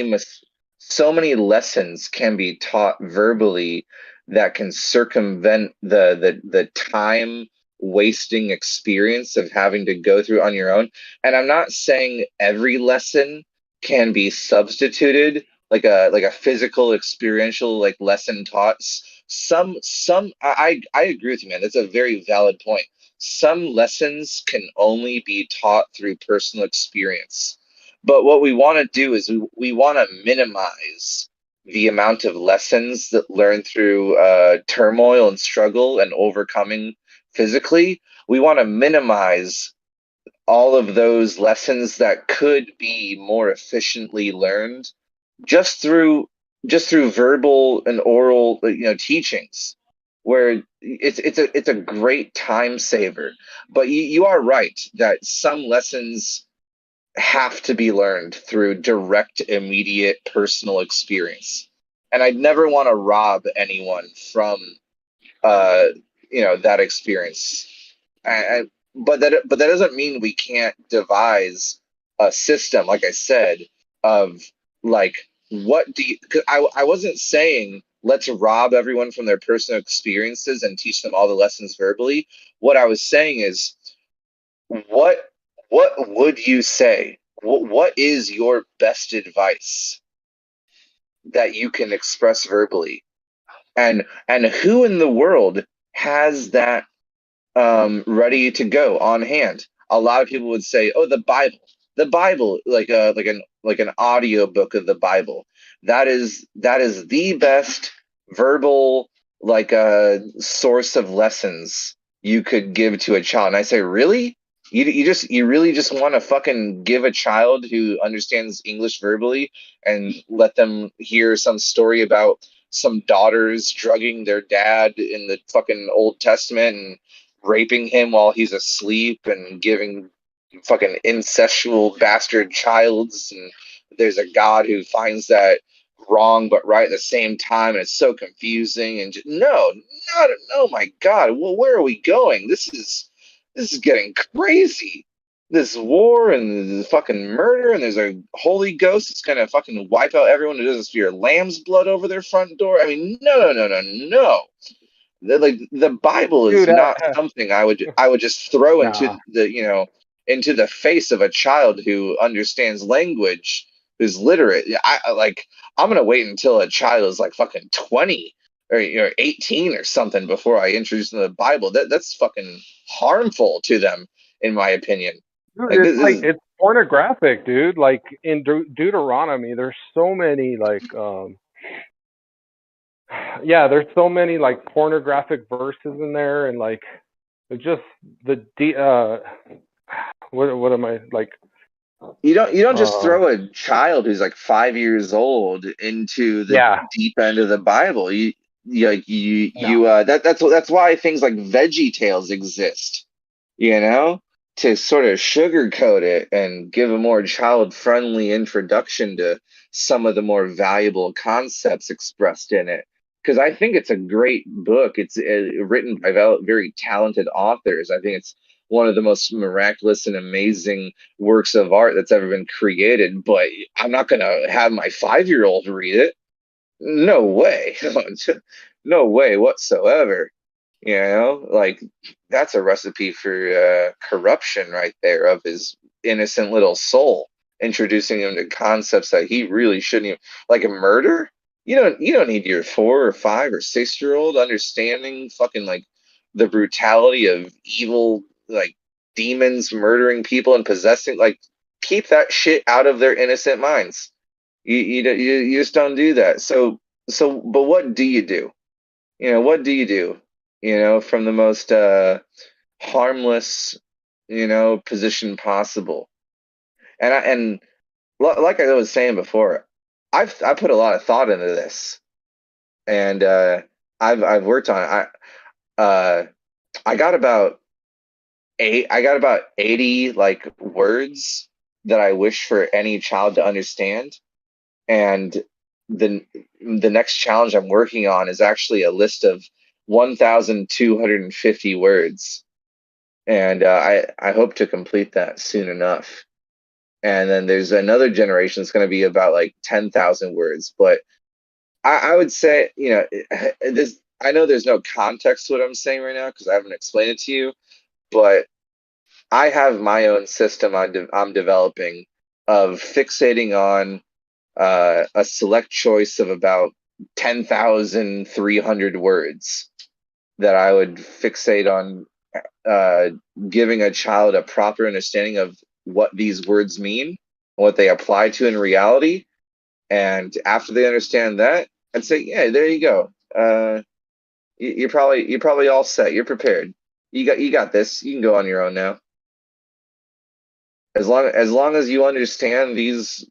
Speaker 1: many lessons can be taught verbally that can circumvent the time wasting experience of having to go through on your own. And I'm not saying every lesson can be substituted, like a physical experiential like lesson taught I agree with you, man. That's a very valid point. Some lessons can only be taught through personal experience. But what we want to do is we want to minimize the amount of lessons that learn through turmoil and struggle and overcoming physically. We want to minimize all of those lessons that could be more efficiently learned just through verbal and oral teachings, where it's a great time saver. But you are right that some lessons have to be learned through direct, immediate personal experience, and I'd never want to rob anyone from uh that experience. But that doesn't mean we can't devise a system, like I said, of like what do you? 'Cause I wasn't saying let's rob everyone from their personal experiences and teach them all the lessons verbally. What I was saying is what what would you say? What is your best advice that you can express verbally? And who in the world has that ready to go on hand? A lot of people would say, "Oh, the Bible, like an audio book of the Bible. That is the best verbal source of lessons you could give to a child." And I say, really? You really just want to fucking give a child who understands English verbally and let them hear some story about some daughters drugging their dad in the fucking Old Testament and raping him while he's asleep and giving fucking incestual bastard childs, and there's a god who finds that wrong but right at the same time, and it's so confusing and just, no, not, oh my god, well, where are we going? This is getting crazy. This war and the fucking murder, and there's a holy ghost that's gonna fucking wipe out everyone who doesn't spear lamb's blood over their front door. I mean, no, no, no, no, no. The Bible is
Speaker 2: Dude,
Speaker 1: not something I would just throw into
Speaker 2: nah.
Speaker 1: into the face of a child who understands language, who's literate. I'm gonna wait until a child is like fucking 20 or 18 or something before I introduce them to the Bible. That's fucking harmful to them, in my opinion.
Speaker 2: Dude,
Speaker 1: Like
Speaker 2: it's
Speaker 1: this
Speaker 2: like
Speaker 1: is
Speaker 2: it's pornographic, dude. Like in Deuteronomy, there's so many yeah, there's so many like pornographic verses in there, and like it's just what am I like?
Speaker 1: you don't just
Speaker 2: Uh,
Speaker 1: throw a child who's like 5 years old into the
Speaker 2: yeah,
Speaker 1: deep end of the Bible.
Speaker 2: no,
Speaker 1: That's why things like Veggie Tales exist, you know, to sort of sugarcoat it and give a more child-friendly introduction to some of the more valuable concepts expressed in it. Because I think it's a great book. It's written by very talented authors. I think it's one of the most miraculous and amazing works of art that's ever been created. But I'm not going to have my 5-year-old read it. No way. No way whatsoever. Like that's a recipe for corruption right there of his innocent little soul, introducing him to concepts that he really shouldn't even, like a murder. You don't need your 4 or 5 or 6 year old understanding fucking like the brutality of evil, like demons murdering people and possessing, like, keep that shit out of their innocent minds. You just don't do that. But what do you do? What do you do? From the most harmless, position possible. Like I was saying before, I put a lot of thought into this, and I've worked on it. I got about I got about 80 like words that I wish for any child to understand. And the next challenge I'm working on is actually a list of 1,250 words, and I hope to complete that soon enough. And then there's another generation that's going to be about like 10,000 words. But I would say, this. I know there's no context to what I'm saying right now because I haven't explained it to you, but I have my own system I'm developing of fixating on a select choice of about 10,300 words that I would fixate on giving a child a proper understanding of what these words mean, what they apply to in reality. And after they understand that, I'd say, yeah, there you go. You're probably all set. You're prepared. You got this. You can go on your own now. As long as you understand these,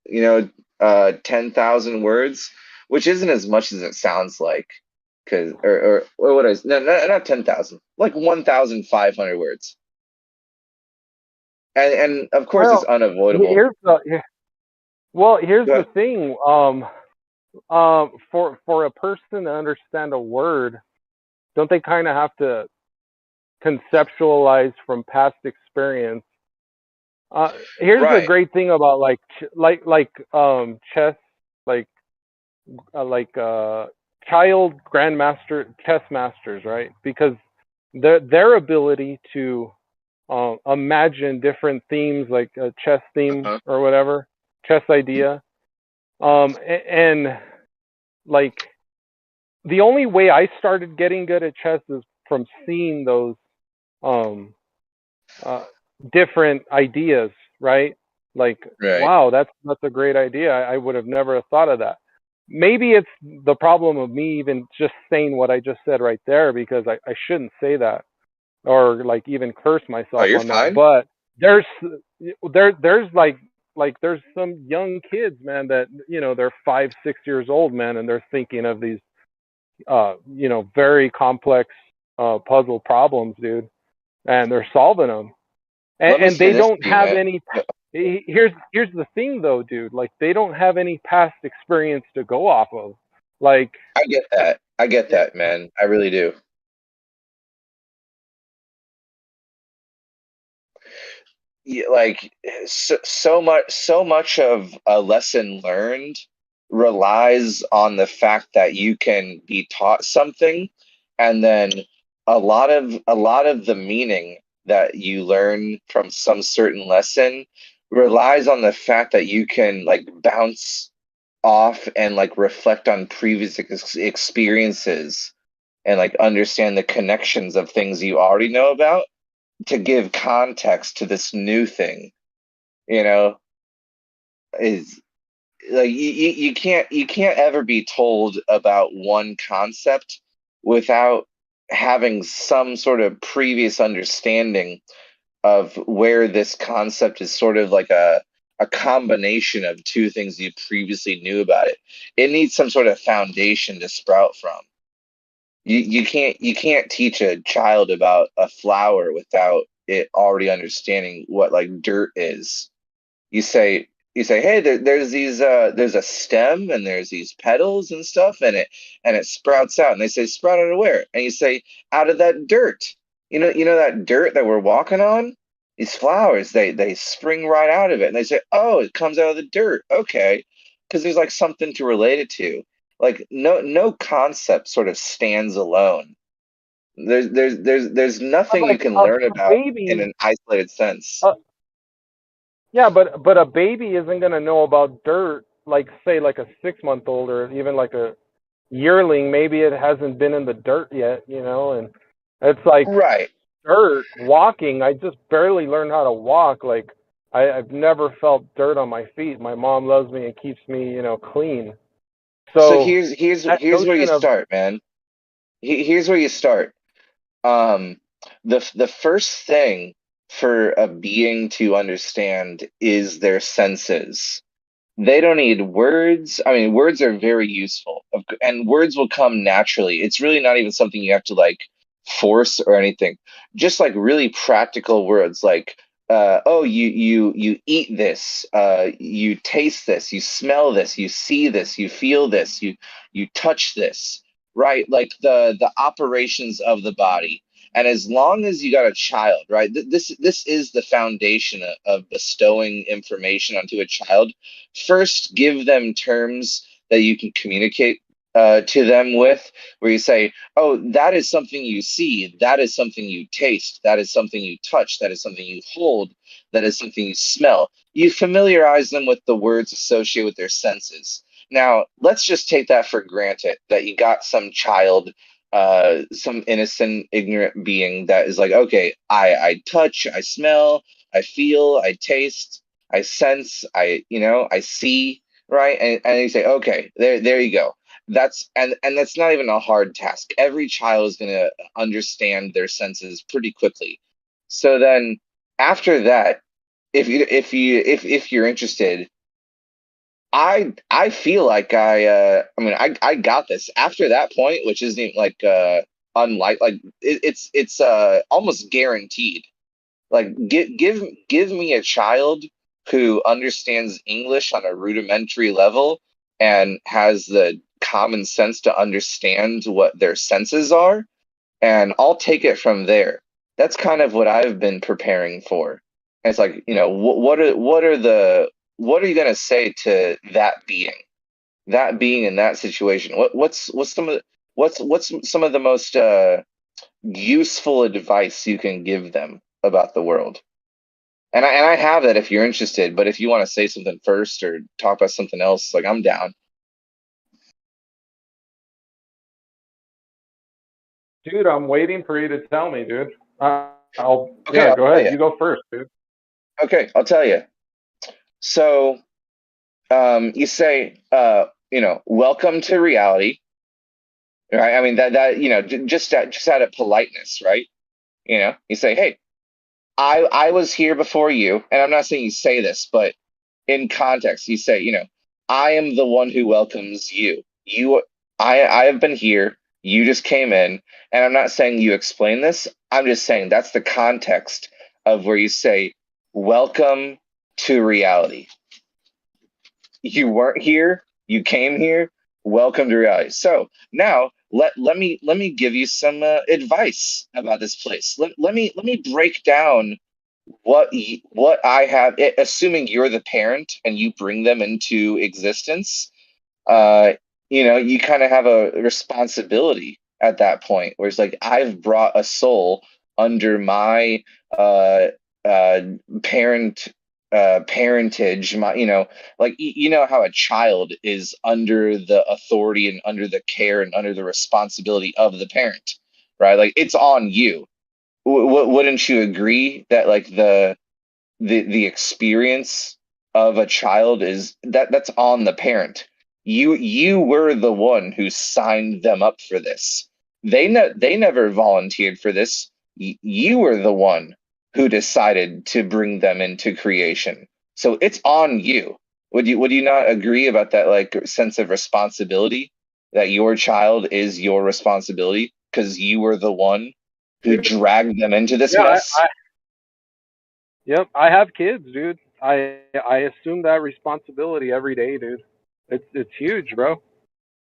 Speaker 1: 10,000 words, which isn't as much as it sounds like, because or what is no, not 10,000, like 1,500 words, and of course it's
Speaker 2: Well,
Speaker 1: unavoidable.
Speaker 2: here's here's the
Speaker 1: But
Speaker 2: thing. For a person to understand a word, don't they kind of have to conceptualize from past experience? Here's the
Speaker 1: right,
Speaker 2: great thing about chess, like child grandmaster chess masters, right? Because their ability to imagine different themes, like a chess theme
Speaker 1: uh-huh.
Speaker 2: or whatever, chess idea, and like the only way I started getting good at chess is from seeing those um, uh, different ideas, right? Like,
Speaker 1: Right.
Speaker 2: wow, that's a great idea. I would have never thought of that. Maybe it's the problem of me even just saying what I just said right there, because I shouldn't say that or like even curse
Speaker 1: Oh,
Speaker 2: myself
Speaker 1: you're
Speaker 2: on that.
Speaker 1: fine.
Speaker 2: But there's there's like there's some young kids, man, that they're 5, 6 years old, man, and they're thinking of these very complex puzzle problems, dude, and they're solving them,
Speaker 1: Let me
Speaker 2: and
Speaker 1: say
Speaker 2: they
Speaker 1: this
Speaker 2: don't
Speaker 1: to you,
Speaker 2: have
Speaker 1: man.
Speaker 2: any. Here's the thing, though, dude. Like, they don't have any past experience to go off of. Like,
Speaker 1: I get that. I get that, man. I really do. Yeah, like so much of a lesson learned relies on the fact that you can be taught something, and then a lot of the meaning that you learn from some certain lesson relies on the fact that you can like bounce off and like reflect on previous experiences and like understand the connections of things you already know about to give context to this new thing, you know, is like you can't ever be told about one concept without having some sort of previous understanding of where this concept is sort of like a combination of two things you previously knew about it. It needs some sort of foundation to sprout from. You can't teach a child about a flower without it already understanding what like dirt is. You say hey, there's a stem and there's these petals and stuff, and it sprouts out, and they say sprout out of where, and you say out of that dirt. You know that dirt that we're walking on, these flowers, they spring right out of it, and they say, oh, it comes out of the dirt, okay, because there's like something to relate it to. Like no concept sort of stands alone. There's
Speaker 2: but
Speaker 1: nothing you
Speaker 2: like
Speaker 1: can
Speaker 2: a
Speaker 1: learn about in
Speaker 2: baby,
Speaker 1: an isolated sense.
Speaker 2: uh, yeah, but a baby isn't gonna know about dirt, like, say, like a 6 month old, or even like a yearling. Maybe it hasn't been in the dirt yet, and it's like
Speaker 1: Right.
Speaker 2: dirt walking. I just barely learned how to walk. Like, I've never felt dirt on my feet. My mom loves me and keeps me, clean.
Speaker 1: So
Speaker 2: So that
Speaker 1: here's where you
Speaker 2: notion of,
Speaker 1: start, man. Here's where you start. The first thing for a being to understand is their senses. They don't need words. I mean, words are very useful, and words will come naturally. It's really not even something you have to like force or anything. Just like really practical words, like oh, you eat this, you taste this, you smell this, you see this, you feel this, you touch this, right? Like the operations of the body. And as long as you got a child, right? This is the foundation of bestowing information onto a child. First, give them terms that you can communicate to them with, where you say, oh, that is something you see, that is something you taste, that is something you touch, that is something you hold, that is something you smell. You familiarize them with the words associated with their senses. Now, let's just take that for granted that you got some child, some innocent, ignorant being that is like, okay, I touch, I smell, I feel, I taste, I sense, I see, right? And you say, okay, there you go. And that's not even a hard task. Every child is going to understand their senses pretty quickly. So then after that, if you're interested, I feel like I got this after that point, which isn't even like unlike like it's almost guaranteed. Like give me a child who understands English on a rudimentary level and has the common sense to understand what their senses are, and I'll take it from there. That's kind of what I've been preparing for. And it's like, what are you gonna say to that being in that situation? What's some of what's some of the most useful advice you can give them about the world? And I have that if you're interested, but if you want to say something first or talk about something else, like I'm down.
Speaker 2: Dude, I'm waiting for you to tell me, dude.
Speaker 1: Okay,
Speaker 2: Yeah,
Speaker 1: I'll
Speaker 2: go
Speaker 1: tell
Speaker 2: ahead.
Speaker 1: you.
Speaker 2: You go first, dude.
Speaker 1: Okay, I'll tell you. So you say, welcome to reality, right? I mean that just out of politeness, right? You say, hey, I was here before you, and I'm not saying you say this, but in context, you say, I am the one who welcomes you. I have been here. You just came in, and I'm not saying you explain this. I'm just saying that's the context of where you say, welcome to reality. You weren't here, you came here, welcome to reality. So now let me give you some advice about this place. Let me break down what I have, assuming you're the parent and you bring them into existence. uh you kind of have a responsibility at that point where it's like, I've brought a soul under my uh uh parent parentage, my like how a child is under the authority and under the care and under the responsibility of the parent, right? Like, it's on you. Wouldn't you agree that like the experience of a child is that's on the parent? You were the one who signed them up for this. They never volunteered for this. You were the one who decided to bring them into creation. So it's on you. Would you not agree about that, like, sense of responsibility, that your child is your responsibility because you were the one who
Speaker 2: Dude,
Speaker 1: dragged them into this
Speaker 2: yeah,
Speaker 1: mess?
Speaker 2: yep, I have kids, dude. I assume that responsibility every day, dude. It's huge, bro.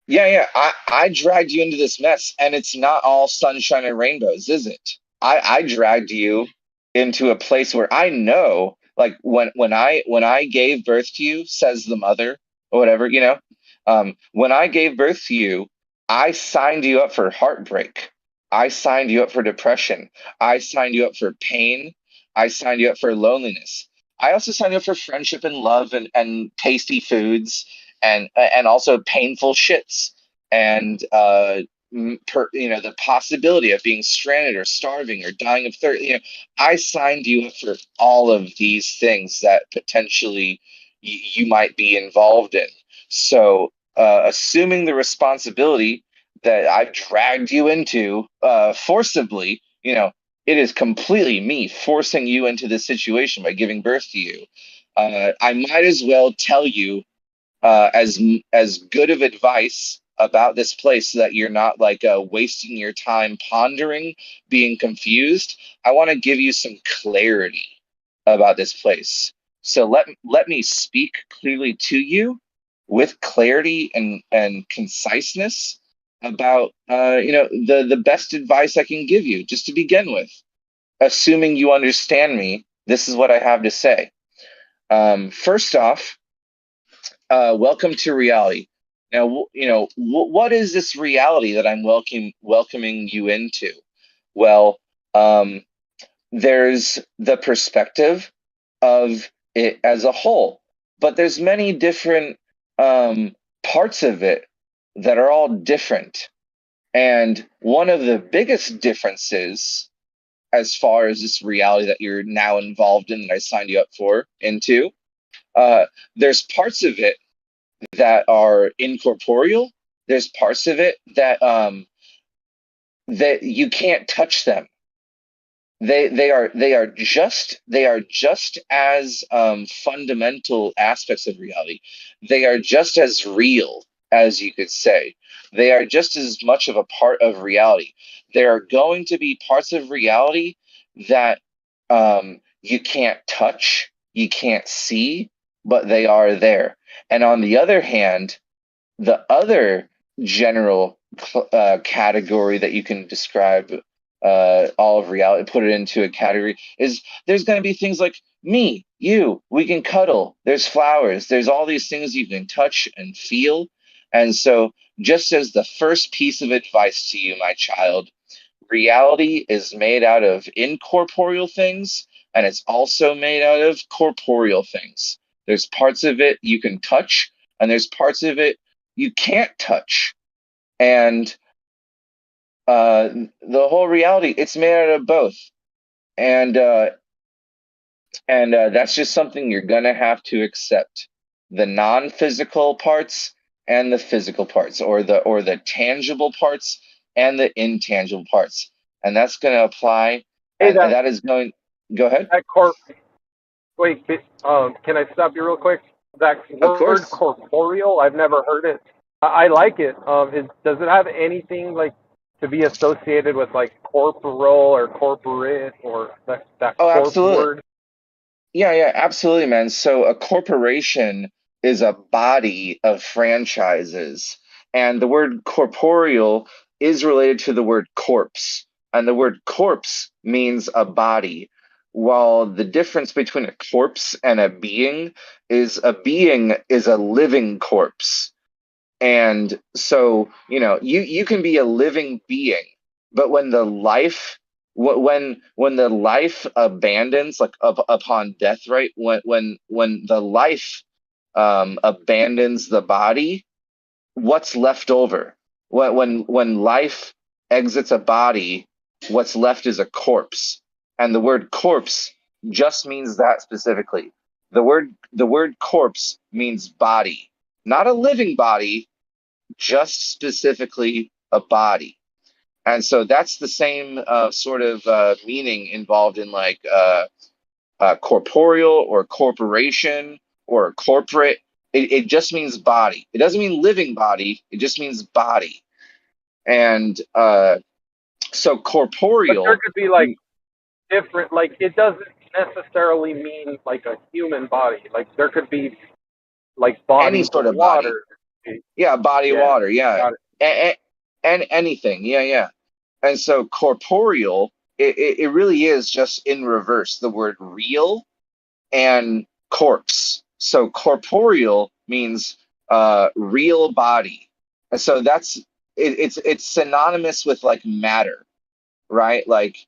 Speaker 1: Yeah. I dragged you into this mess, and it's not all sunshine and rainbows, is it? I dragged you into a place where I know, like, when I gave birth to you, says the mother, or whatever, when I gave birth to you, I signed you up for heartbreak. I signed you up for depression. I signed you up for pain. I signed you up for loneliness. I also signed you up for friendship and love and tasty foods, and also painful shits, and the possibility of being stranded or starving or dying of thirst. I signed you up for all of these things that potentially you might be involved in. So, assuming the responsibility that I've dragged you into forcibly, it is completely me forcing you into this situation by giving birth to you. I might as well tell you as good of advice about this place, so that you're not like wasting your time pondering, being confused. I want to give you some clarity about this place. So let me speak clearly to you with clarity and conciseness about the best advice I can give you, just to begin with. Assuming you understand me, this is what I have to say. First off, welcome to reality. Now, what is this reality that I'm welcoming you into? Well, um, there's the perspective of it as a whole, but there's many different parts of it that are all different. And one of the biggest differences, as far as this reality that you're now involved in, that I signed you up for into, uh, there's parts of it that are incorporeal. There's parts of it that you can't touch them. They are just as fundamental aspects of reality. They are just as real, as you could say. They are just as much of a part of reality. There are going to be parts of reality that you can't touch, you can't see, but they are there. And on the other hand, the other general category that you can describe all of reality, put it into a category, is there's going to be things like me, you, we can cuddle, there's flowers, there's all these things you can touch and feel. And so, just as the first piece of advice to you, my child, reality is made out of incorporeal things, and it's also made out of corporeal things. There's parts of it you can touch, and there's parts of it you can't touch. And the whole reality, it's made out of both. And that's just something you're gonna have to accept. The non-physical parts and the physical parts, or the tangible parts and the intangible parts. And that's gonna apply,
Speaker 2: Hey,
Speaker 1: and that is going. Go ahead.
Speaker 2: that wait, can I stop you real quick? That
Speaker 1: Of
Speaker 2: word
Speaker 1: course.
Speaker 2: corporeal, I've never heard it. I like it. Does it have anything like to be associated with like corporal or corporate or that
Speaker 1: Oh,
Speaker 2: corp
Speaker 1: absolutely.
Speaker 2: word?
Speaker 1: Yeah, absolutely, man. So a corporation is a body of franchises, and the word corporeal is related to the word corpse, and the word corpse means a body. While the difference between a corpse and a being is a living corpse. And so, you can be a living being, but when the life abandons, like upon death, right? When the life abandons the body, what's left over? When life exits a body, what's left is a corpse. And the word corpse just means that specifically. The word corpse means body, not a living body, just specifically a body. And so that's the same sort of meaning involved in like corporeal or corporation or corporate. It just means body. It doesn't mean living body. It just means body. And so
Speaker 2: But there
Speaker 1: corporeal,
Speaker 2: could be like different, like it doesn't necessarily mean like a human body. Like there could be like
Speaker 1: any
Speaker 2: bodies
Speaker 1: sort
Speaker 2: of
Speaker 1: of body.
Speaker 2: water.
Speaker 1: Yeah, body of
Speaker 2: Yeah,
Speaker 1: water. Yeah,
Speaker 2: got it.
Speaker 1: and anything. Yeah. And so corporeal, it really is just in reverse. The word real and corpse. So corporeal means real body. And so it's synonymous with like matter, right? Like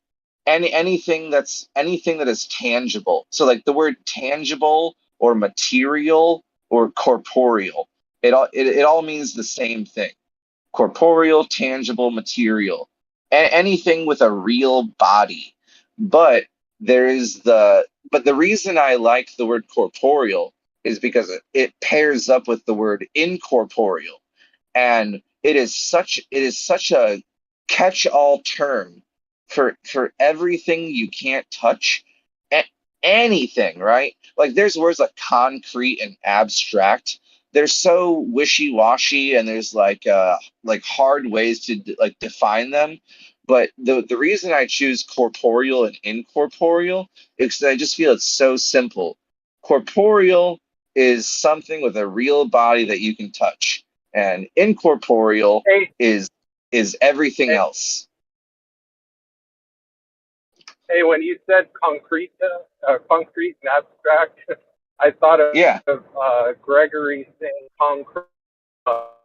Speaker 1: anything that is tangible. So like the word tangible or material or corporeal, it all means the same thing. Corporeal, tangible, material, anything with a real body. But the reason I like the word corporeal is because it pairs up with the word incorporeal, and it is such a catch-all term for everything you can't touch. A- Anything, right? Like there's words like concrete and abstract. They're so wishy-washy, and there's like hard ways to like define them. But the reason I choose corporeal and incorporeal is because I just feel it's so simple. Corporeal is something with a real body that you can touch, and incorporeal
Speaker 2: Hey,
Speaker 1: is everything
Speaker 2: hey,
Speaker 1: else.
Speaker 2: hey, when you said concrete and abstract, I thought
Speaker 1: Yeah.
Speaker 2: of Gregory saying concrete.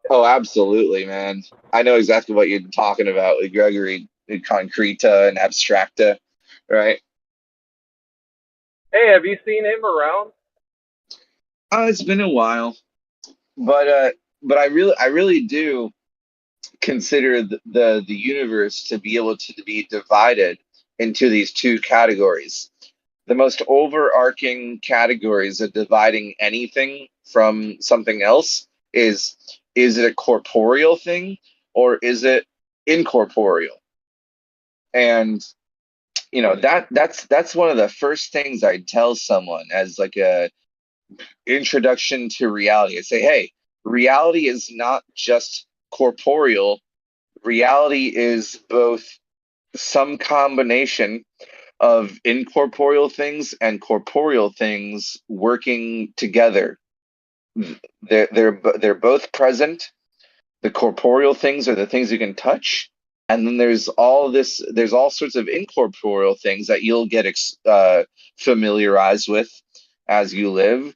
Speaker 1: Oh, absolutely, man. I know exactly what you're talking about with Gregory, concreta and abstracta, right?
Speaker 2: Hey, have you seen him around?
Speaker 1: It's been a while, but but I really do consider the universe to be able to be divided into these two categories. The most overarching categories of dividing anything from something else is it a corporeal thing or is it incorporeal? And that's one of the first things I'd tell someone as like a introduction to reality. I say, hey, reality is not just corporeal. Reality is both some combination of incorporeal things and corporeal things working together. They're both present. The corporeal things are the things you can touch, and then there's all sorts of incorporeal things that you'll get familiarized with as you live,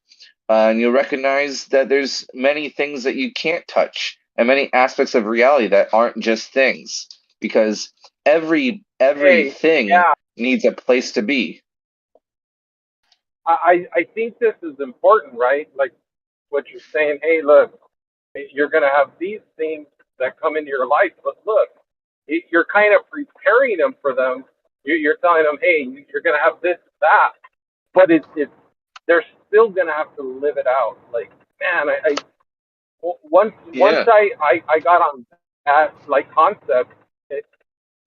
Speaker 1: and you'll recognize that there's many things that you can't touch and many aspects of reality that aren't just things, because
Speaker 2: Hey,
Speaker 1: everything
Speaker 2: yeah,
Speaker 1: needs a place to be.
Speaker 2: I think this is important, right? Like what you're saying. Hey, look, you're gonna have these things that come into your life, but look, you're kind of preparing them for them. You're telling them, hey, you're gonna have this, that, but they're still gonna have to live it out. Like, man, once
Speaker 1: Yeah.
Speaker 2: I got on that like concept,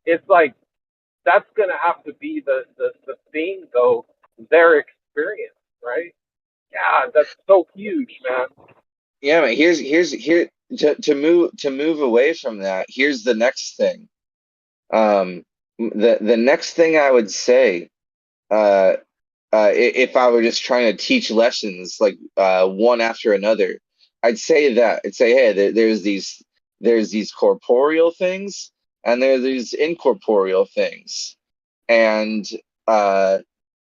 Speaker 2: it's like that's gonna have to be the thing though, their experience, right? Yeah, that's so huge, man.
Speaker 1: Yeah, man. Here to move away from that. Here's the next thing. The next thing I would say, uh, if I were just trying to teach lessons like one after another, I'd say, hey, there's these corporeal things and there's these incorporeal things, and uh,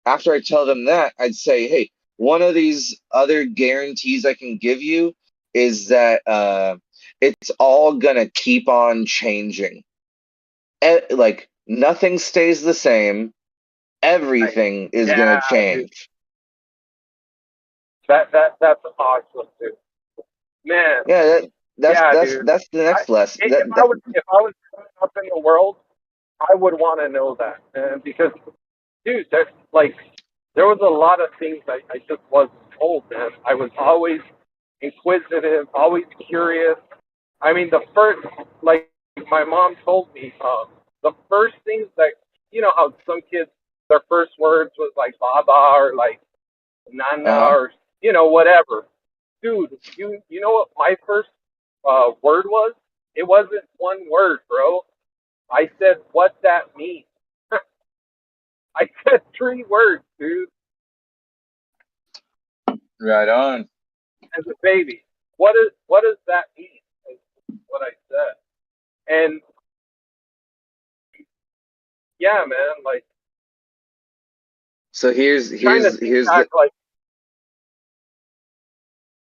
Speaker 1: after I tell them that, I'd say, hey, one of these other guarantees I can give you is that it's all gonna keep on changing. Like nothing stays the same.
Speaker 2: I,
Speaker 1: Everything is
Speaker 2: yeah,
Speaker 1: gonna
Speaker 2: dude,
Speaker 1: change.
Speaker 2: that's awesome, dude. Man,
Speaker 1: Yeah, that's
Speaker 2: yeah,
Speaker 1: that's
Speaker 2: dude.
Speaker 1: that's the
Speaker 2: I,
Speaker 1: next lesson.
Speaker 2: if I was growing up in the world, I would want to know that, because, dude, there's like there was a lot of things I just wasn't told, man. I was always inquisitive, always curious. I mean, the first, like my mom told me, the first things that how some kids their first words was like baba or like nana
Speaker 1: Uh-huh.
Speaker 2: or whatever. Dude, you know what my first word was? It wasn't one word, bro. I said what that means. I said three words, dude,
Speaker 1: Right on.
Speaker 2: as a baby. What does that mean? Is what I said. And yeah, man, like
Speaker 1: So
Speaker 2: trying to think
Speaker 1: here's
Speaker 2: back,
Speaker 1: the
Speaker 2: like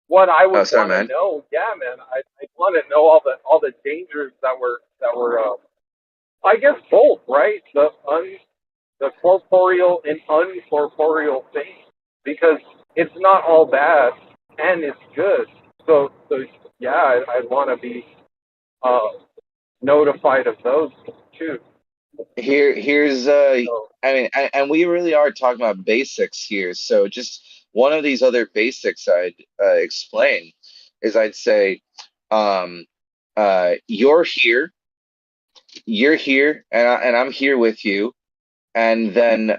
Speaker 2: what I
Speaker 1: oh,
Speaker 2: would
Speaker 1: sorry,
Speaker 2: want to
Speaker 1: man.
Speaker 2: know. Yeah, man, I want to know all the dangers that were I guess both, right? The corporeal and uncorporeal things, because it's not all bad and it's good. So yeah, I'd want to be uh, notified of those too.
Speaker 1: Here's
Speaker 2: So
Speaker 1: I mean, and we really are talking about basics here. So just one of these other basics I'd explain is I'd say, um, you're here, and I'm here with you, and then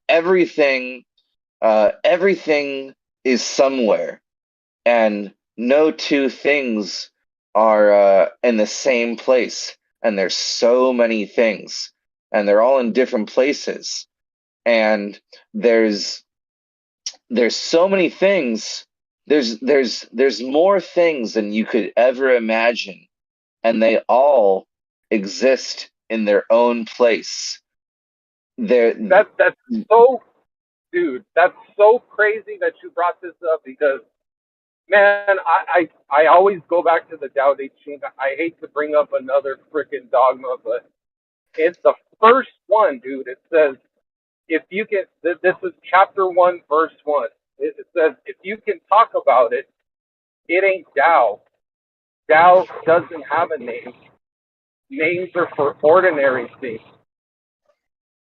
Speaker 1: everything is somewhere, and no two things are in the same place, and there's so many things, and they're all in different places, and there's there's so many things. There's more things than you could ever imagine, and they all exist in their own place. They're
Speaker 2: that's so, dude. That's so crazy that you brought this up because, man, I always go back to the Tao Te Ching. I hate to bring up another freaking dogma, but it's the first one, dude. It says if you can. This is chapter 1, verse 1. It says if you can talk about it, it ain't Tao. Tao doesn't have a name. Names are for ordinary things.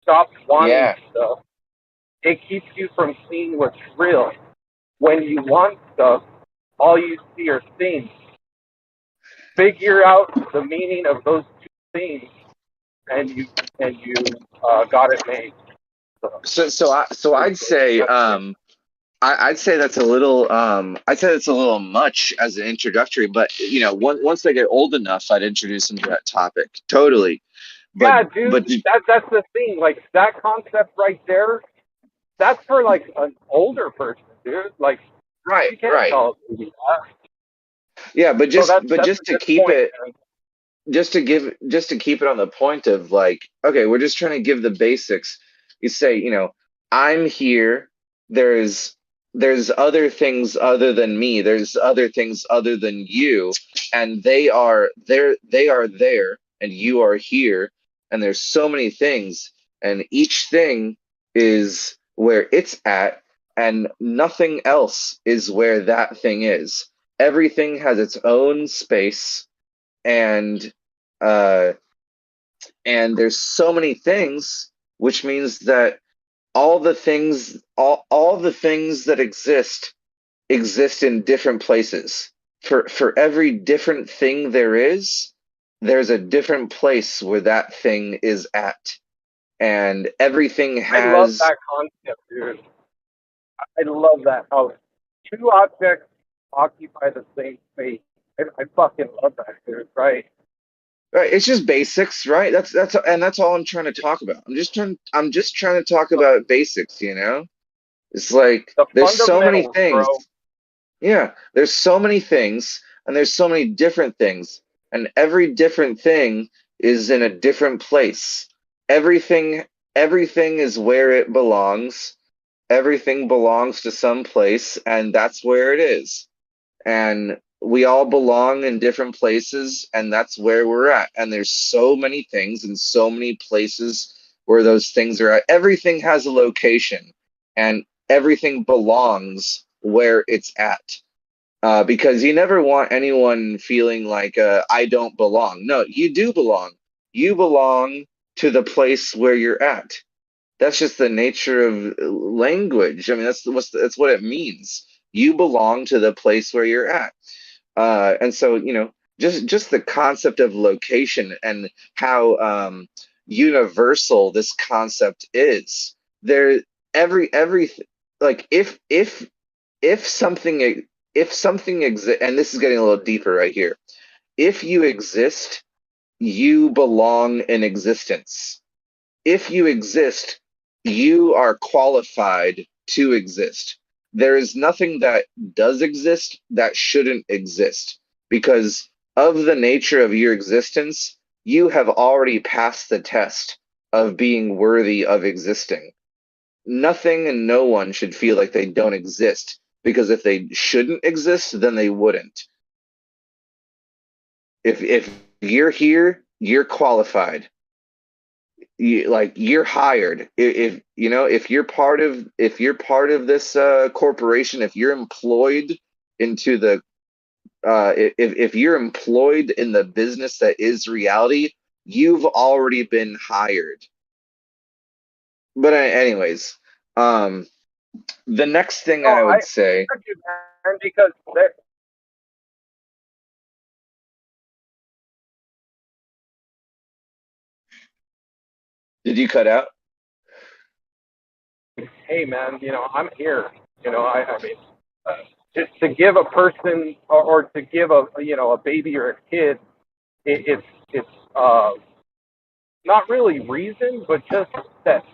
Speaker 2: Stop wanting
Speaker 1: Yeah.
Speaker 2: stuff. It keeps you from seeing what's real. When you want stuff, all you see are things. Figure out the meaning of those two things, and you got it made.
Speaker 1: So I'd say I'd say that's a little I'd say that's a little much as an introductory, but once they get old enough, I'd introduce them to that topic. Totally. But
Speaker 2: Yeah, dude, that's the thing. Like that concept right there, that's for like an older person, dude. Like
Speaker 1: right,
Speaker 2: you can't
Speaker 1: right.
Speaker 2: tell a baby that.
Speaker 1: Yeah, but
Speaker 2: So
Speaker 1: just
Speaker 2: that's
Speaker 1: just
Speaker 2: a
Speaker 1: to
Speaker 2: good
Speaker 1: keep
Speaker 2: point,
Speaker 1: it
Speaker 2: man.
Speaker 1: just to keep it on the point of like, okay, we're just trying to give the basics. You say, I'm here. there's there's other things other than me, there's other things other than you, and they are there and you are here, and there's so many things, and each thing is where it's at, and nothing else is where that thing is. Everything has its own space, and uh and there's so many things, which means that all the things that exist in different places. For every different thing there's a different place where that thing is at, and everything
Speaker 2: I love
Speaker 1: has.
Speaker 2: that concept, dude. I love that. How two objects occupy the same space. I fucking love that, dude. Right?
Speaker 1: Right, it's just basics, right? That's all I'm trying to talk about. I'm just trying to talk about basics. It's like
Speaker 2: The
Speaker 1: there's so many
Speaker 2: fundamentals,
Speaker 1: things.
Speaker 2: bro.
Speaker 1: Yeah, there's so many things, and there's so many different things, and every different thing is in a different place. Everything everything is where it belongs. Everything belongs to some place, and that's where it is. And we all belong in different places, and that's where we're at. And there's so many things and so many places where those things are at. Everything has a location, and everything belongs where it's at. Because you never want anyone feeling like, I don't belong. No, you do belong. You belong to the place where you're at. That's just the nature of language. I mean, that's what it means. You belong to the place where you're at. And so, just the concept of location and how universal this concept is. There, every like if something if something exists, and this is getting a little deeper right here. If you exist, you belong in existence. If you exist, you are qualified to exist. There is nothing that does exist that shouldn't exist, because of the nature of your existence, you have already passed the test of being worthy of existing. Nothing and no one should feel like they don't exist, because if they shouldn't exist, then they wouldn't. If you're here, you're qualified. You're hired. If you're part of this corporation, if you're employed into the if you're employed in the business that is reality, you've already been hired. But anyways, the next thing
Speaker 2: No,
Speaker 1: I
Speaker 2: I
Speaker 1: would say.
Speaker 2: heard you, man, because there,
Speaker 1: Did you cut out?
Speaker 2: hey, man, I'm here. I mean, uh, to give a person or to give a baby or a kid, it's not really reason, but just that,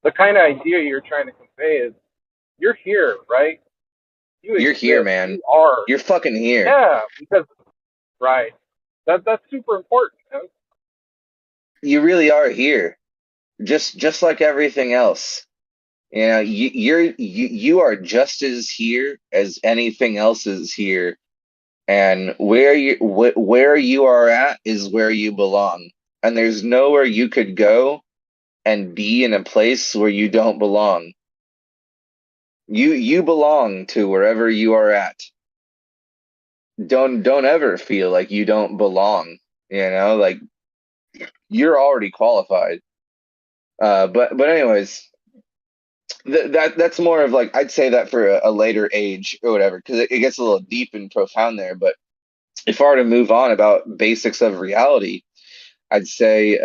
Speaker 2: the kind of idea you're trying to convey is you're here, right? You
Speaker 1: You're here,
Speaker 2: exist.
Speaker 1: man.
Speaker 2: You are.
Speaker 1: You're fucking here.
Speaker 2: Yeah, because right. That's super important, man.
Speaker 1: You really are here. Just like everything else. You are just as here as anything else is here, and where you are at is where you belong. And there's nowhere you could go and be in a place where you don't belong. You belong to wherever you are at. don't ever feel like you don't belong. Like you're already qualified. But anyways, that's more of like I'd say that for a later age or whatever, because it gets a little deep and profound there. But if I were to move on about basics of reality, I'd say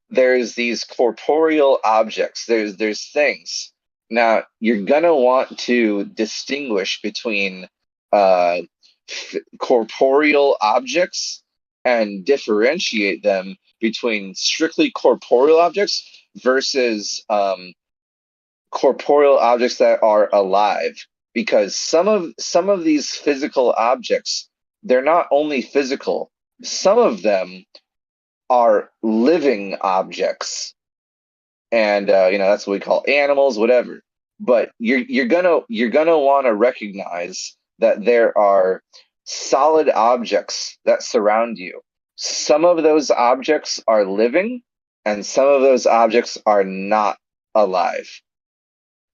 Speaker 1: there's these corporeal objects. There's things. Now you're gonna want to distinguish between uh, corporeal objects and differentiate them between strictly corporeal objects versus corporeal objects that are alive. Because some of these physical objects, they're not only physical, some of them are living objects, and that's what we call animals, whatever. But you're gonna want to recognize that there are solid objects that surround you. Some of those objects are living, and some of those objects are not alive.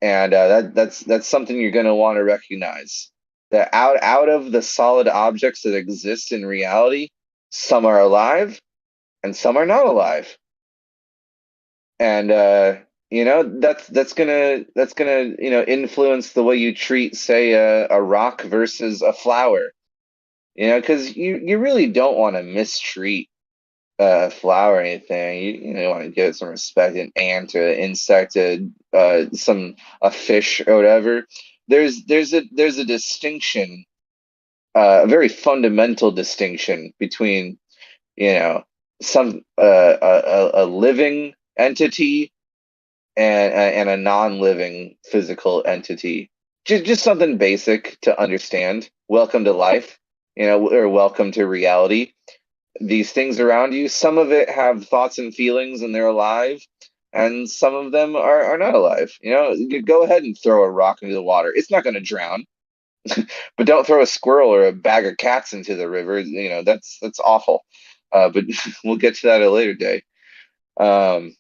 Speaker 1: And that's something you're gonna want to recognize. That out of the solid objects that exist in reality, some are alive and some are not alive. And that's gonna influence the way you treat, say, a rock versus a flower. Because you really don't want to mistreat a flower or anything. You want to give it some respect. An ant or an insect, a fish or whatever. There's a distinction, a very fundamental distinction between some a living entity and a non-living physical entity. Just something basic to understand. Welcome to life, or welcome to reality. These things around you, some of it have thoughts and feelings and they're alive, and some of them are not alive. You go ahead and throw a rock into the water. It's not going to drown, but don't throw a squirrel or a bag of cats into the river. That's awful. But we'll get to that at a later day. Um,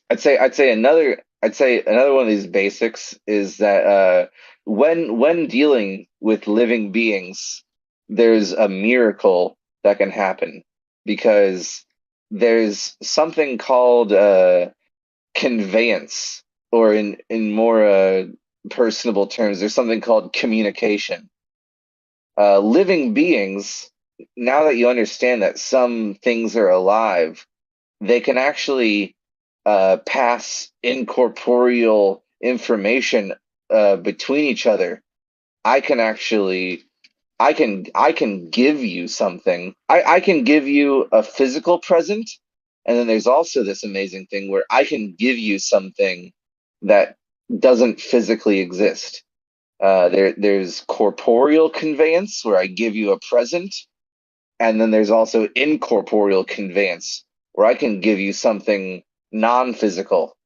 Speaker 1: I'd say another one of these basics is that when dealing with living beings, there's a miracle that can happen because there's something called conveyance, or in more personable terms, there's something called communication. Living beings, now that you understand that some things are alive, they can actually pass incorporeal information between each other. I can actually, I can give you something. I can give you a physical present, and then there's also this amazing thing where I can give you something that doesn't physically exist. There's corporeal conveyance where I give you a present, and then there's also incorporeal conveyance where I can give you something non-physical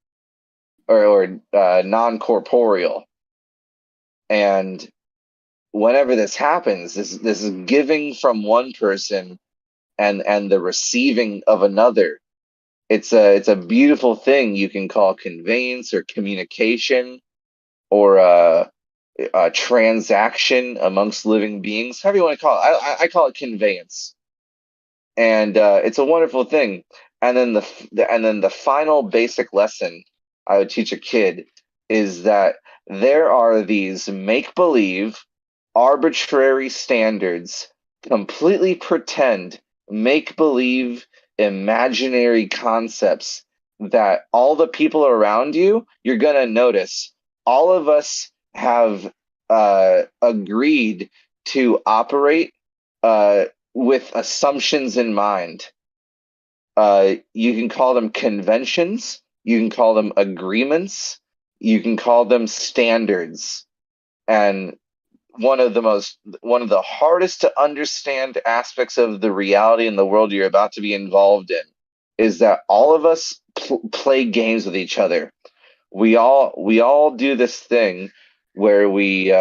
Speaker 1: or non-corporeal. And whenever this happens, this is giving from one person and the receiving of another. It's a beautiful thing you can call conveyance or communication, or a transaction amongst living beings, however you want to call it. I call it conveyance, and it's a wonderful thing. And then the final basic lesson I would teach a kid is that there are these make believe, arbitrary standards, completely pretend, make believe, imaginary concepts that all the people around you, you're going to notice. All of us have agreed to operate with assumptions in mind. You can call them conventions, you can call them agreements, you can call them standards. And one of the hardest to understand aspects of the reality in the world you're about to be involved in is that all of us play games with each other. We all do this thing where we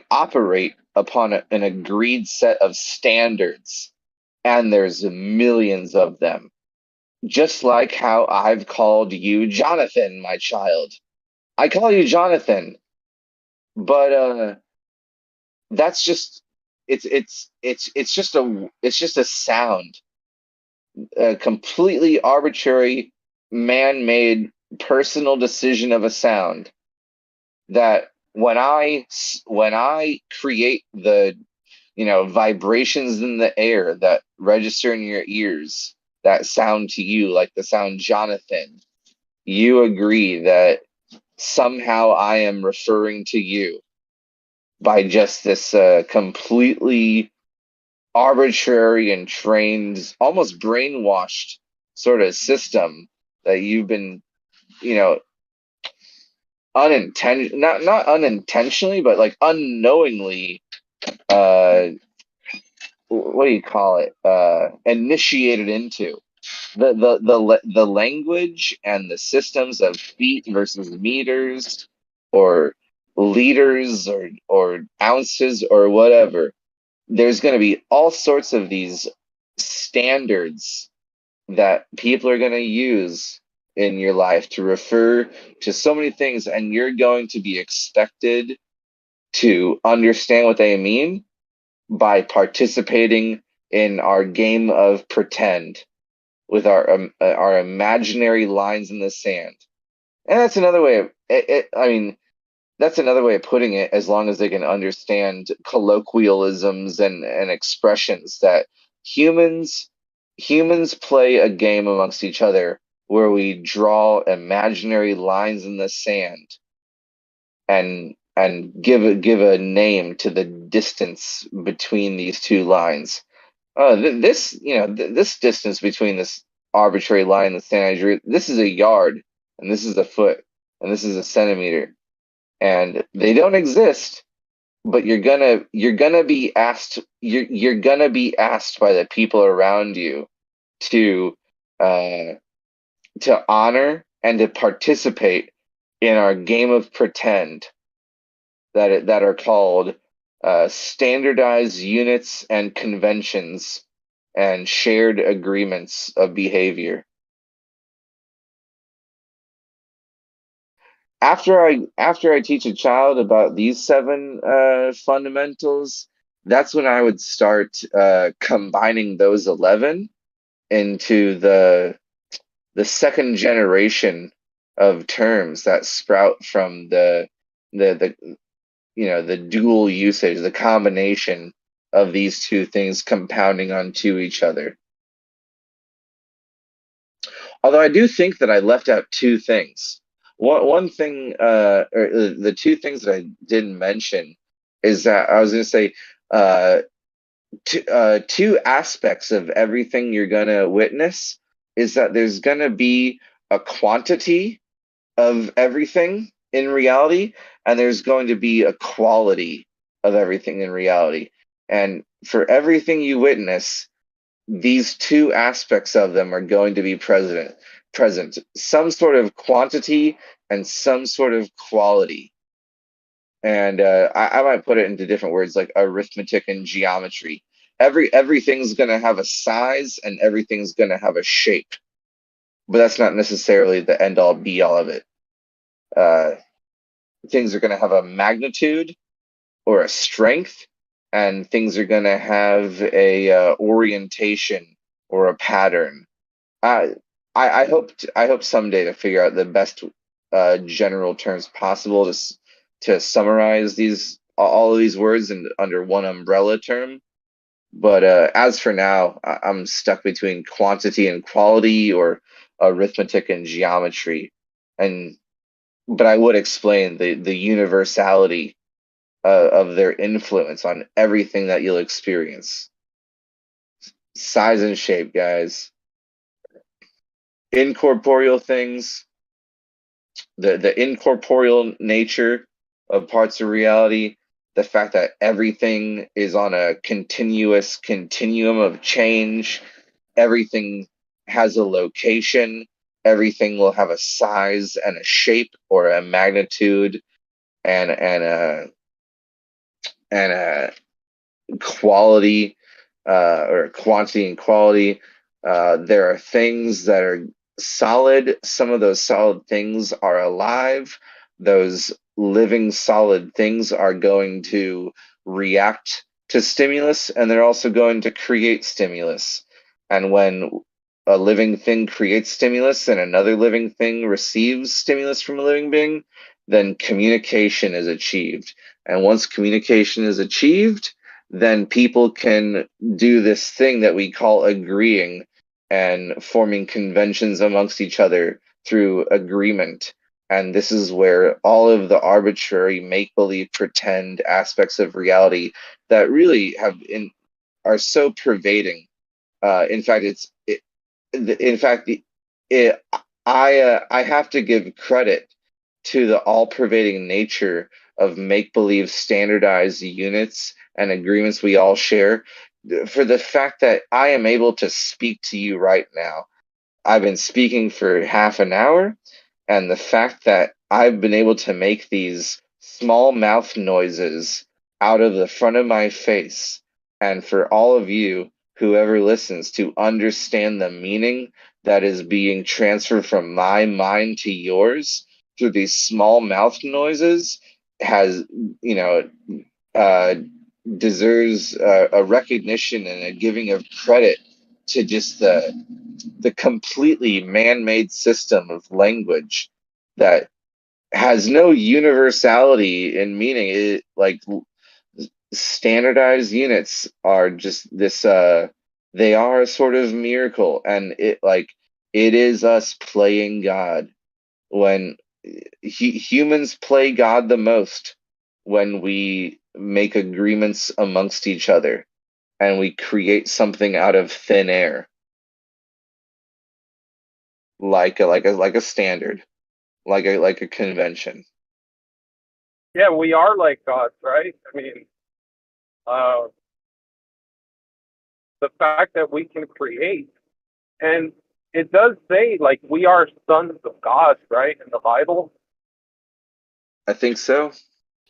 Speaker 1: operate upon an agreed set of standards, and there's millions of them. Just like how I've called you Jonathan, my child. I call you Jonathan. but that's just it's just a sound, a completely arbitrary, man-made, personal decision of a sound that when I create the vibrations in the air that register in your ears that sound to you like the sound Jonathan, you agree that somehow I am referring to you by just this completely arbitrary and trained, almost brainwashed sort of system that you've been, you know, not unintentionally, but like unknowingly, uh, what do you call it? Initiated into the language and the systems of feet versus meters, or liters, or ounces, or whatever. There's going to be all sorts of these standards that people are going to use in your life to refer to so many things, and you're going to be expected to understand what they mean by participating in our game of pretend with our imaginary lines in the sand. And that's another way of I mean, that's another way of putting it, as long as they can understand colloquialisms and expressions that humans humans play a game amongst each other where we draw imaginary lines in the sand and give a name to the distance between these two lines. This distance between this arbitrary line and the sand I drew, this is a yard, and this is a foot, and this is a centimeter, and they don't exist. But you're gonna be asked by the people around you to uh, to honor and to participate in our game of pretend that are called standardized units and conventions and shared agreements of behavior. After I teach a child about these seven fundamentals, that's when I would start combining those 11 into the second generation of terms that sprout from the dual usage, the combination of these two things compounding onto each other. Although I do think that I left out two things. One thing, or the two things that I didn't mention, is that I was going to say two aspects of everything you're going to witness is that there's going to be a quantity of everything in reality, and there's going to be a quality of everything in reality. And for everything you witness, these two aspects of them are going to be present, some sort of quantity and some sort of quality. And I might put it into different words like arithmetic and geometry. Everything's going to have a size and everything's going to have a shape, but that's not necessarily the end all be all of it. Things are going to have a magnitude or a strength, and things are going to have a orientation or a pattern. I hope someday to figure out the best general terms possible to summarize all of these words under one umbrella term. But as for now, I'm stuck between quantity and quality, or arithmetic and geometry, but I would explain the universality of their influence on everything that you'll experience. Size and shape, guys. Incorporeal things, the incorporeal nature of parts of reality, the fact that everything is on a continuous continuum of change, everything has a location, everything will have a size and a shape or a magnitude and a quality, or quantity and quality. There are things that are solid. Some of those solid things are alive. Those living solid things are going to react to stimulus, and they're also going to create stimulus. And when a living thing creates stimulus and another living thing receives stimulus from a living being, then communication is achieved. And once communication is achieved, then people can do this thing that we call agreeing and forming conventions amongst each other through agreement. And this is where all of the arbitrary make believe pretend aspects of reality that really are so pervading. In fact, in fact, it, I have to give credit to the all-pervading nature of make-believe standardized units and agreements we all share for the fact that I am able to speak to you right now. I've been speaking for half an hour, and the fact that I've been able to make these small mouth noises out of the front of my face, and for all of you, whoever listens, to understand the meaning that is being transferred from my mind to yours through these small mouth noises has, you know, uh, deserves a recognition and a giving of credit to just the completely man-made system of language that has no universality in meaning. It like standardized units are just this they are a sort of miracle, and it is us playing God when humans play God the most when we make agreements amongst each other and we create something out of thin air, like a standard, like a convention.
Speaker 2: Yeah, we are like gods, right? I mean, uh, the fact that we can create, and it does say like we are sons of God, right, in the Bible.
Speaker 1: I think so,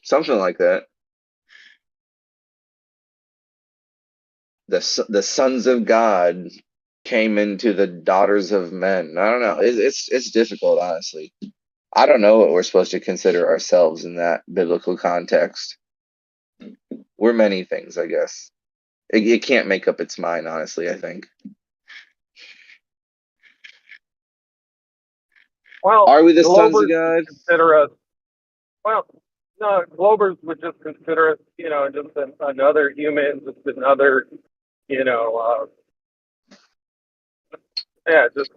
Speaker 1: something like that. The sons of God came into the daughters of men. I don't know. It's difficult, honestly. I don't know what we're supposed to consider ourselves in that biblical context. We're many things, I guess. It can't make up its mind, honestly, I think.
Speaker 2: Well,
Speaker 1: Are we the sons of
Speaker 2: Globers would
Speaker 1: God?
Speaker 2: consider us. Well, no, Globers would just consider us, just another human, just another, you know, yeah, just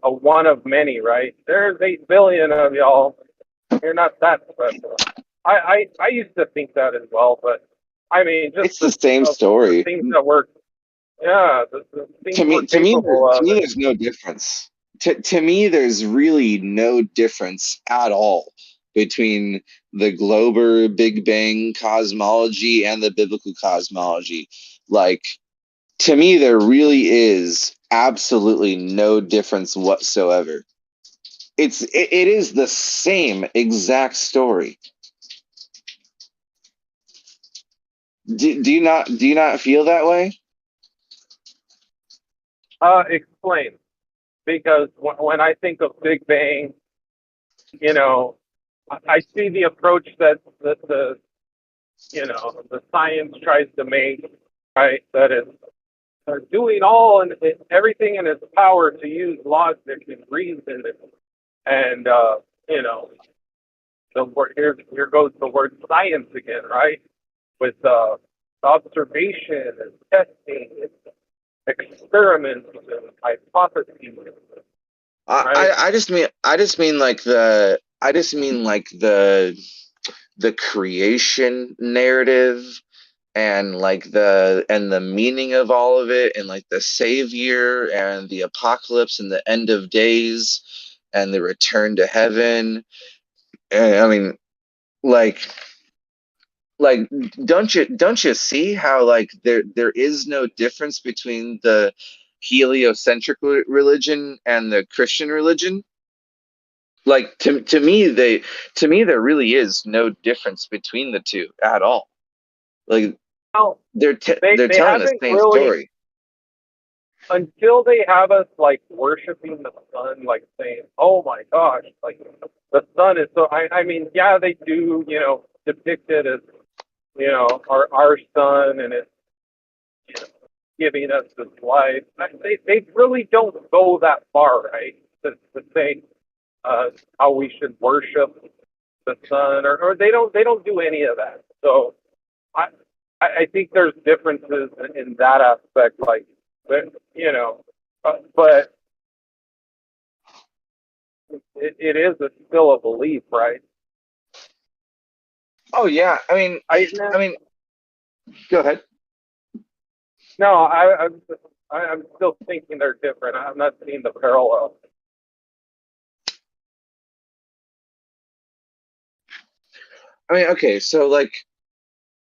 Speaker 2: a one of many, right? There's 8 billion of y'all. You're not that special. I used to think that as well, but I mean, just
Speaker 1: It's the same
Speaker 2: the
Speaker 1: story.
Speaker 2: things that we're, yeah, the things
Speaker 1: To
Speaker 2: we're
Speaker 1: me, to me,
Speaker 2: capable
Speaker 1: to
Speaker 2: of.
Speaker 1: me, there's no difference. To me, there's really no difference at all between the Glober Big Bang cosmology and the biblical cosmology. Like, to me, there really is absolutely no difference whatsoever. It is the same exact story. Do you not feel that way?
Speaker 2: Explain, because when I think of Big Bang, you know, I see the approach that the science tries to make, right? That is doing all and everything in its power to use logic and reason, and the word here goes the word science again, right? With observation and testing, and experiments and hypotheses, right?
Speaker 1: I just mean like the creation narrative and like the meaning of all of it, and like the savior and the apocalypse and the end of days and the return to heaven. And I mean, like like don't you see how like there is no difference between the heliocentric religion and the Christian religion? Like to me there really is no difference between the two at all. Like
Speaker 2: Well,
Speaker 1: they're
Speaker 2: they
Speaker 1: telling the
Speaker 2: haven't
Speaker 1: same
Speaker 2: really.
Speaker 1: story.
Speaker 2: until they have us like worshiping the sun, like saying, "Oh my gosh, like the sun is so." I mean, yeah, they do, depict it as our sun, and it's you know, giving us this life. They really don't go that far, right? To say how we should worship the sun, or they don't do any of that. So I I think there's differences in that aspect, like but it is still a belief, right?
Speaker 1: Oh yeah, I mean, go ahead.
Speaker 2: No, I'm still thinking they're different. I'm not seeing the parallel.
Speaker 1: I mean, okay, so like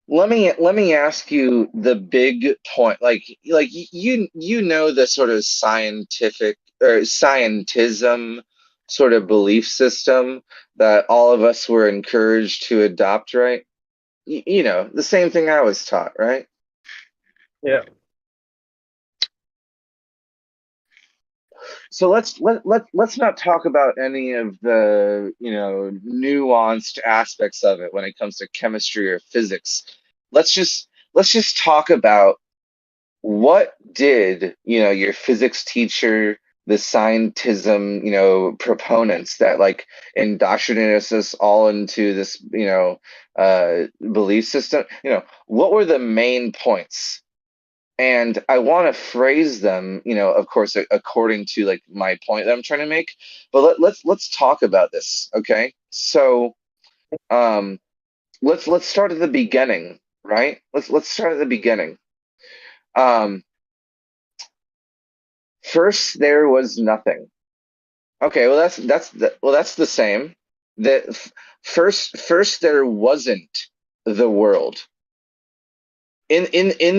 Speaker 1: let me ask you the big point. Like you know the sort of scientific or scientism sort of belief system that all of us were encouraged to adopt, right? You know, the same thing I was taught, right?
Speaker 2: Yeah.
Speaker 1: So let's not talk about any of the, you know, nuanced aspects of it when it comes to chemistry or physics. Let's just talk about what did, you know, your physics teacher, the scientism, you know, proponents that like indoctrinated us all into this, you know, belief system, you know, what were the main points? And I want to phrase them, you know, of course, according to like my point that I'm trying to make. But let's talk about this, okay? So, um, let's start at the beginning, right? Let's start at the beginning. Um, First there was nothing. Okay, well that's the same. That first there wasn't the world. In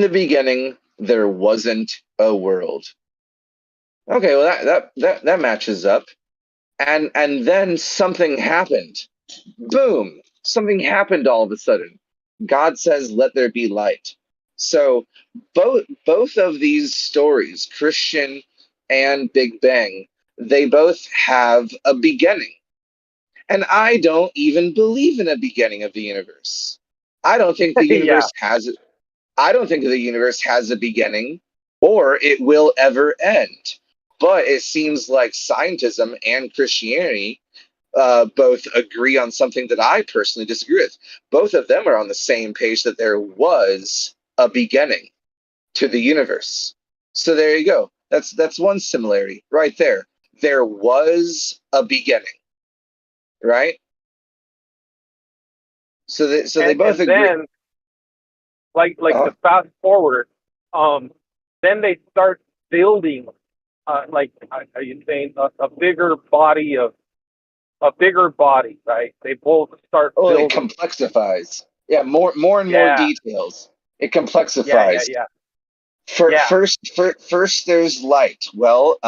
Speaker 1: the beginning there wasn't a world. Okay, well that matches up. And then something happened. Boom! Something happened all of a sudden. God says, "Let there be light." So both of these stories, Christian and Big Bang, they both have a beginning. And I don't even believe in a beginning of the universe. I don't think the
Speaker 2: Yeah.
Speaker 1: universe has I don't think the universe has a beginning or it will ever end. But it seems like scientism and Christianity both agree on something that I personally disagree with. Both of them are on the same page that there was a beginning to the universe. So there you go. That's one similarity right there. There was a beginning, right? So they both
Speaker 2: And
Speaker 1: agree.
Speaker 2: then like
Speaker 1: Uh,
Speaker 2: to fast forward, then they start building, like are you saying a bigger body of a bigger body, right? They both start
Speaker 1: oh, it
Speaker 2: building.
Speaker 1: complexifies. Yeah, more and more
Speaker 2: Yeah,
Speaker 1: details. It
Speaker 2: yeah, yeah,
Speaker 1: complexifies.
Speaker 2: yeah,
Speaker 1: For
Speaker 2: yeah.
Speaker 1: first there's light. Well,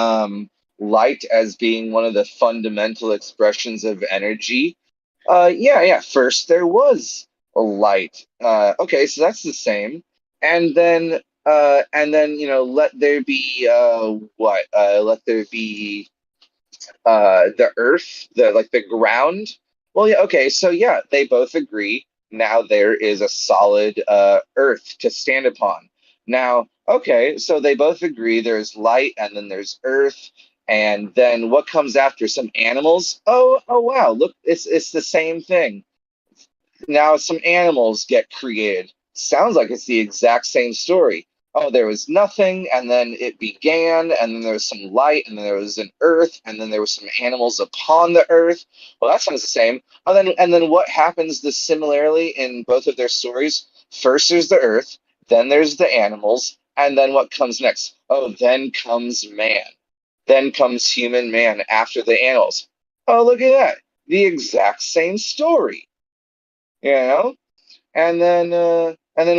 Speaker 1: light as being one of the fundamental expressions of energy. Yeah. First there was a light. Okay, so that's the same. And then you know, let there be what? Let there be the earth, the like the ground. Well, yeah, okay, so yeah, they both agree. Now there is a solid earth to stand upon. Now, okay, so they both agree there's light and then there's earth, and then what comes after? Some animals? Oh wow, look, it's the same thing. Now some animals get created. Sounds like it's the exact same story. Oh, there was nothing, and then it began, and then there was some light, and then there was an earth, and then there was some animals upon the earth. Well, that sounds the same. Oh, and then what happens the similarly in both of their stories? First there's the earth, then there's the animals, and then what comes next? Oh, then comes man. Then comes human man after the animals. Oh, look at that. The exact same story. You know? And then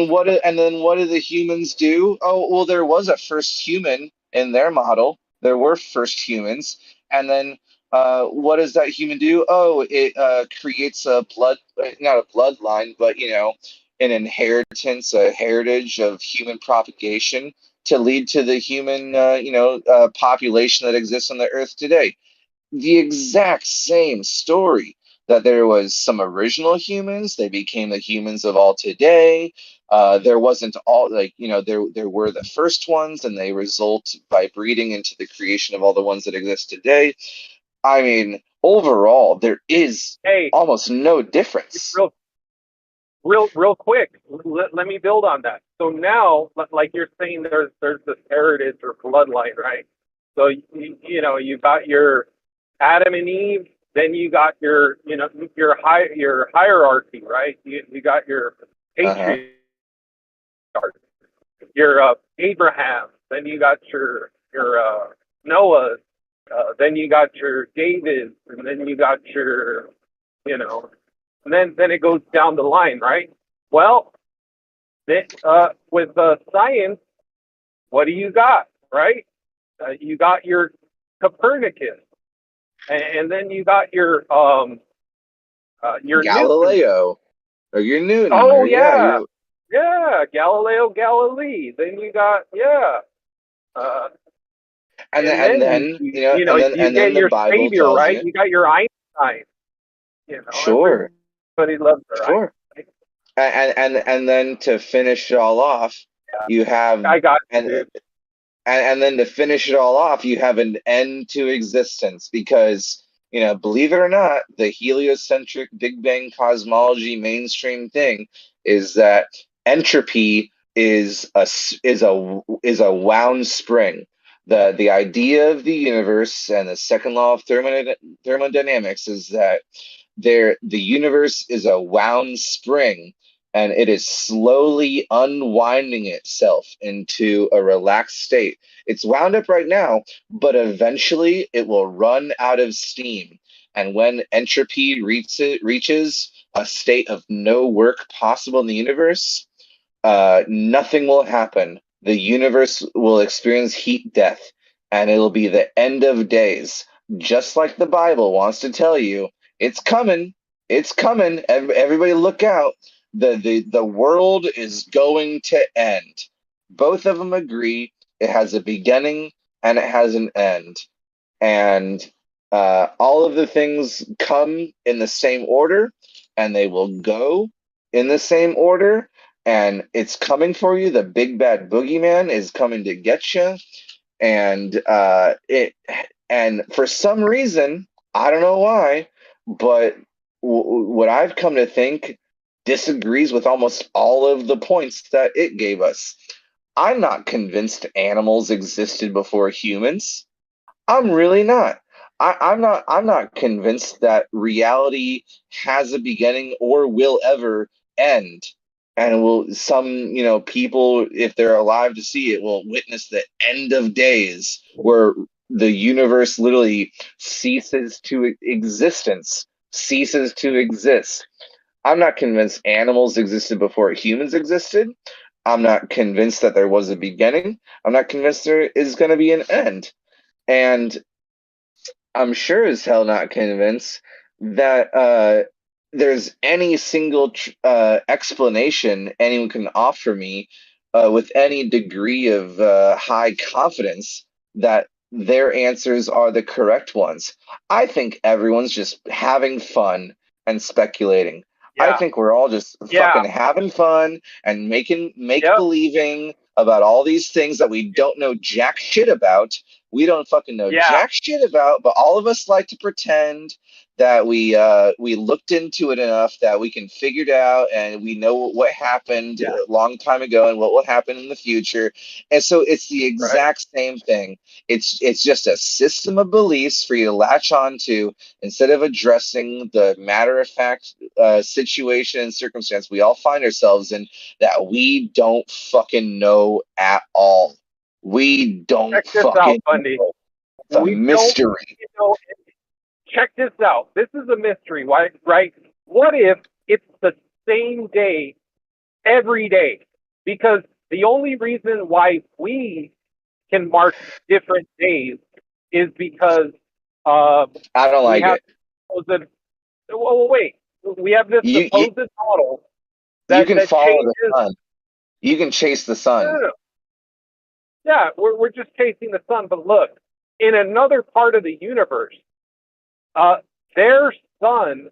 Speaker 1: what do the humans do? Oh, well, there was a first human in their model. There were first humans, and then what does that human do? Oh, it creates a not a bloodline, but you know, an inheritance, a heritage of human propagation. to lead to the human, population that exists on the Earth today. The exact same story, that there was some original humans, they became the humans of all today. There wasn't all, like, there were the first ones, and they result by breeding into the creation of all the ones that exist today. I mean, overall, there is
Speaker 2: Hey,
Speaker 1: almost no difference.
Speaker 2: real quick. Let me build on that. So now, like you're saying, there's this heritage or bloodline, right? So you got your Adam and Eve, then you got your hierarchy, right? You got your
Speaker 1: Uh-huh.
Speaker 2: patriarch, your Abraham, then you got your Noah, then you got your David, and then you got your you know, and then it goes down the line, right? Well, with science, what do you got, right? You got your Copernicus, and then you got your Newton.
Speaker 1: Galileo, or your Newton,
Speaker 2: Oh
Speaker 1: or yeah,
Speaker 2: yeah,
Speaker 1: your
Speaker 2: yeah, Galileo Galilei. Then you got uh, and
Speaker 1: and
Speaker 2: then
Speaker 1: then
Speaker 2: you
Speaker 1: and then
Speaker 2: get
Speaker 1: the
Speaker 2: your
Speaker 1: Bible
Speaker 2: savior,
Speaker 1: tells
Speaker 2: right?
Speaker 1: you,
Speaker 2: You got your Einstein.
Speaker 1: sure,
Speaker 2: Everybody loves their
Speaker 1: sure.
Speaker 2: Einstein.
Speaker 1: And then to finish it all off, you have
Speaker 2: I got you,
Speaker 1: and
Speaker 2: dude.
Speaker 1: and then to finish it all off, you have an end to existence, because, believe it or not, the heliocentric Big Bang cosmology mainstream thing is that entropy is a wound spring. The idea of the universe and the second law of thermodynamics is that the universe is a wound spring, and it is slowly unwinding itself into a relaxed state. It's wound up right now, but eventually it will run out of steam. And when entropy reaches a state of no work possible in the universe, nothing will happen. The universe will experience heat death, and it'll be the end of days. Just like the Bible wants to tell you, it's coming. It's coming. Everybody look out. The world is going to end. Both of them agree it has a beginning and it has an end. And all of the things come in the same order, and they will go in the same order, and it's coming for you. The big bad boogeyman is coming to get you, and for some reason, I don't know why, but what I've come to think disagrees with almost all of the points that it gave us. I'm not convinced animals existed before humans. I'm really not. I'm not convinced that reality has a beginning or will ever end. And will some, people, if they're alive to see it, will witness the end of days, where the universe literally ceases to exist. I'm not convinced animals existed before humans existed. I'm not convinced that there was a beginning. I'm not convinced there is going to be an end. And I'm sure as hell not convinced that there's any single explanation anyone can offer me with any degree of high confidence that their answers are the correct ones. I think everyone's just having fun and speculating. I
Speaker 2: Yeah,
Speaker 1: think we're all just
Speaker 2: yeah,
Speaker 1: fucking having fun and making make
Speaker 2: yep,
Speaker 1: believing about all these things that we don't know jack shit about. We don't fucking know
Speaker 2: yeah,
Speaker 1: jack shit about, but all of us like to pretend that we looked into it enough that we can figure it out, and we know what happened
Speaker 2: yeah.
Speaker 1: a long time ago and what will happen in the future. And so it's the
Speaker 2: Right.
Speaker 1: exact same thing. It's just a system of beliefs for you to latch on to, instead of addressing the matter of fact situation and circumstance we all find ourselves in, that we don't fucking know at all. We don't
Speaker 2: Check this out,
Speaker 1: fucking
Speaker 2: Bundy.
Speaker 1: know. It's a
Speaker 2: We don't,
Speaker 1: mystery.
Speaker 2: you know, check this out. This is a mystery, right? What if it's the same day every day? Because the only reason why we can mark different days is because uh,
Speaker 1: I don't
Speaker 2: we
Speaker 1: like
Speaker 2: have
Speaker 1: it.
Speaker 2: supposed. Well, wait. We have this
Speaker 1: You you
Speaker 2: supposed model
Speaker 1: you can
Speaker 2: that
Speaker 1: follow the
Speaker 2: changes.
Speaker 1: sun. You can chase the
Speaker 2: No, no,
Speaker 1: sun.
Speaker 2: no. Yeah, we're just chasing the sun. But look, in another part of the universe, uh, their sun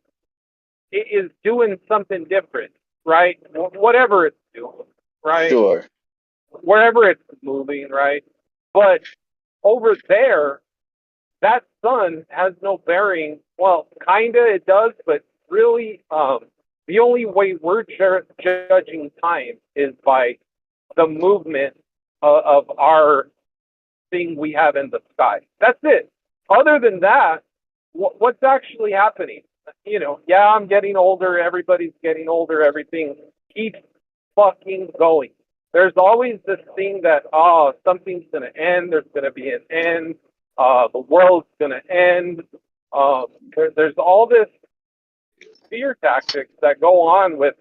Speaker 2: is doing something different, right? Whatever it's doing, right?
Speaker 1: Sure.
Speaker 2: Wherever it's moving, right? But over there, that sun has no bearing. Well, kinda it does, but really, the only way we're judging time is by the movement of our thing we have in the sky. That's it. Other than that, what's actually happening? You know, yeah, I'm getting older. Everybody's getting older. Everything keeps fucking going. There's always this thing that, oh, something's going to end. There's going to be an end. The world's going to end. There's all this fear tactics that go on with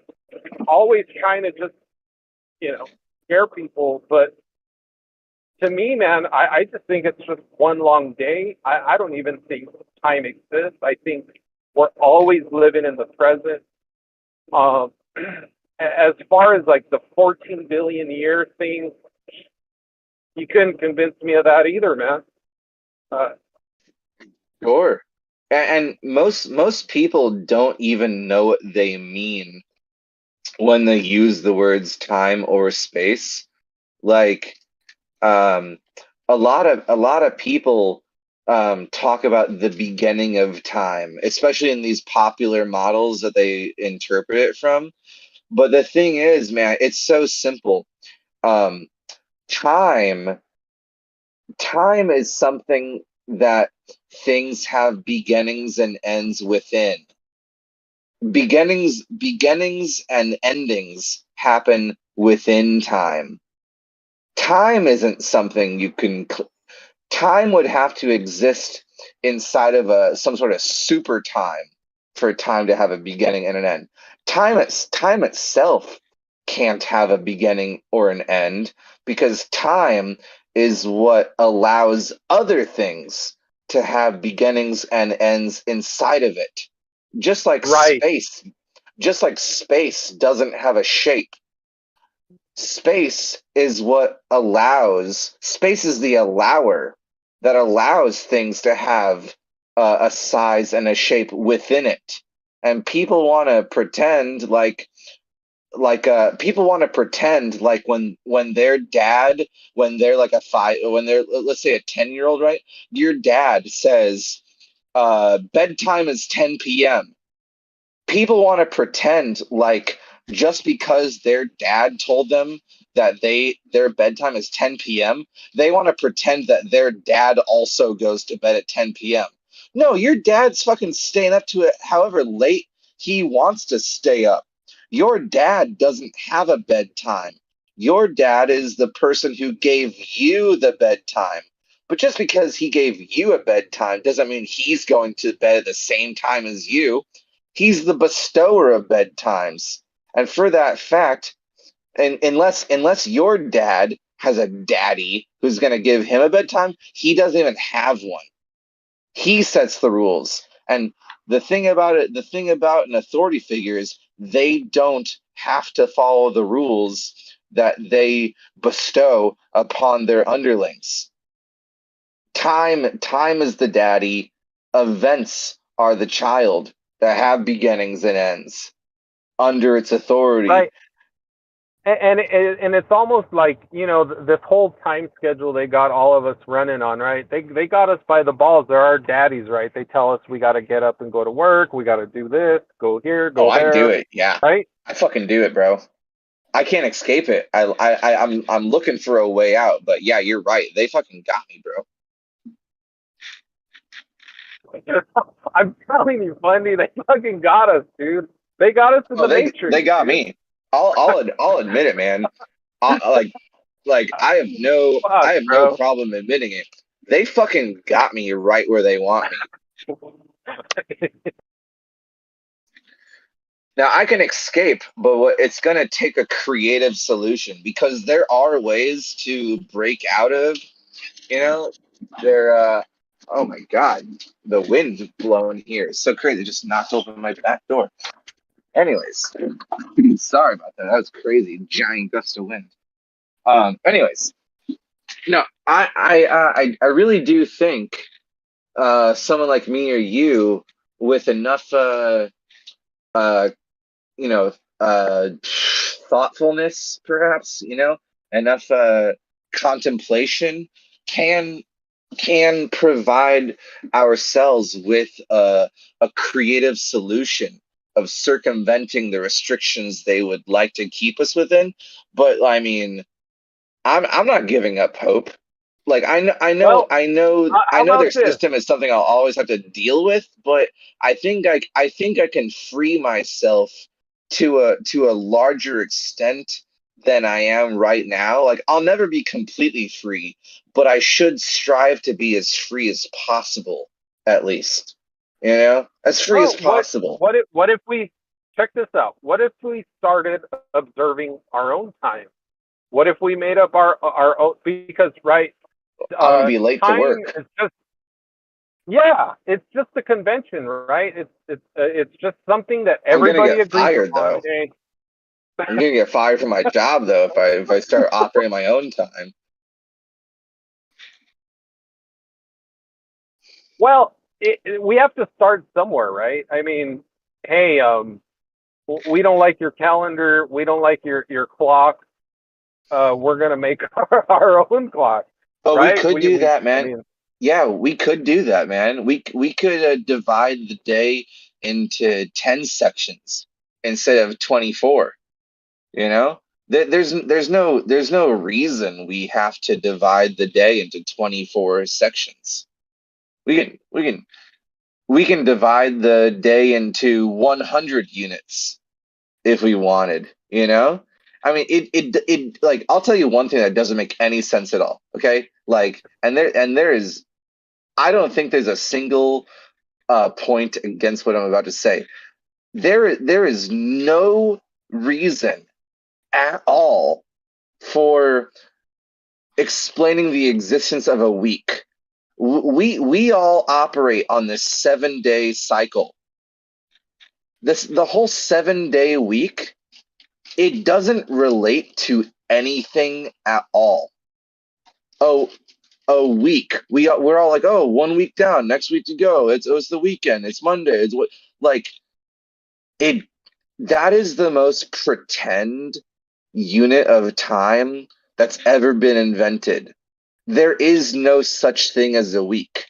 Speaker 2: always trying to just, you know, scare people. But to me, man, I just think it's just one long day. I don't even think time exists. I think we're always living in the present. Um, as far as like the 14 billion year thing, you couldn't convince me of that either, man.
Speaker 1: Sure. And most people don't even know what they mean when they use the words time or space. Like, um, a lot of people talk about the beginning of time, especially in these popular models that they interpret it from. But the thing is, man, it's so simple. Um, time time is something that things have beginnings and ends within. Beginnings and endings happen within time. Time isn't something you can time would have to exist inside of a some sort of super time for time to have a beginning and an end. Time itself can't have a beginning or an end because time is what allows other things to have beginnings and ends inside of it. Just like
Speaker 2: Right.
Speaker 1: space, just like space doesn't have a shape. Space is the allower that allows things to have a size and a shape within it. And people want to pretend like when their dad, when they're like a five, when they're, let's say, a 10-year-old, right? Your dad says bedtime is 10 p.m. People want to pretend like just because their dad told them that their bedtime is 10 p.m., they want to pretend that their dad also goes to bed at 10 p.m. No, your dad's fucking staying up to it however late he wants to stay up. Your dad doesn't have a bedtime. Your dad is the person who gave you the bedtime. But just because he gave you a bedtime doesn't mean he's going to bed at the same time as you. He's the bestower of bedtimes. And for that fact, and unless your dad has a daddy who's going to give him a bedtime, he doesn't even have one. He sets the rules. And the thing about an authority figure is they don't have to follow the rules that they bestow upon their underlings. Time is the daddy, events are the child that have beginnings and ends under its authority.
Speaker 2: Right. And it's almost like, you know, this whole time schedule they got all of us running on, right? They got us by the balls. They're our daddies, right? They tell us we got to get up and go to work. We got to do this, go here,
Speaker 1: Oh,
Speaker 2: go
Speaker 1: I do
Speaker 2: there,
Speaker 1: it. Yeah.
Speaker 2: right?
Speaker 1: I fucking do it, bro. I can't escape it. I'm looking for a way out, but yeah, you're right. They fucking got me, bro.
Speaker 2: I'm telling you, Fundy, they fucking got us, dude. They got us in
Speaker 1: Oh,
Speaker 2: the
Speaker 1: they
Speaker 2: Matrix,
Speaker 1: got
Speaker 2: dude.
Speaker 1: me. I'll admit it, man. Like I
Speaker 2: Fuck,
Speaker 1: have no
Speaker 2: bro.
Speaker 1: problem admitting it. They fucking got me right where they want me. Now I can escape, but it's gonna take a creative solution because there are ways to break out of, you know, there. Oh my God, the wind's blowing here. It's so crazy. It just knocked open my back door. Anyways, sorry about that. That was crazy. Giant gust of wind. Anyways, No, I really do think someone like me or you with enough uh you know thoughtfulness, perhaps, enough contemplation can provide ourselves with a creative solution of circumventing the restrictions they would like to keep us within. But I mean, I'm not giving up hope. Like
Speaker 2: Well,
Speaker 1: I
Speaker 2: how
Speaker 1: know
Speaker 2: about
Speaker 1: their
Speaker 2: this?
Speaker 1: system is something I'll always have to deal with, but I think I can free myself to a larger extent than I am right now. Like I'll never be completely free, but I should strive to be as free as possible, at least. As free as
Speaker 2: Well,
Speaker 1: possible.
Speaker 2: what if we check this out? What if we started observing our own time? What if we made up our own? Because right,
Speaker 1: I'm gonna be late to
Speaker 2: time
Speaker 1: work.
Speaker 2: is just yeah, it's just a convention, right? It's just something that
Speaker 1: I'm gonna
Speaker 2: everybody
Speaker 1: get
Speaker 2: agrees
Speaker 1: fired
Speaker 2: upon.
Speaker 1: though. I'm gonna get fired from my job though if I start operating my own time.
Speaker 2: Well, we have to start somewhere, right? I mean, hey, we don't like your calendar, we don't like your clock. We're gonna make our own clock,
Speaker 1: Oh, we
Speaker 2: right?
Speaker 1: could do that,
Speaker 2: I
Speaker 1: man.
Speaker 2: mean,
Speaker 1: Yeah, we could do that, man. We could divide the day into 10 sections instead of 24, you know? There's no reason we have to divide the day into 24 sections. We can we can we can divide the day into 100 units if we wanted, you know? I mean, it like I'll tell you one thing that doesn't make any sense at all, okay? Like, there is I don't think there's a single point against what I'm about to say. There is no reason at all for explaining the existence of a week. We all operate on this 7-day cycle. The whole 7-day week, it doesn't relate to anything at all. Oh, a week. We're all like, oh, 1 week down, next week to go. It's the weekend. It's Monday. It's what like it. That is the most pretend unit of time that's ever been invented. There is no such thing as a week.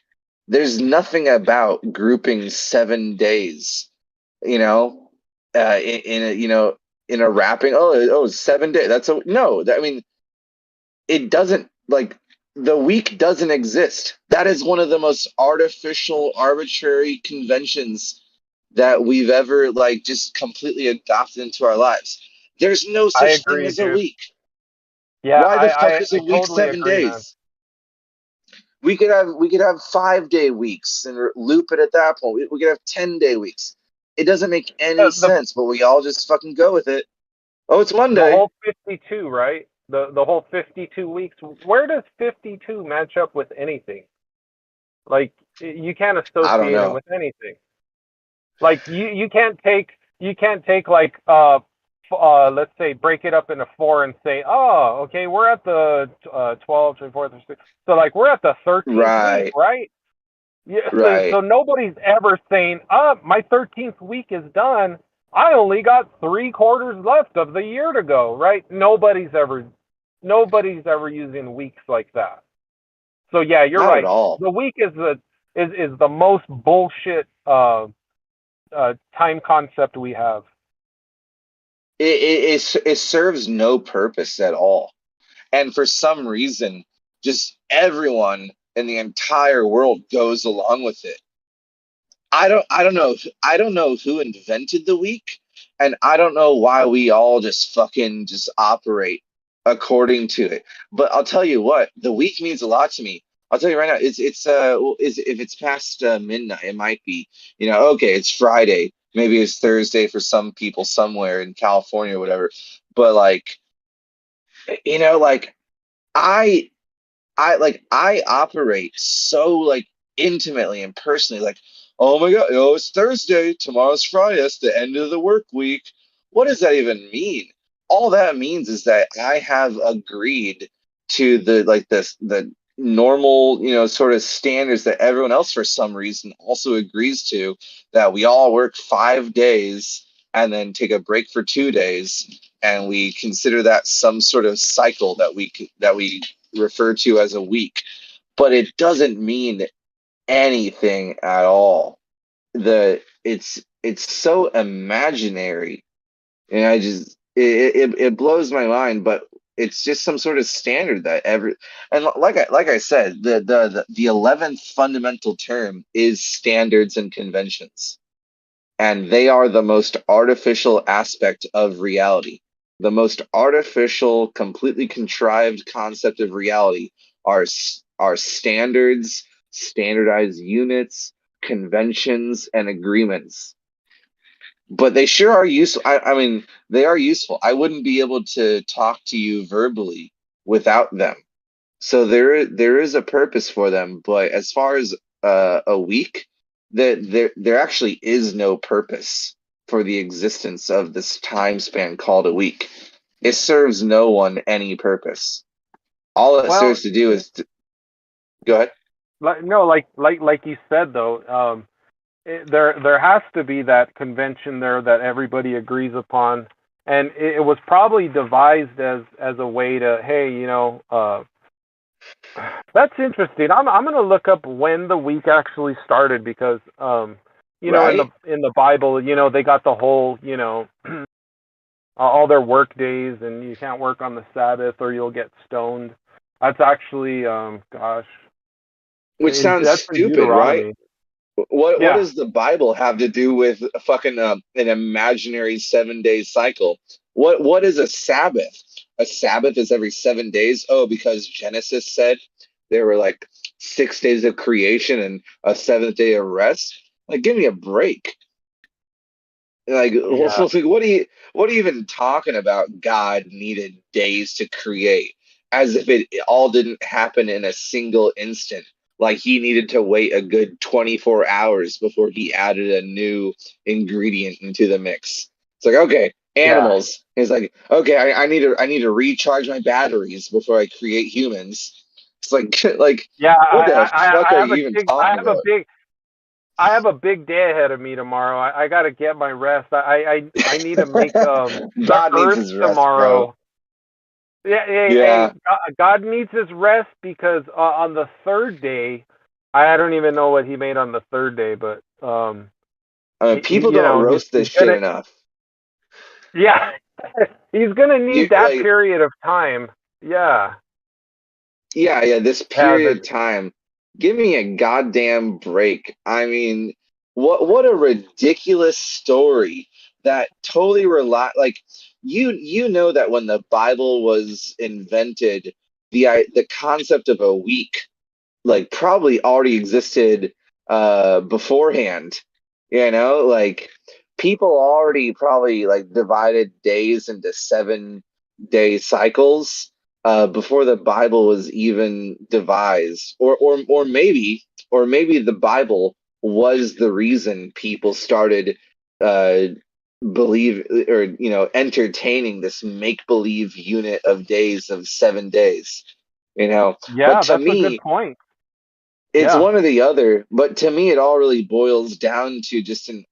Speaker 1: There's nothing about grouping 7 days, you know, in a in a wrapping. Oh, 7 days. That's a no. I mean, it doesn't like the week doesn't exist. That is one of the most artificial, arbitrary conventions that we've ever like just completely adopted into our lives. There's no
Speaker 2: I
Speaker 1: such thing
Speaker 2: agree,
Speaker 1: as a
Speaker 2: dude.
Speaker 1: week.
Speaker 2: Yeah,
Speaker 1: Why the fuck is
Speaker 2: I
Speaker 1: a week
Speaker 2: totally
Speaker 1: seven
Speaker 2: agree, man.
Speaker 1: days? We could have 5-day weeks and loop it at that point. We could have 10-day weeks. It doesn't make any
Speaker 2: The
Speaker 1: sense, but we all just fucking go with it. Oh, it's
Speaker 2: the
Speaker 1: Monday.
Speaker 2: whole 52, right? The whole 52 weeks. Where does 52 match up with anything? Like you can't
Speaker 1: I don't
Speaker 2: associate it
Speaker 1: know.
Speaker 2: with anything. Like you can't take like let's say break it up into four and say, oh, okay, we're at the 12th, 24th, so like we're at the 13th week,
Speaker 1: Right,
Speaker 2: right? Yeah, so
Speaker 1: right.
Speaker 2: nobody's ever saying, my 13th week is done. I only got 3 quarters left of the year to go, right? Nobody's ever using weeks like that. So yeah, you're
Speaker 1: Not at
Speaker 2: right.
Speaker 1: all.
Speaker 2: The week is the most bullshit time concept we have.
Speaker 1: It serves no purpose at all. And for some reason, just everyone in the entire world goes along with it. I don't know who invented the week, and I don't know why we all just fucking just operate according to it. But I'll tell you what, the week means a lot to me. I'll tell you right now, is if it's past midnight, it might be, okay, it's Friday, maybe it's Thursday for some people somewhere in California or whatever. But like, like I I operate so like intimately and personally, like, oh my God, it's Thursday, tomorrow's Friday, it's the end of the work week. What does that even mean? All that means is that I have agreed to the normal, sort of standards that everyone else for some reason also agrees to, that we all work 5 days and then take a break for 2 days, and we consider that some sort of cycle that we refer to as a week, but it doesn't mean anything at all. It's so imaginary, and it blows my mind. But it's just some sort of standard that every and like I said, the 11th fundamental term is standards and conventions, and they are the most artificial aspect of reality. The most artificial, completely contrived concept of reality are standards, standardized units, conventions, and agreements. But they sure are useful. I mean, they are useful. I wouldn't be able to talk to you verbally without them. So there is a purpose for them. But as far as a week, there actually is no purpose for the existence of this time span called a week. It serves no one any purpose. All it
Speaker 2: Well,
Speaker 1: serves to do is go ahead.
Speaker 2: no, like you said though, there has to be that convention there that everybody agrees upon, and it was probably devised as a way to, hey, that's interesting. I'm gonna look up when the week actually started, because in
Speaker 1: Right?
Speaker 2: the Bible, they got the whole, all their work days, and you can't work on the Sabbath or you'll get stoned. That's actually, gosh,
Speaker 1: Which sounds
Speaker 2: that's in
Speaker 1: stupid, right?
Speaker 2: Deuteronomy.
Speaker 1: What
Speaker 2: Yeah,
Speaker 1: does the Bible have to do with a fucking an imaginary 7 day cycle? What is a Sabbath? A Sabbath is every 7 days. Oh, because Genesis said there were like 6 days of creation and a seventh day of rest. Like, give me a break. Like,
Speaker 2: yeah,
Speaker 1: what are you even talking about? God needed days to create, as if it all didn't happen in a single instant. Like he needed to wait a good 24 hours before he added a new ingredient into the mix. It's like, okay,
Speaker 2: yeah.
Speaker 1: animals. It's like, okay, I need to recharge my batteries before I create humans. It's like like
Speaker 2: Yeah,
Speaker 1: what the fuck are you even talking about?
Speaker 2: I have a big day ahead of me tomorrow. I got to get my rest. I need to make the
Speaker 1: God needs
Speaker 2: Earth
Speaker 1: his rest, bro.
Speaker 2: tomorrow. Yeah,
Speaker 1: Yeah.
Speaker 2: God needs his rest, because on the third day, I don't even know what he made on the third day, but
Speaker 1: I mean, people don't roast this
Speaker 2: he's
Speaker 1: shit
Speaker 2: gonna,
Speaker 1: enough.
Speaker 2: yeah, he's gonna
Speaker 1: You
Speaker 2: need that
Speaker 1: like,
Speaker 2: period of time. Yeah,
Speaker 1: yeah, this
Speaker 2: Kevin.
Speaker 1: period time. Give me a goddamn break. I mean, what a ridiculous story that totally like you know that when the Bible was invented, the concept of a week like probably already existed beforehand. Like people already probably like divided days into 7 day cycles before the Bible was even devised. Or maybe the Bible was the reason people started uh believe or entertaining this make believe unit of days of 7 days. But
Speaker 2: Yeah,
Speaker 1: to
Speaker 2: that's a good
Speaker 1: me,
Speaker 2: point.
Speaker 1: it's
Speaker 2: Yeah,
Speaker 1: one or the other, but to me, it all really boils down to just an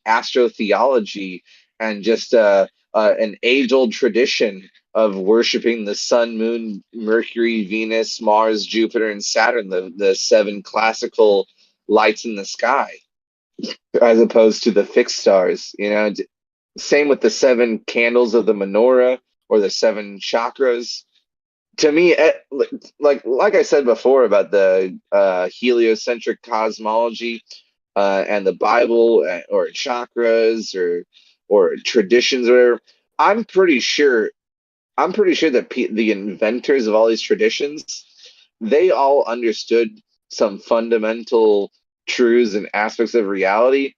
Speaker 1: astrotheology and just an age-old tradition of worshiping the sun, moon, Mercury, Venus, Mars, Jupiter, and Saturn, the seven classical lights in the sky, as opposed to the fixed stars. Same with the seven candles of the menorah or the seven chakras. To me, like I said before about the heliocentric cosmology and the Bible, or chakras, or traditions, or whatever, I'm pretty sure I'm pretty sure that the inventors of all these traditions, they all understood some fundamental truths and aspects of reality,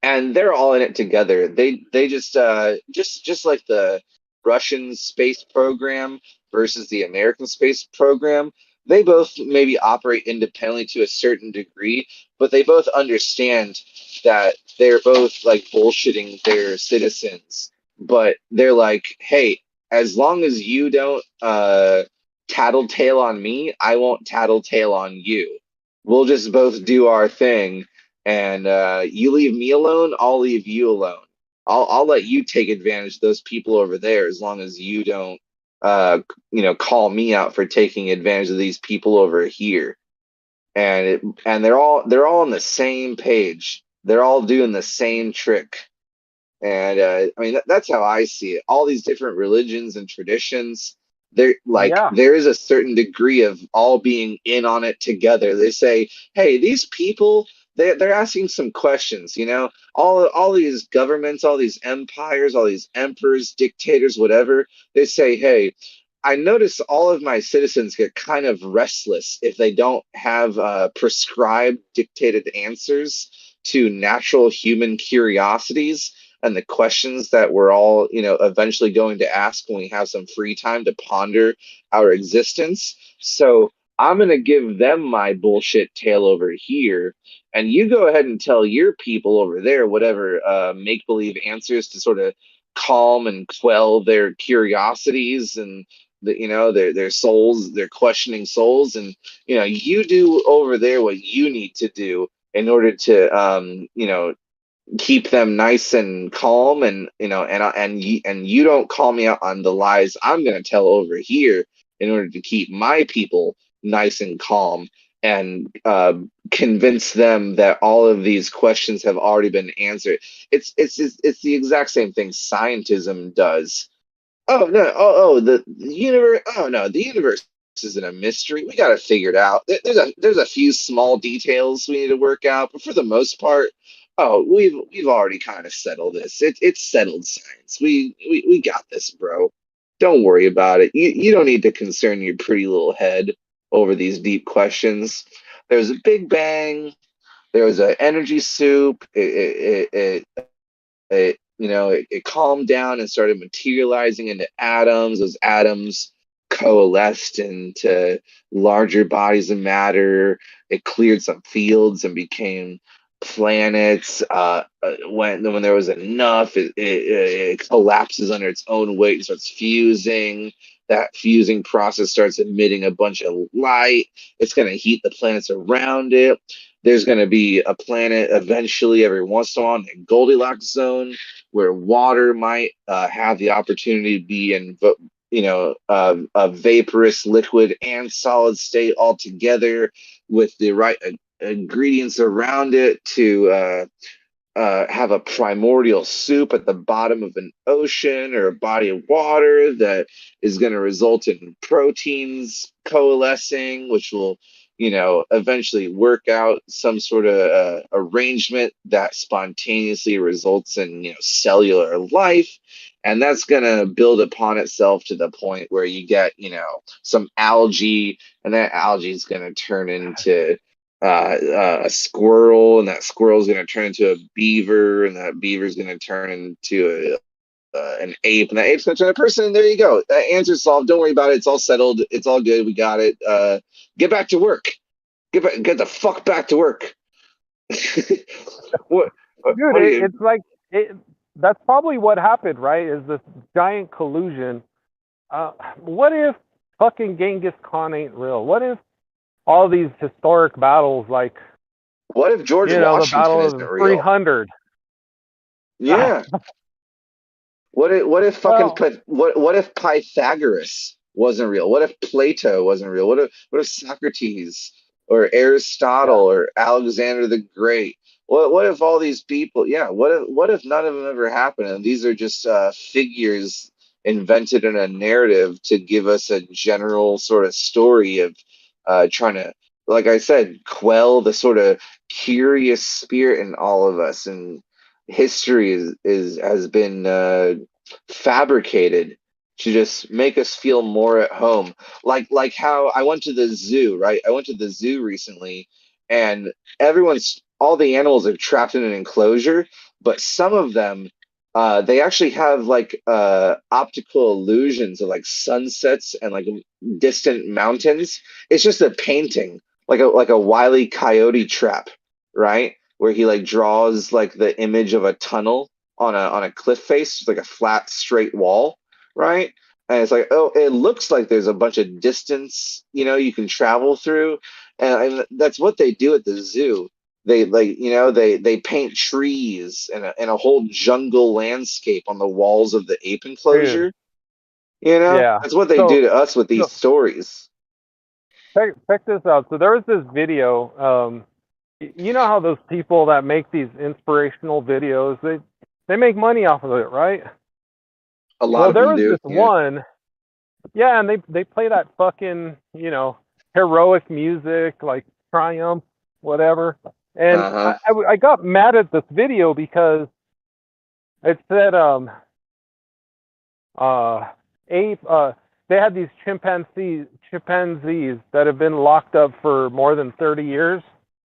Speaker 1: and they're all in it together. They just like the Russian space program versus the American space program. They both maybe operate independently to a certain degree, but they both understand that they're both like bullshitting their citizens. But they're like, hey, as long as you don't tattletale on me, I won't tattletale on you. We'll just both do our thing, and you leave me alone, I'll leave you alone. I'll let you take advantage of those people over there as long as you don't call me out for taking advantage of these people over here. And they're all on the same page. They're all doing the same trick. And I mean, that's how I see it. All these different religions and traditions,
Speaker 2: Yeah.
Speaker 1: there is a certain degree of all being in on it together. They say, hey, these people, they're asking some questions, all these governments, all these empires, all these emperors, dictators, whatever. They say, hey, I notice all of my citizens get kind of restless if they don't have prescribed, dictated answers to natural human curiosities and the questions that we're all, eventually going to ask when we have some free time to ponder our existence. So I'm going to give them my bullshit tale over here. And you go ahead and tell your people over there whatever make believe answers to sort of calm and quell their curiosities and their souls, their questioning souls. And you do over there what you need to do in order to keep them nice and calm, and you don't call me out on the lies I'm going to tell over here in order to keep my people nice and calm, and convince them that all of these questions have already been answered. It's the exact same thing scientism does. Oh no! The universe. Oh no, the universe isn't a mystery. We got to figure it out. There's a few small details we need to work out, but for the most part, oh, we've already kind of settled this. It's settled science. We got this, bro. Don't worry about it. You don't need to concern your pretty little head over these deep questions. There's a Big Bang. There was an energy soup. It calmed down and started materializing into atoms. Those atoms coalesced into larger bodies of matter. It cleared some fields and became planets. When there was enough, it collapses under its own weight and starts fusing. That fusing process starts emitting a bunch of light. It's going to heat the planets around it. There's going to be a planet eventually, every once in a while, in a Goldilocks zone where water might have the opportunity to be in, a vaporous, liquid, and solid state all together with the right ingredients around it to have a primordial soup at the bottom of an ocean or a body of water that is going to result in proteins coalescing, which will, eventually work out some sort of arrangement that spontaneously results in, cellular life. And that's going to build upon itself to the point where you get, some algae, and that algae is going to turn into a squirrel, and that squirrel is going to turn into a beaver, and that beaver is going to turn into an ape, and that ape's going to turn into a person. And there you go. Answer solved. Don't worry about it. It's all settled. It's all good. We got it. Get back to work. Get the fuck back to work. what?
Speaker 2: Dude, it's like that's probably what happened, right? Is this giant collusion? What if fucking Genghis Khan ain't real? What if all these historic battles, like
Speaker 1: what if George
Speaker 2: the
Speaker 1: Washington
Speaker 2: Battle
Speaker 1: isn't
Speaker 2: of
Speaker 1: real?
Speaker 2: 300?
Speaker 1: Yeah. What if what if Pythagoras wasn't real? What if Plato wasn't real? What if Socrates or Aristotle or Alexander the Great? What if all these people? Yeah. What if none of them ever happened? And these are just figures invented in a narrative to give us a general sort of story of trying to, like I said, quell the sort of curious spirit in all of us. And history has been fabricated to just make us feel more at home. Like how I went to the zoo, right? I went to the zoo recently, and all the animals are trapped in an enclosure, but some of them they actually have like optical illusions of like sunsets and like distant mountains. It's just a painting, like a Wile E. Coyote trap, right? Where he like draws like the image of a tunnel on a cliff face, like a flat straight wall, right? And it's like, oh, it looks like there's a bunch of distance, you can travel through, and that's what they do at the zoo. They like, they paint trees and a whole jungle landscape on the walls of the ape
Speaker 2: dude.
Speaker 1: enclosure.
Speaker 2: Yeah.
Speaker 1: That's what they do
Speaker 2: So,
Speaker 1: to us with these
Speaker 2: so
Speaker 1: stories.
Speaker 2: check this out. So there was this video. You know how those people that make these inspirational videos, they make money off of it, right?
Speaker 1: A lot
Speaker 2: Well,
Speaker 1: of
Speaker 2: there
Speaker 1: them
Speaker 2: was
Speaker 1: do.
Speaker 2: this
Speaker 1: Yeah.
Speaker 2: one, yeah, and they play that fucking heroic music like Triumph, whatever. And
Speaker 1: Uh-huh.
Speaker 2: I got mad at this video because it said ape they had these chimpanzees that have been locked up for more than 30 years,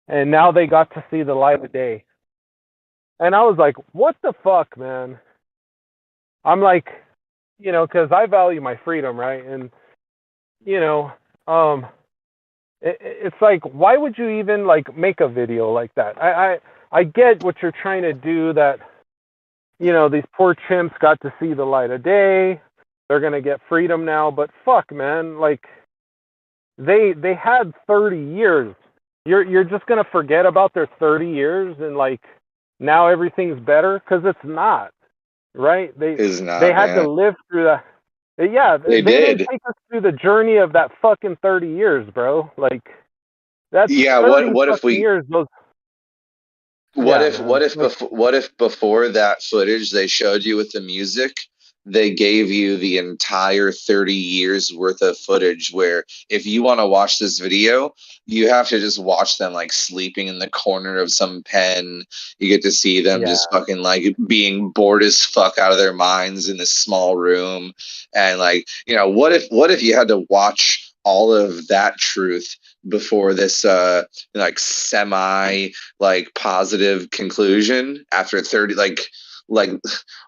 Speaker 2: and now they got to see the light of day. And I was like, what the fuck, man? I'm like, because I value my freedom, right? And you know, um, it's like, why would you even like make a video like that? I get what you're trying to do. That these poor chimps got to see the light of day. They're gonna get freedom now, but fuck, man, like they had 30 years. You're just gonna forget about their 30 years and like now everything's better, because it's not, right?
Speaker 1: Is
Speaker 2: They
Speaker 1: not,
Speaker 2: had to
Speaker 1: man.
Speaker 2: live through that. Yeah,
Speaker 1: They
Speaker 2: they didn't
Speaker 1: did.
Speaker 2: take us through the journey of that fucking 30 years, bro. Like that's
Speaker 1: Yeah,
Speaker 2: 30
Speaker 1: what if
Speaker 2: fucking
Speaker 1: we
Speaker 2: years. Those,
Speaker 1: what
Speaker 2: yeah,
Speaker 1: if what
Speaker 2: man.
Speaker 1: if
Speaker 2: Like,
Speaker 1: before what if before that footage they showed you with the music, they gave you the entire 30 years worth of footage where if you want to watch this video, you have to just watch them like sleeping in the corner of some pen. You get to see them
Speaker 2: yeah,
Speaker 1: just fucking like being bored as fuck out of their minds in this small room. And like, what if you had to watch all of that truth before this like semi like positive conclusion after 30, like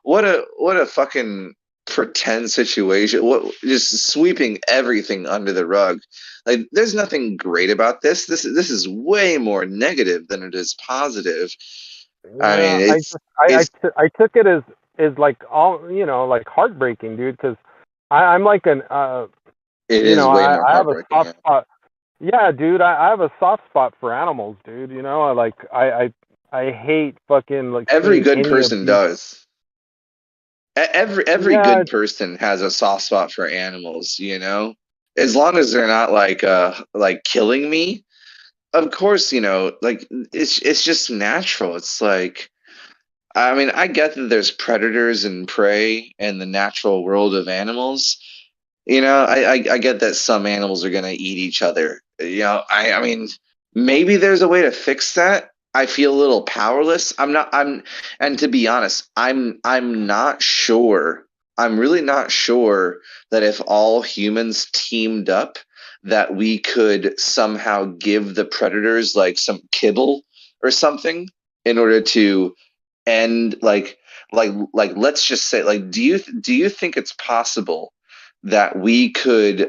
Speaker 1: what a fucking pretend situation, what, just sweeping everything under the rug. Like there's nothing great about this is way more negative than it is positive. I mean,
Speaker 2: yeah.
Speaker 1: it's
Speaker 2: I took it as like all like heartbreaking, dude. Because I'm like an
Speaker 1: it is way more
Speaker 2: I have a
Speaker 1: heartbreaking,
Speaker 2: soft
Speaker 1: yeah.
Speaker 2: spot. Yeah, dude, I have a soft spot for animals, dude. I hate fucking like
Speaker 1: Every
Speaker 2: seeing
Speaker 1: good
Speaker 2: any
Speaker 1: person
Speaker 2: abuse.
Speaker 1: does. Every
Speaker 2: Yeah,
Speaker 1: good person has a soft spot for animals. As long as they're not like killing me. Of course, like it's just natural. It's like, I mean, I get that there's predators and prey in the natural world of animals. I get that some animals are gonna eat each other. I mean, maybe there's a way to fix that. I feel a little powerless. And to be honest, I'm not sure. I'm really not sure that if all humans teamed up, that we could somehow give the predators like some kibble or something in order to end like let's just say, like, do you think it's possible that we could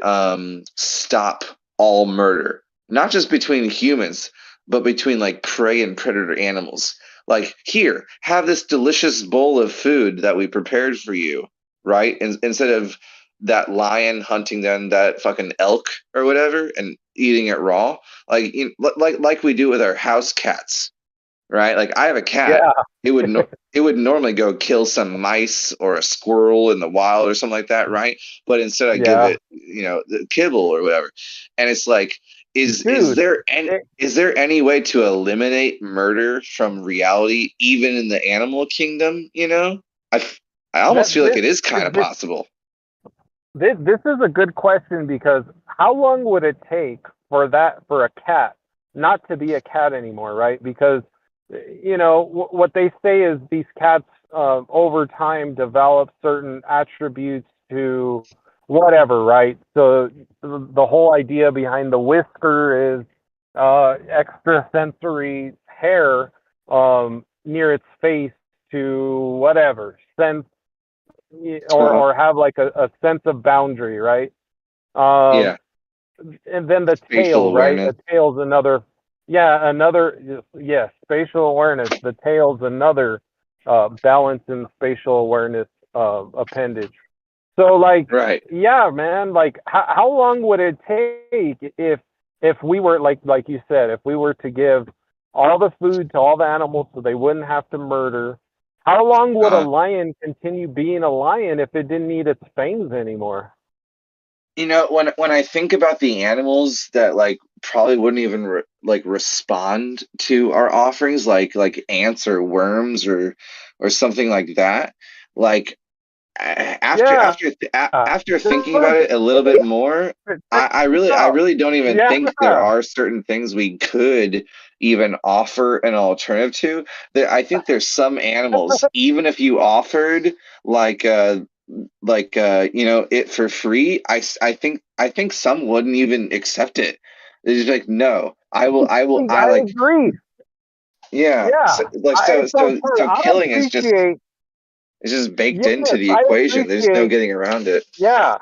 Speaker 1: stop all murder, not just between humans, but between like prey and predator animals? Like, here, have this delicious bowl of food that we prepared for you, right? And instead of that lion hunting down that fucking elk or whatever and eating it raw, like we do with our house cats, right? Like, I have a cat.
Speaker 2: yeah,
Speaker 1: It would normally go kill some mice or a squirrel in the wild or something like that, right? But instead I give
Speaker 2: yeah,
Speaker 1: it, the kibble or whatever. And it's like, is
Speaker 2: dude.
Speaker 1: there any
Speaker 2: It,
Speaker 1: is there any way to eliminate murder from reality, even in the animal kingdom? I I almost
Speaker 2: that
Speaker 1: feel like it is kind of
Speaker 2: this
Speaker 1: possible.
Speaker 2: this is a good question, because how long would it take for a cat not to be a cat anymore, right? Because what they say is these cats over time develop certain attributes to whatever, right? So the whole idea behind the whisker is extrasensory hair near its face to whatever sense,
Speaker 1: Uh-huh.
Speaker 2: or have like a sense of boundary, right? Um,
Speaker 1: Yeah,
Speaker 2: and then the
Speaker 1: spatial
Speaker 2: tail, right?
Speaker 1: awareness.
Speaker 2: The tail's another, yeah, yes, spatial awareness. The tail's another balance and spatial awareness appendage. So like,
Speaker 1: Right.
Speaker 2: yeah, man, like how long would it take if we were like you said, if we were to give all the food to all the animals so they wouldn't have to murder? How long would a
Speaker 1: Uh,
Speaker 2: lion continue being a lion if it didn't need its fangs anymore?
Speaker 1: when I think about the animals that like probably wouldn't even like respond to our offerings, like ants or worms or something like that, like after
Speaker 2: Yeah.
Speaker 1: after after thinking
Speaker 2: Sure.
Speaker 1: about it a little bit more, I really don't even
Speaker 2: Yeah.
Speaker 1: think there are certain things we could even offer an alternative to. I think there's some animals, even if you offered like it for free, I think some wouldn't even accept it. They're just like, no, I
Speaker 2: I
Speaker 1: like,
Speaker 2: agree.
Speaker 1: yeah,
Speaker 2: Yeah.
Speaker 1: so, like so
Speaker 2: I
Speaker 1: killing is just,
Speaker 2: appreciate.
Speaker 1: it's just baked
Speaker 2: Yes,
Speaker 1: into the
Speaker 2: I
Speaker 1: equation. There's no
Speaker 2: appreciate.
Speaker 1: getting around it.
Speaker 2: Yeah,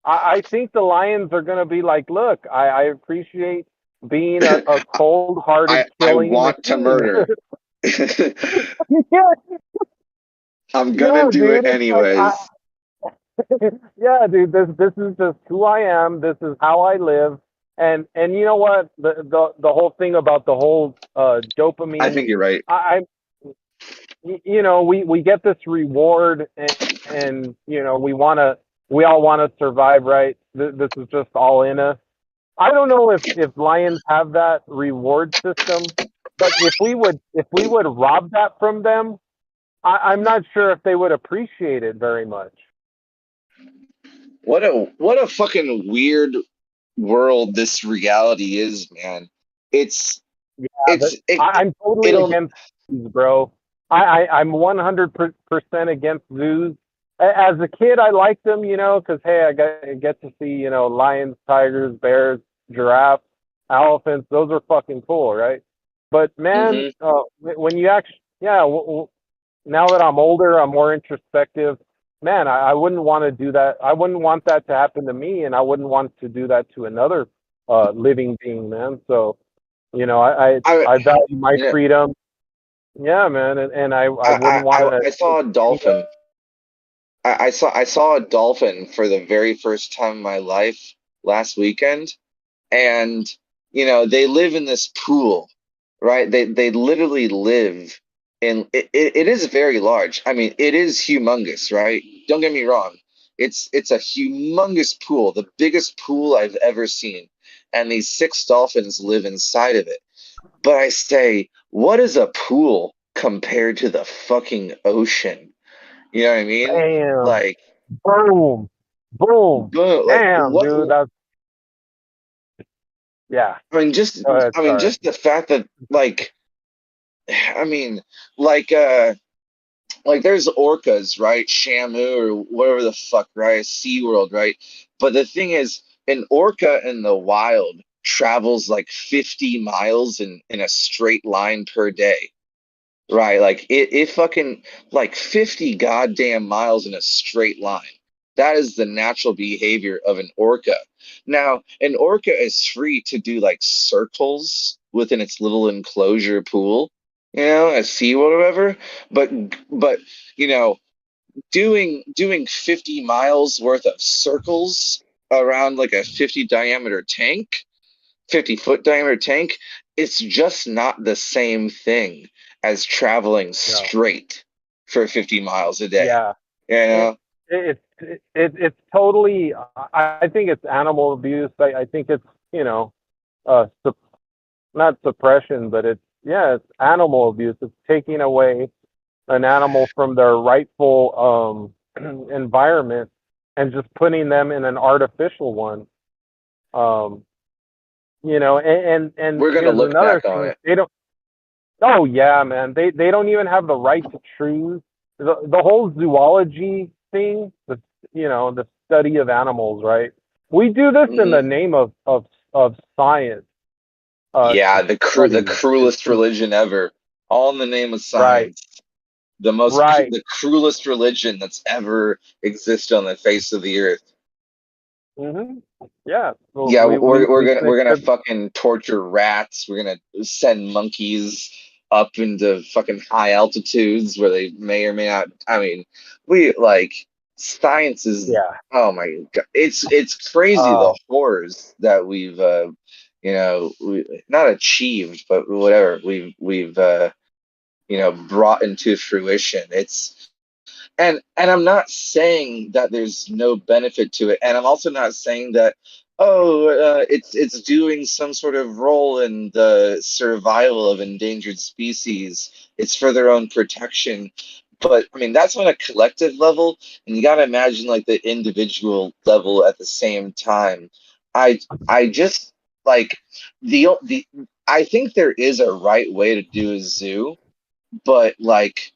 Speaker 2: I think the Lions are going to be like, look, I appreciate being a cold-hearted
Speaker 1: I
Speaker 2: killing
Speaker 1: want to
Speaker 2: machine.
Speaker 1: murder.
Speaker 2: Yeah,
Speaker 1: I'm gonna
Speaker 2: yeah,
Speaker 1: do it
Speaker 2: dude. It's like,
Speaker 1: anyways.
Speaker 2: yeah, dude. This is just who I am. This is how I live. And you know what? The whole thing about the whole
Speaker 1: I
Speaker 2: dopamine.
Speaker 1: think you're right.
Speaker 2: We get this reward, and we all want to survive, right? This is just all in us. I don't know if lions have that reward system, but if we would rob that from them, I'm not sure if they would appreciate it very much.
Speaker 1: What a fucking weird world this reality is, man. It's
Speaker 2: Yeah,
Speaker 1: it's it
Speaker 2: I'm totally
Speaker 1: it'll
Speaker 2: against zoos, bro. I'm 100% against zoos. As a kid, I liked them, because hey, I get to see, lions, tigers, bears, giraffes, elephants. Those are fucking cool, right? But man,
Speaker 1: Mhm.
Speaker 2: when you actually, yeah, now that I'm older, I'm more introspective. Man, I wouldn't want to do that. I wouldn't want that to happen to me, and I wouldn't want to do that to another living being, man. So,
Speaker 1: I
Speaker 2: I value my
Speaker 1: you know
Speaker 2: freedom. Yeah, man, and I wouldn't want to
Speaker 1: I saw
Speaker 2: take
Speaker 1: a
Speaker 2: anybody.
Speaker 1: dolphin. I saw a dolphin for the very first time in my life last weekend, and they live in this pool, right? They literally live in it is very large. I mean, it is humongous, right? Don't get me wrong. It's a humongous pool, the biggest pool I've ever seen, and these six dolphins live inside of it. But I say, what is a pool compared to the fucking ocean? You know what I mean?
Speaker 2: Bam,
Speaker 1: Like,
Speaker 2: boom, boom,
Speaker 1: boom, like
Speaker 2: damn,
Speaker 1: what?
Speaker 2: dude. That's yeah.
Speaker 1: I mean, just
Speaker 2: Go ahead,
Speaker 1: I mean,
Speaker 2: sorry.
Speaker 1: just the fact that like, I mean, like like there's orcas, right? Shamu or whatever the fuck, right? SeaWorld, right? But the thing is, an orca in the wild travels like 50 miles in a straight line per day. Right, like it fucking like 50 goddamn miles in a straight line. That is the natural behavior of an orca. Now, an orca is free to do like circles within its little enclosure pool, at SeaWorld or whatever. But but you know, doing 50 miles worth of circles around like a 50-foot diameter tank, it's just not the same thing as traveling
Speaker 2: No,
Speaker 1: straight for 50 miles a day.
Speaker 2: yeah.
Speaker 1: You
Speaker 2: It,
Speaker 1: know?
Speaker 2: it's totally. I think it's animal abuse. I think it's uh, sup- not suppression, but it's animal abuse. It's taking away an animal from their rightful environment and just putting them in an artificial one. Um, and
Speaker 1: We're gonna
Speaker 2: here's
Speaker 1: look
Speaker 2: another
Speaker 1: back on
Speaker 2: thing.
Speaker 1: it.
Speaker 2: They don't. Oh yeah, man. They don't even have the right to choose. The whole zoology thing, the study of animals, right? We do this in the
Speaker 1: Hmm.
Speaker 2: name of science
Speaker 1: Yeah, the
Speaker 2: studies.
Speaker 1: cruelest religion ever, all in the name of
Speaker 2: Right,
Speaker 1: science.
Speaker 2: right.
Speaker 1: The cruelest religion that's ever existed on the face of the earth.
Speaker 2: hmm Yeah. Well,
Speaker 1: Yeah,
Speaker 2: we can
Speaker 1: we're gonna
Speaker 2: attribute.
Speaker 1: fucking torture rats. We're gonna send monkeys up into fucking high altitudes where they may or may not. I mean, we like Science is,
Speaker 2: Yeah.
Speaker 1: oh my God, it's crazy the
Speaker 2: Uh,
Speaker 1: horrors that we've not achieved, but whatever we've brought into fruition. It's and I'm not saying that there's no benefit to it, and I'm also not saying that it's doing some sort of role in the survival of endangered species. It's for their own protection. But I mean, that's on a collective level, and you got to imagine like the individual level at the same time. I just like the I think there is a right way to do a zoo, but like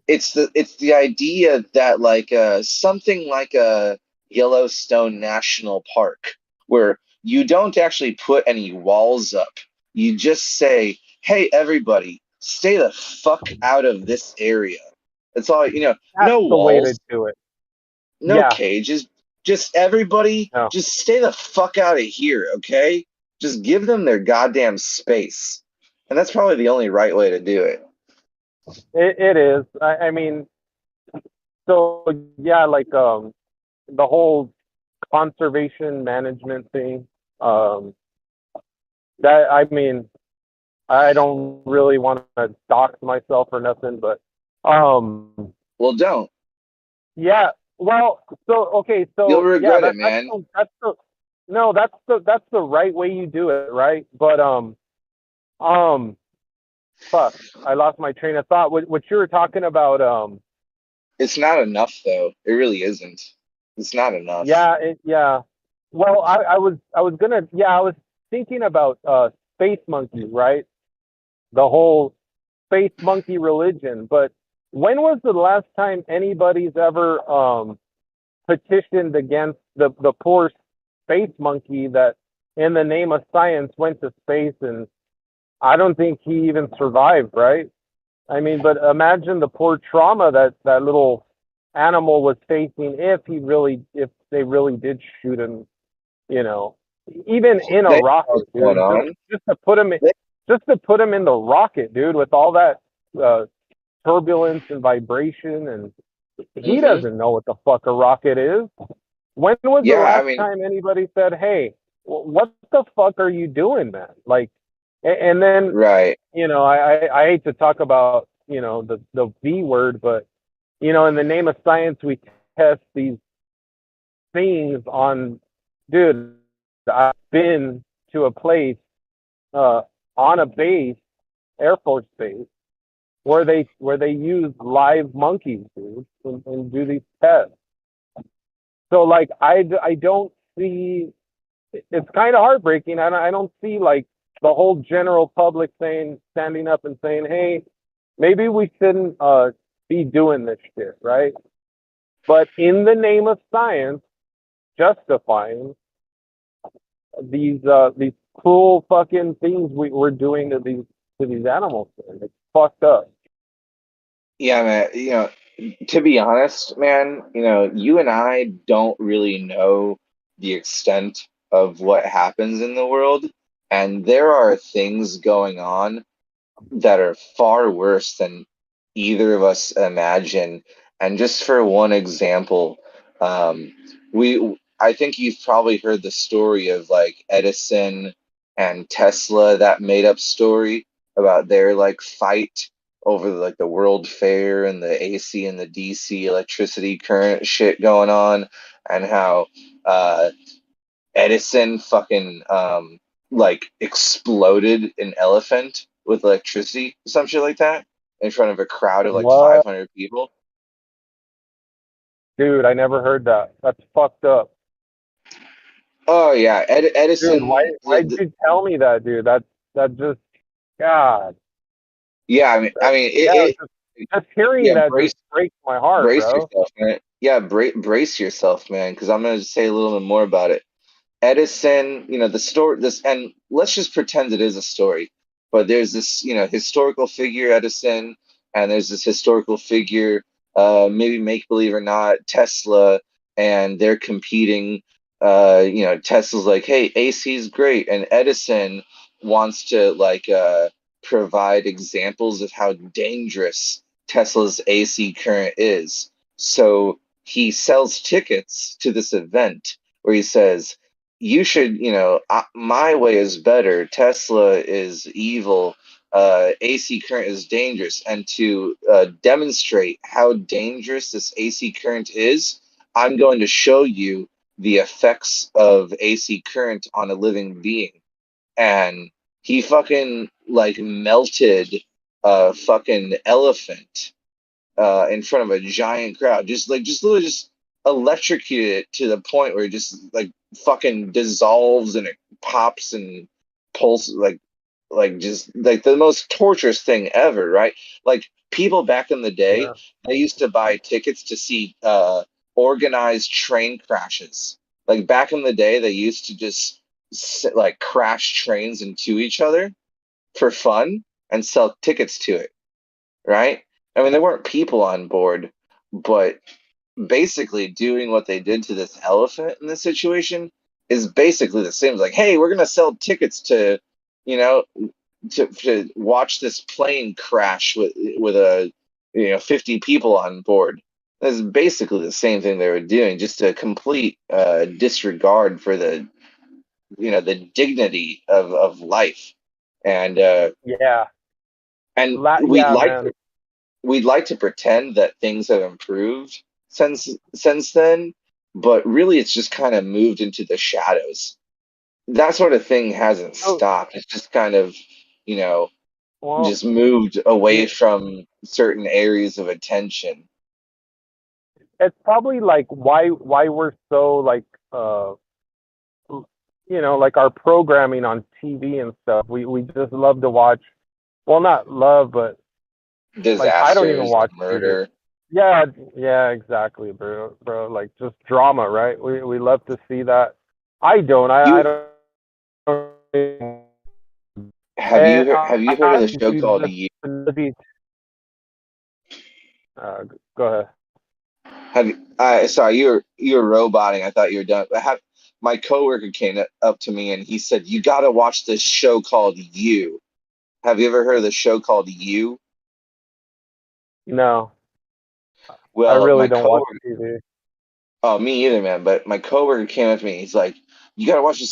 Speaker 1: it's the idea that like something like a Yellowstone National Park where you don't actually put any walls up. You just say, "Hey, everybody, stay the fuck out of this area." That's all,
Speaker 2: that's
Speaker 1: no
Speaker 2: the way to
Speaker 1: walls,
Speaker 2: do it.
Speaker 1: no
Speaker 2: Yeah.
Speaker 1: cages. Just everybody,
Speaker 2: No.
Speaker 1: just stay the fuck out of here, okay? Just give them their goddamn space. And that's probably the only right way to do it.
Speaker 2: It is. I mean, so yeah, like the whole conservation management thing. Um, that I mean, I don't really want to dox myself or nothing, but
Speaker 1: Well, don't.
Speaker 2: yeah. Well, so okay,
Speaker 1: You'll
Speaker 2: so yeah,
Speaker 1: regret it, man.
Speaker 2: that's the no, that's the right way you do it, right? But um, fuck, I lost my train of thought. What you were talking about,
Speaker 1: It's not enough, though. It really isn't. It's not enough.
Speaker 2: yeah, yeah. Well, I was gonna, yeah, I was thinking about space monkey, right? The whole space monkey religion. But when was the last time anybody's ever petitioned against the poor space monkey that, in the name of science, went to space, and I don't think he even survived, right? I mean, but imagine the poor trauma that that little animal was facing if they really did shoot him, you know, even in a
Speaker 1: They know what's
Speaker 2: rocket,
Speaker 1: going
Speaker 2: dude,
Speaker 1: on.
Speaker 2: just to put him in,
Speaker 1: They,
Speaker 2: just to put him in the rocket, dude, with all that uh, turbulence and vibration, and he
Speaker 1: hmm
Speaker 2: doesn't know what the fuck a rocket is. When was the
Speaker 1: Yeah, I
Speaker 2: last
Speaker 1: mean,
Speaker 2: time anybody said, "Hey, what the fuck are you doing, man?" Like, and then
Speaker 1: right.
Speaker 2: I hate to talk about the V word, but in the name of science, we test these things on, dude. I've been to a place uh, on a base, Air Force base, where they use live monkeys, dude, and do these tests. So like I don't see, it's kind of heartbreaking. And I don't see like the whole general public standing up and saying, hey, maybe we shouldn't be doing this shit, right? But in the name of science, justifying these cruel fucking things we're doing to these animals, man. It's fucked up.
Speaker 1: Yeah, man. To be honest, man, you and I don't really know the extent of what happens in the world, and there are things going on that are far worse than either of us imagine. And just for one example, um, I think you've probably heard the story of like Edison and Tesla, that made up story about their like fight over like the World Fair and the AC and the DC electricity current shit going on, and how Edison fucking like exploded an elephant with electricity, some shit like that, in front of a crowd of like
Speaker 2: What,
Speaker 1: 500 people.
Speaker 2: dude? I never heard that. That's fucked up,
Speaker 1: Oh yeah,
Speaker 2: dude. Why
Speaker 1: Edison.
Speaker 2: why'd you tell me that, dude? That just, God.
Speaker 1: Yeah, I mean,
Speaker 2: Yeah,
Speaker 1: it
Speaker 2: just hearing
Speaker 1: yeah,
Speaker 2: that just breaks my heart,
Speaker 1: brace
Speaker 2: bro.
Speaker 1: yourself, man. Yeah, brace yourself, man, because I'm gonna say a little bit more about it. Edison, the story, this, and let's just pretend it is a story, but there's this, historical figure, Edison, and there's this historical figure, maybe make believe or not, Tesla, and they're competing. Tesla's like, hey, AC is great, and Edison wants to like provide examples of how dangerous Tesla's AC current is. So he sells tickets to this event where he says, you should, my way is better. Tesla is evil. AC current is dangerous. And to demonstrate how dangerous this AC current is, I'm going to show you the effects of AC current on a living being. And he fucking like melted a fucking elephant in front of a giant crowd, just literally just electrocuted it to the point where it just like fucking dissolves and it pops and pulses like just like the most torturous thing ever, right? Like people back in the day,
Speaker 2: Yeah.
Speaker 1: they used to buy tickets to see organized train crashes. Like back in the day, they used to just like crash trains into each other for fun and sell tickets to it, right? I mean, there weren't people on board, but basically doing what they did to this elephant in this situation is basically the same. It's like, hey, we're gonna sell tickets to, you know, to watch this plane crash with a 50 people on board. That's basically the same thing they were doing, just a complete disregard for the dignity of life, and
Speaker 2: Yeah.
Speaker 1: and
Speaker 2: Yeah, man.
Speaker 1: we'd like to pretend that things have improved since then, but really it's just kind of moved into the shadows. That sort of thing hasn't
Speaker 2: Oh,
Speaker 1: stopped. It's just kind of, you know,
Speaker 2: well,
Speaker 1: just moved away
Speaker 2: yeah,
Speaker 1: from certain areas of attention.
Speaker 2: it's probably like why we're so like like our programming on TV and stuff. We just love to watch. Well, not love, but like I don't even
Speaker 1: Disasters,
Speaker 2: watch TV.
Speaker 1: murder.
Speaker 2: Yeah, yeah, exactly, bro. Like just drama, right? We love to see that. I don't. I
Speaker 1: You
Speaker 2: don't.
Speaker 1: have you heard of
Speaker 2: I
Speaker 1: the show called
Speaker 2: just
Speaker 1: You?
Speaker 2: go ahead.
Speaker 1: Sorry, you're roboting. I thought you were done. My coworker came up to me and he said, "You got to watch this show called You." Have you ever heard of the show called You?
Speaker 2: No, I
Speaker 1: Well,
Speaker 2: really
Speaker 1: my
Speaker 2: don't watch
Speaker 1: coworker,
Speaker 2: TV.
Speaker 1: oh, me either, man. But my coworker came up to me. He's like, "You got to watch this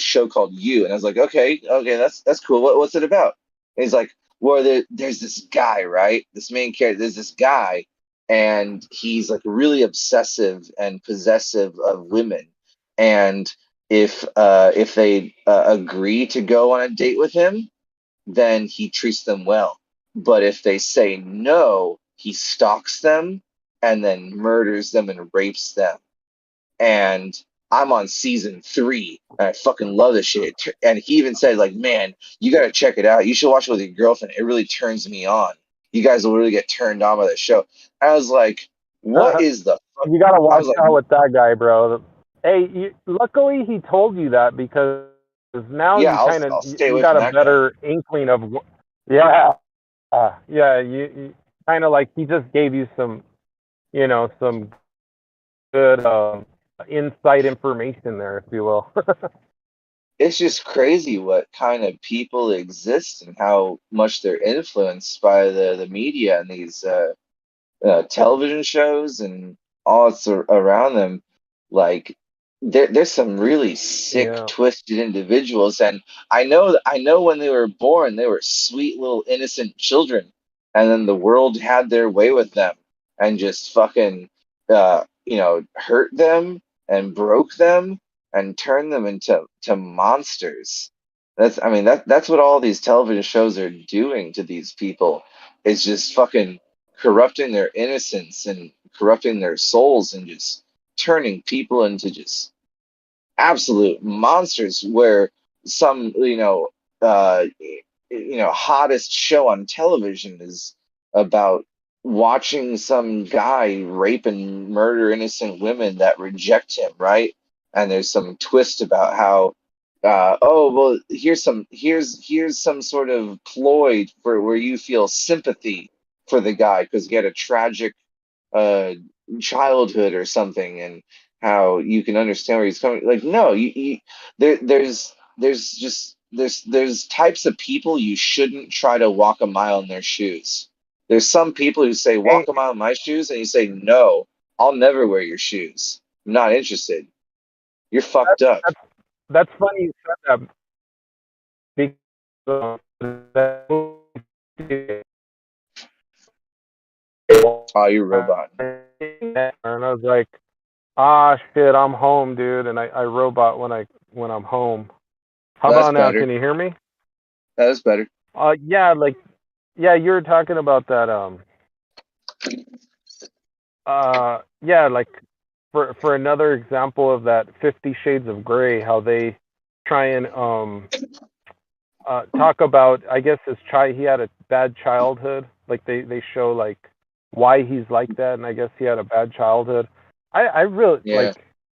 Speaker 1: show called You." And I was like, "Okay, that's cool. What's it about?" And he's like, "Well, there's this guy, right? This main character. There's this guy, and he's like really obsessive and possessive of women. And if they agree to go on a date with him, then he treats them well. But if they say no, he stalks them and then murders them and rapes them. And I'm on season 3, and I fucking love this shit. And he even said, like, man, you gotta check it out. You should watch it with your girlfriend. It really turns me on. You guys will really get turned on by the show. I was like, what is the fuck?
Speaker 2: You gotta
Speaker 1: I
Speaker 2: watch
Speaker 1: was like,
Speaker 2: out with that guy, bro. Hey, luckily he told you that because now
Speaker 1: yeah,
Speaker 2: you kind of
Speaker 1: I'll stay
Speaker 2: you
Speaker 1: away
Speaker 2: got
Speaker 1: from
Speaker 2: a
Speaker 1: that guy.
Speaker 2: better inkling of yeah, yeah. You kind of like he just gave you some good inside information there, if you will.
Speaker 1: It's just crazy what kind of people exist and how much they're influenced by the media and these television shows and all that's around them. Like there's some really sick,
Speaker 2: Yeah.
Speaker 1: twisted individuals, and I know when they were born, they were sweet little innocent children, and then the world had their way with them and just fucking hurt them and broke them and turned them into monsters. That's what all these television shows are doing to these people. It's just fucking corrupting their innocence and corrupting their souls and just turning people into just absolute monsters where some hottest show on television is about watching some guy rape and murder innocent women that reject him, right? And there's some twist about how oh well, here's some sort of ploy for where you feel sympathy for the guy because he had a tragic uh childhood or something, and how you can understand where he's coming. Like, no, there's types of people you shouldn't try to walk a mile in their shoes. There's some people who say walk
Speaker 2: Hey,
Speaker 1: a mile in my shoes, and you say no, I'll never wear your shoes. I'm not interested. You're fucked up.
Speaker 2: That's funny you said that because that movie,
Speaker 1: Oh, you're robot.
Speaker 2: and I was like, ah, shit, I'm home, dude, and I robot when I'm home. How
Speaker 1: That's
Speaker 2: about now?
Speaker 1: better.
Speaker 2: Can you hear me?
Speaker 1: That's better.
Speaker 2: Yeah, like, yeah, you were talking about that. Yeah, like for another example of that 50 Shades of Grey, how they try and talk about, I guess he had a bad childhood. Like they show like why he's like that, and I guess he had a bad childhood. I really
Speaker 1: Yeah.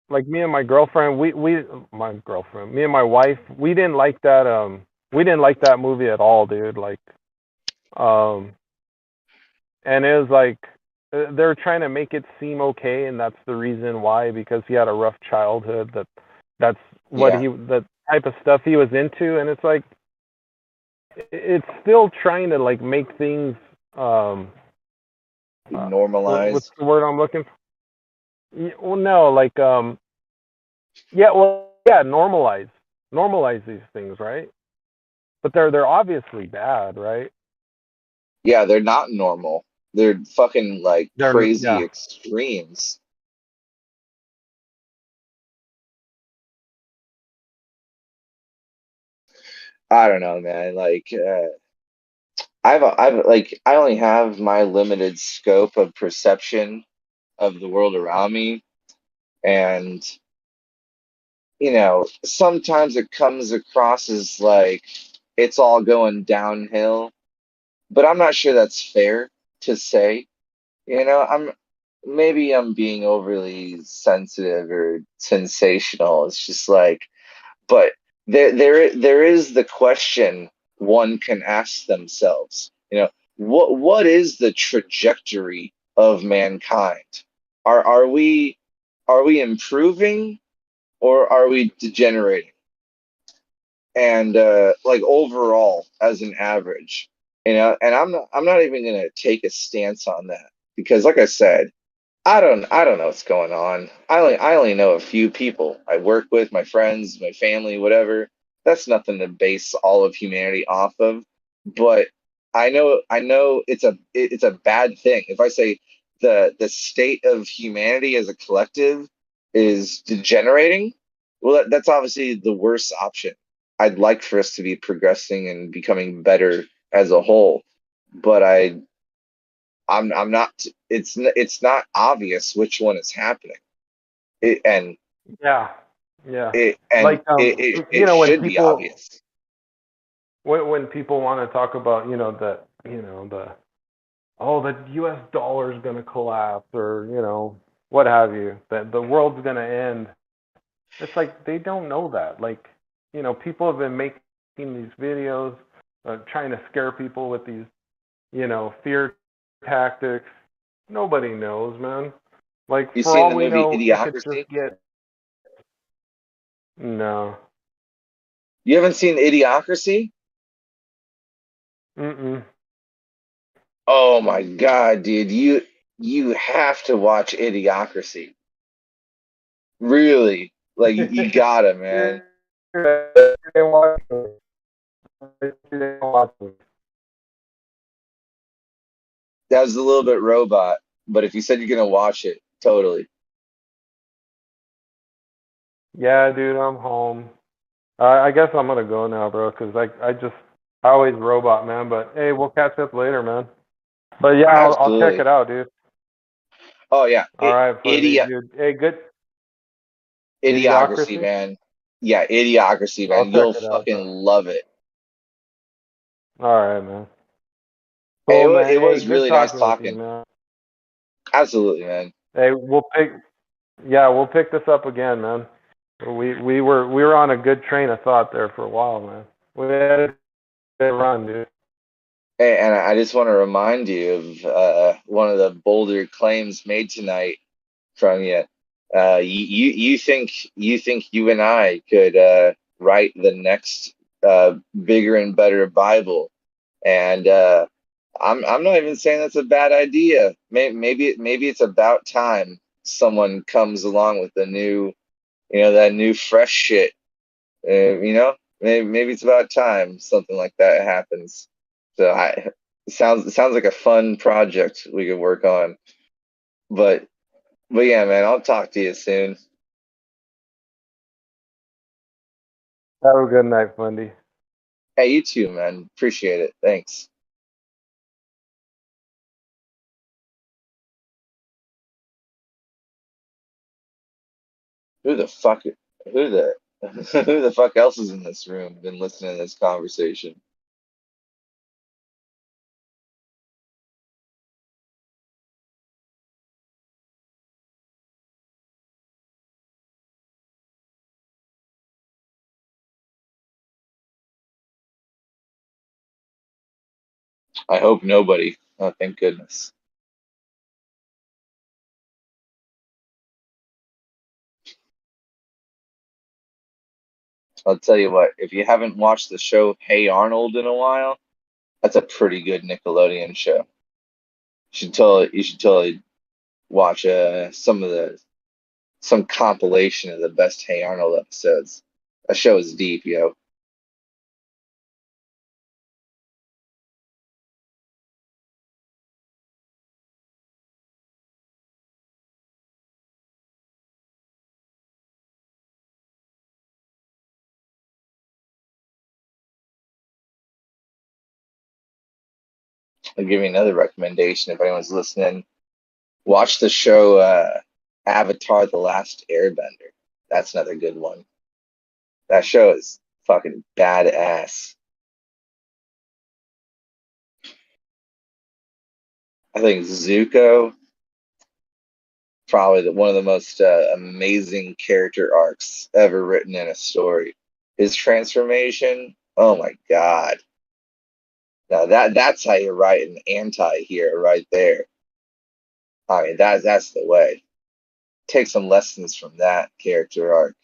Speaker 2: like me and my girlfriend. Me and my wife, we didn't like that movie at all, dude. Like um, and it was like they're trying to make it seem okay, and that's the reason why, because he had a rough childhood. That's what
Speaker 1: Yeah.
Speaker 2: the type of stuff he was into, and it's like it's still trying to like make things what's
Speaker 1: Normalized.
Speaker 2: the word I'm looking for? Well, no, like yeah, well, yeah, normalize these things, right? But they're obviously bad, right?
Speaker 1: Yeah, they're not normal. They're fucking like crazy
Speaker 2: Yeah.
Speaker 1: extremes. I don't know, man. Like, I've like, I only have my limited scope of perception of the world around me, and sometimes it comes across as like it's all going downhill, but I'm not sure that's fair to say. I'm being overly sensitive or sensational. It's just like, but there is the question one can ask themselves. What is the trajectory of mankind? Are we improving or are we degenerating? And like overall as an average, and I'm not even gonna take a stance on that because like I said, I don't know what's going on. I only know a few people I work with, my friends, my family, whatever. That's nothing to base all of humanity off of. But I know it's a bad thing. If I say the state of humanity as a collective is degenerating, well, that's obviously the worst option. I'd like for us to be progressing and becoming better as a whole, but I'm not. It's not obvious which one is happening. It and
Speaker 2: Yeah. Yeah.
Speaker 1: it and
Speaker 2: Like
Speaker 1: it it,
Speaker 2: you
Speaker 1: it
Speaker 2: know,
Speaker 1: should be obvious.
Speaker 2: when people want to talk about, the the US dollar is going to collapse, or, what have you, that the world's going to end. It's like they don't know that. Like, people have been making these videos trying to scare people with these, fear tactics. Nobody knows, man. Like,
Speaker 1: You
Speaker 2: for
Speaker 1: seen
Speaker 2: all
Speaker 1: the
Speaker 2: we
Speaker 1: movie
Speaker 2: know, it could
Speaker 1: Idiocracy?
Speaker 2: just get. No.
Speaker 1: You haven't seen Idiocracy?
Speaker 2: Mm-mm.
Speaker 1: Oh my God, dude! You have to watch Idiocracy. Really, like you gotta, man. That was a little bit robot, but if you said you're gonna watch it, totally.
Speaker 2: Yeah, dude, I'm home. I guess I'm gonna go now, bro, because I always robot, man. But hey, we'll catch up later, man. But yeah, I'll check
Speaker 1: Absolutely.
Speaker 2: it out, dude.
Speaker 1: Oh yeah,
Speaker 2: All right, buddy,
Speaker 1: Idi
Speaker 2: dude. Hey, good
Speaker 1: Idiocracy,
Speaker 2: idiocracy.
Speaker 1: man. Yeah, Idiocracy,
Speaker 2: I'll
Speaker 1: man.
Speaker 2: check
Speaker 1: You'll
Speaker 2: it out,
Speaker 1: fucking
Speaker 2: bro.
Speaker 1: love it.
Speaker 2: All right, man.
Speaker 1: Hey,
Speaker 2: Cool, man.
Speaker 1: it
Speaker 2: Hey,
Speaker 1: was
Speaker 2: good
Speaker 1: really nice
Speaker 2: talking with you,
Speaker 1: talking.
Speaker 2: man.
Speaker 1: Absolutely, man.
Speaker 2: Hey, we'll pick this up again, man. We were on a good train of thought there for a while, man. We had a good run, dude.
Speaker 1: Hey, and I just want to remind you of one of the bolder claims made tonight from you. You think you and I could write the next bigger and better Bible, and I'm not even saying that's a bad idea. Maybe it's about time someone comes along with the new, that new fresh shit. Maybe it's about time something like that happens. So it sounds like a fun project we could work on. But yeah, man, I'll talk to you soon.
Speaker 2: Have a good night, Fundy.
Speaker 1: Hey, you too, man. Appreciate it. Thanks. Who the fuck? Who the who the fuck else is in this room? Been listening to this conversation. I hope nobody. Oh, thank goodness. I'll tell you what. If you haven't watched the show Hey Arnold in a while, that's a pretty good Nickelodeon show. You should totally watch some compilation of the best Hey Arnold episodes. That show is deep, yo. I'll give you another recommendation if anyone's listening. Watch the show Avatar: The Last Airbender. That's another good one. That show is fucking badass. I think Zuko probably one of the most amazing character arcs ever written in a story. His transformation, oh my god! Now that's how you write an anti-hero right there. I mean that's the way. Take some lessons from that character arc.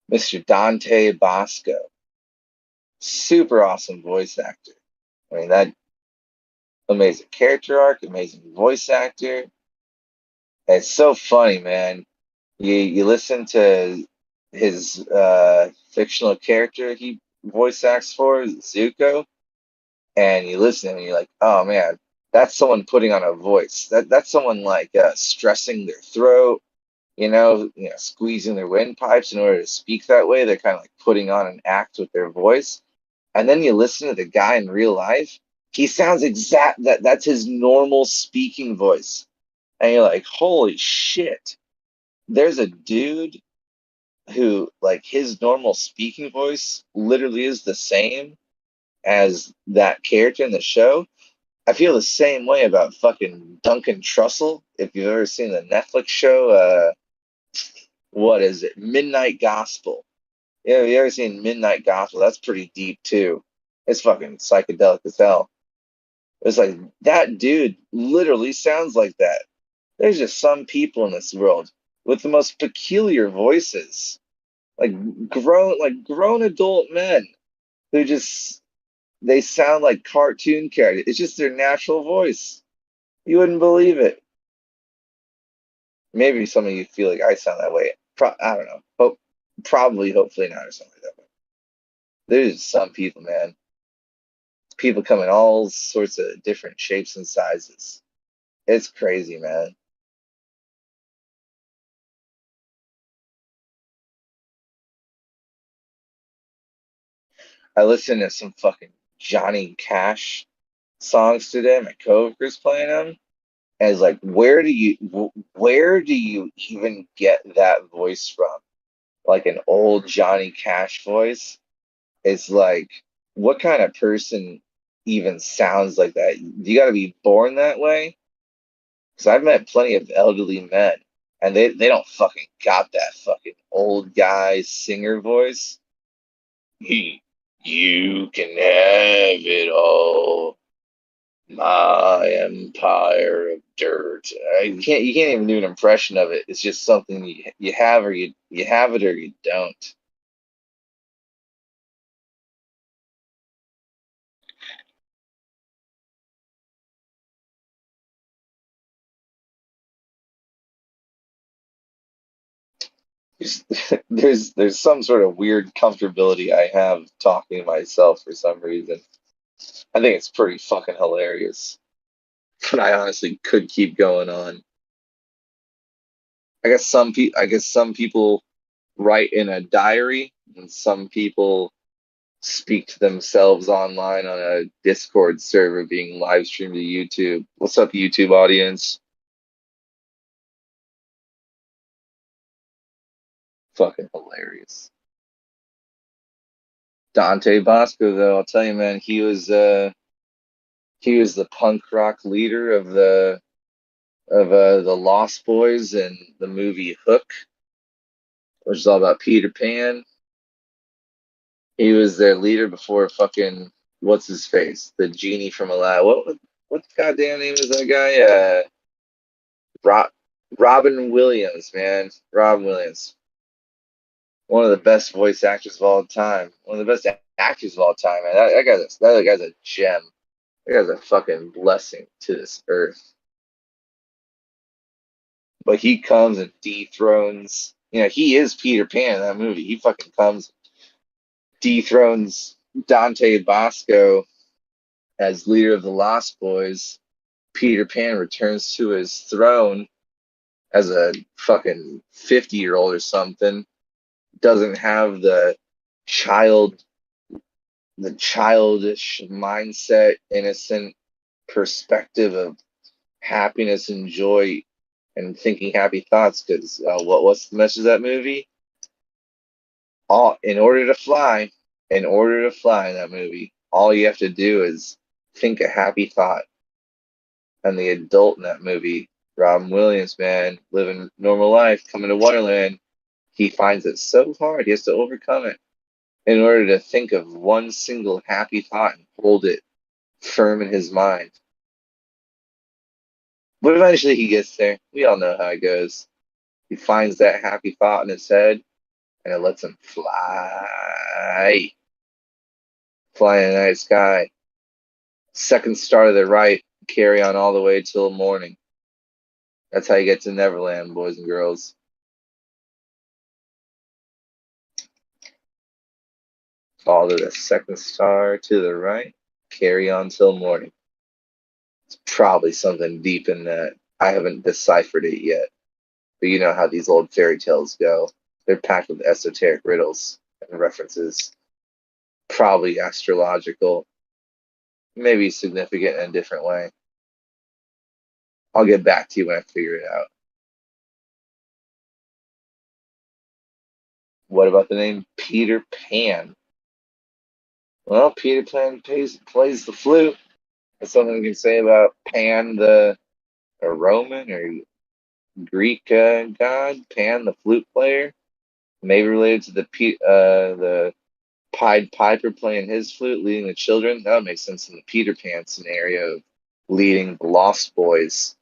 Speaker 1: Mr. Dante Bosco, super awesome voice actor. I mean that amazing character arc, amazing voice actor. It's so funny, man. You listen to his fictional character he voice acts for, Zuko, and you listen and you're like, oh man, that's someone putting on a voice. That's someone like stressing their throat, squeezing their windpipes in order to speak that way. They're kind of like putting on an act with their voice. And then you listen to the guy in real life. He sounds that's his normal speaking voice. And you're like, holy shit. There's a dude who like his normal speaking voice literally is the same as that character in the show. I feel the same way about fucking Duncan Trussell. If you've ever seen the Netflix show, what is it? Midnight Gospel. Yeah, have you ever seen Midnight Gospel? That's pretty deep too. It's fucking psychedelic as hell. It's like that dude literally sounds like that. There's just some people in this world with the most peculiar voices, like grown adult men who just they sound like cartoon characters. It's just their natural voice. You wouldn't believe it. Maybe some of you feel like I sound that way. I don't know. Probably, hopefully not, or something like that. There's some people, man. People come in all sorts of different shapes and sizes. It's crazy, man. I listened to some fucking Johnny Cash songs today. My coworker's playing them, and it's like, where do you even get that voice from? Like an old Johnny Cash voice. It's like, what kind of person even sounds like that? You got to be born that way. Because I've met plenty of elderly men, and they don't fucking got that fucking old guy singer voice. He, you can have it all. My empire of dirt. You can't even do an impression of it. It's just something you have or you have it or you don't. there's some sort of weird comfortability I have talking to myself for some reason. I think it's pretty fucking hilarious. But I honestly could keep going on. I guess some people write in a diary, and some people speak to themselves online on a Discord server being live streamed to YouTube. What's up, YouTube audience? Fucking hilarious. Dante Bosco, though, I'll tell you, man, he was the punk rock leader of the Lost Boys in the movie Hook, which is all about Peter Pan. He was their leader before fucking what's his face, the genie from Aladdin. What the goddamn name is that guy? Rob, Robin Williams, man, Robin Williams, one of the best voice actors of all time, one of the best actors of all time, man. That guy's a gem. That guy's a fucking blessing to this earth. But he comes and dethrones. You know, he is Peter Pan in that movie. He fucking comes, dethrones Dante Bosco as leader of the Lost Boys. Peter Pan returns to his throne as a fucking 50-year-old or something. Doesn't have child, the childish mindset, innocent perspective of happiness and joy and thinking happy thoughts. Because what's the message of that movie? In order to fly in that movie, all you have to do is think a happy thought. And the adult in that movie, Robin Williams, man, living normal life, coming to Wonderland, he finds it so hard. He has to overcome it in order to think of one single happy thought and hold it firm in his mind. But eventually he gets there. We all know how it goes. He finds that happy thought in his head, and it lets him fly. Fly in the night sky. Second star to the right, carry on all the way till morning. That's how you get to Neverland, boys and girls. Follow the second star to the right, carry on till morning. It's probably something deep in that. I haven't deciphered it yet. But you know how these old fairy tales go. They're packed with esoteric riddles and references. Probably astrological. Maybe significant in a different way. I'll get back to you when I figure it out. What about the name Peter Pan? Well, Peter Pan plays the flute. That's something we can say about Pan, the Roman or Greek god, Pan, the flute player. Maybe related to the Pied Piper playing his flute, leading the children. That would make sense in the Peter Pan scenario of leading the Lost Boys.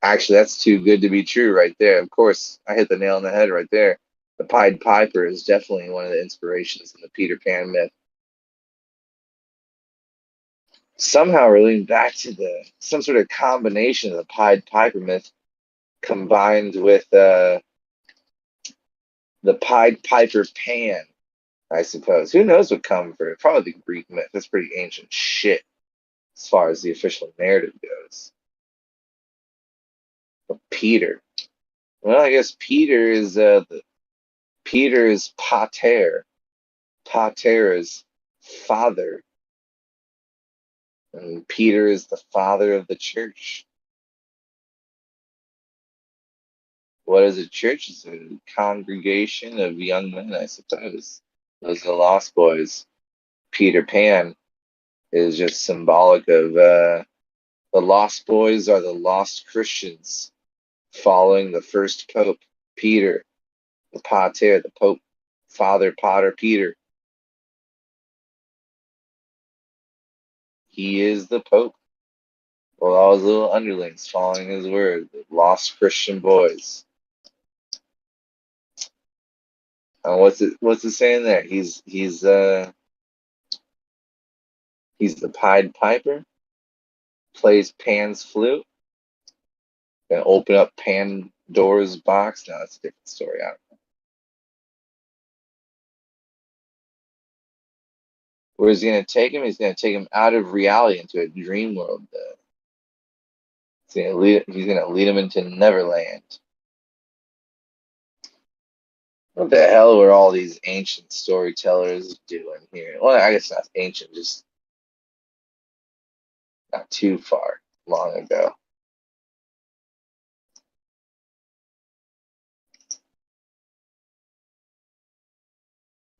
Speaker 1: Actually, that's too good to be true right there. Of course, I hit the nail on the head right there. The Pied Piper is definitely one of the inspirations in the Peter Pan myth. Somehow relating back to some sort of combination of the Pied Piper myth combined with the Pied Piper Pan, I suppose. Who knows what comes first? Probably the Greek myth. That's pretty ancient shit as far as the official narrative goes. But Peter. Well, I guess Peter is pater. Pater is father. And Peter is the father of the church. What is a church? It's a congregation of young men, I suppose. Those are the Lost Boys. Peter Pan is just symbolic of the Lost Boys are the lost Christians following the first Pope, Peter, the Pater, the Pope, Father Potter Peter. He is the Pope. Well, all his little underlings following his word, the lost Christian boys. What's it saying there? He's the Pied Piper, plays Pan's flute, and open up Doors box. No, that's a different story. I don't know. Where is he gonna take him? He's gonna take him out of reality into a dream world. He's gonna lead him into Neverland. What the hell were all these ancient storytellers doing here? Well, I guess not ancient, just not too far long ago.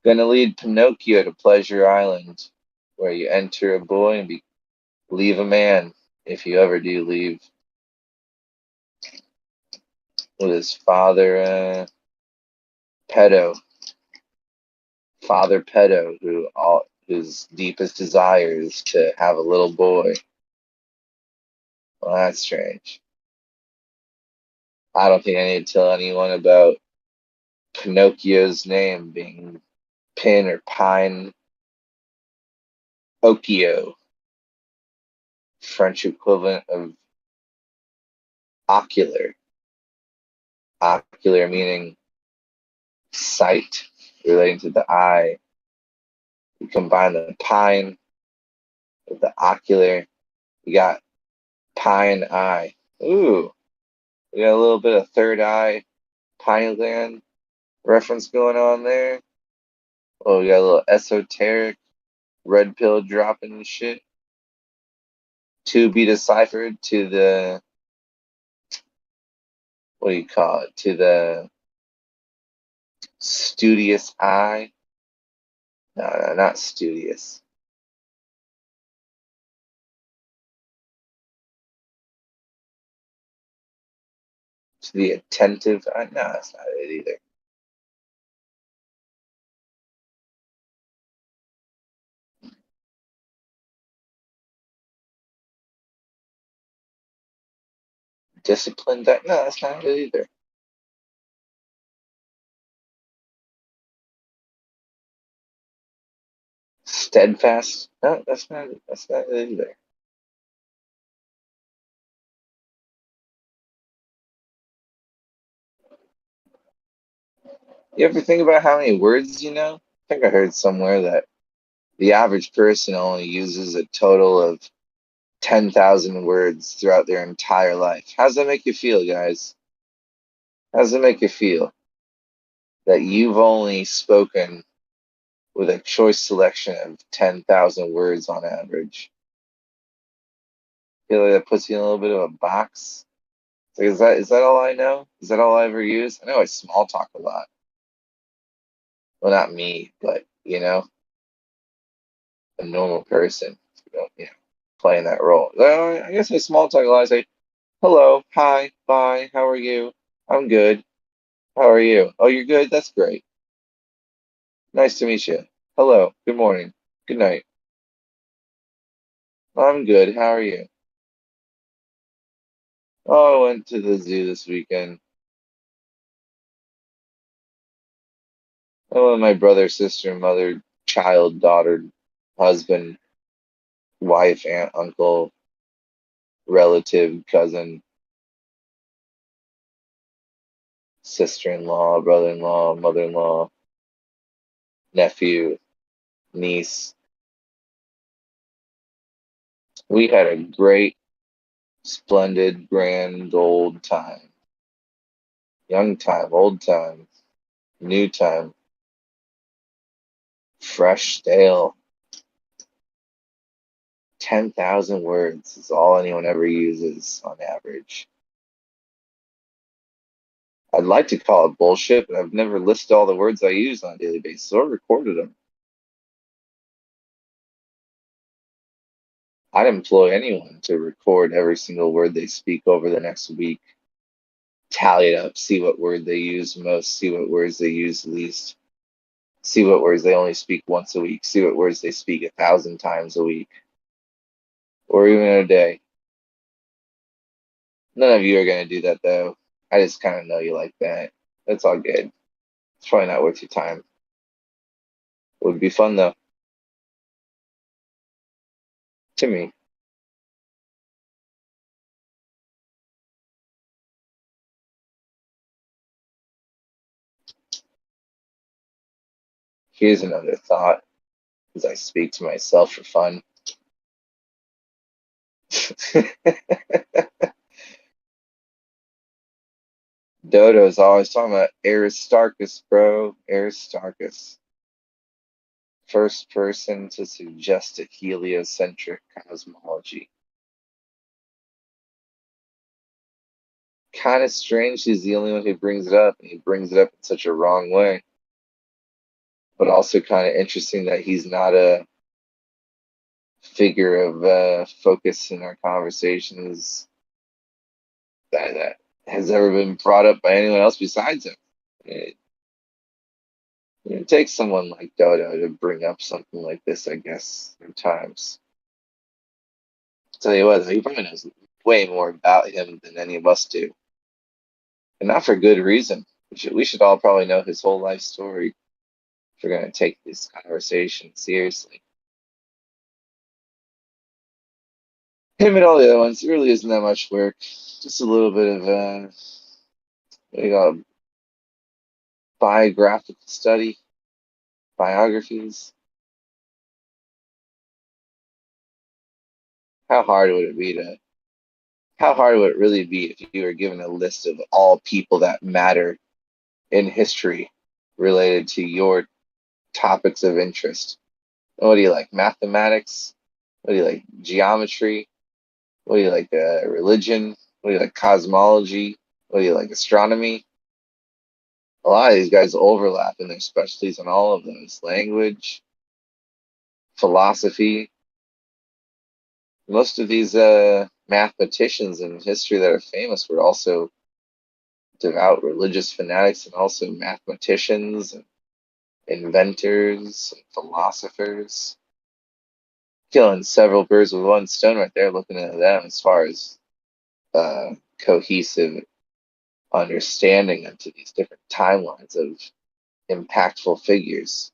Speaker 1: Gonna lead Pinocchio to Pleasure Island, where you enter a boy and leave a man, if you ever do leave, with his father, pedo, father pedo, whose deepest desire is to have a little boy. Well, that's strange. I don't think I need to tell anyone about Pinocchio's name being Pin or Pine Occhio, French equivalent of ocular. Ocular meaning sight, relating to the eye. You combine the pine with the ocular, you got pine eye. Ooh, we got a little bit of third eye, pineal gland reference going on there. Oh, we got a little esoteric red pill dropping and shit. To be deciphered to the, what do you call it? To the studious eye. No, not studious. To the attentive eye. No, that's not it either. Disciplined eye. No, that's not it either. Steadfast. No, that's not it either. You ever think about how many words you know? I think I heard somewhere that the average person only uses a total of 10,000 words throughout their entire life. How does that make you feel, guys? How does it make you feel that you've only spoken with a choice selection of 10,000 words on average? Feel like that puts you in a little bit of a box? Like, is that all I know? Is that all I ever use? I know I small talk a lot. Well, not me, but a normal person, playing that role. Well, I guess I small talk a lot. I say, hello, hi, bye, how are you? I'm good. How are you? Oh, you're good? That's great. Nice to meet you. Hello, good morning, good night. I'm good. How are you? Oh, I went to the zoo this weekend. I went with my brother, sister, mother, child, daughter, husband, wife, aunt, uncle, relative, cousin, sister-in-law, brother-in-law, mother-in-law, nephew, niece. We had a great, splendid, grand old time. Young time, old time, new time, fresh, stale. 10,000 words is all anyone ever uses on average. I'd like to call it bullshit, but I've never listed all the words I use on a daily basis or recorded them. I'd employ anyone to record every single word they speak over the next week, tally it up, see what word they use most, see what words they use least, see what words they only speak once a week, see what words they speak 1,000 times a week, or even in a day. None of you are going to do that, though. I just kind of know you like that. That's all good. It's probably not worth your time. Would be fun, though. To me. Here's another thought as I speak to myself for fun. Dodo's always talking about Aristarchus, bro. Aristarchus. First person to suggest a heliocentric cosmology. Kind of strange he's the only one who brings it up, and he brings it up in such a wrong way. But also kind of interesting that he's not a figure of focus in our conversations that has ever been brought up by anyone else besides him. It takes someone like Dodo to bring up something like this, I guess, sometimes. I'll tell you what, though, he probably knows way more about him than any of us do. And not for good reason. We should all probably know his whole life story if we're going to take this conversation seriously. Him and all the other ones, it really isn't that much work. Just a little bit of what do you call it? Biographical study, biographies. How hard would it be to? How hard would it really be if you were given a list of all people that matter in history related to your topics of interest? What do you like? Mathematics? What do you like? Geometry? What do you like? Religion? What do you like? Cosmology? What do you like? Astronomy? A lot of these guys overlap in their specialties on all of those. Language, philosophy. Most of these mathematicians in history that are famous were also devout religious fanatics and also mathematicians and inventors and philosophers. Killing several birds with one stone right there, looking at them as far as cohesive understanding into these different timelines of impactful figures.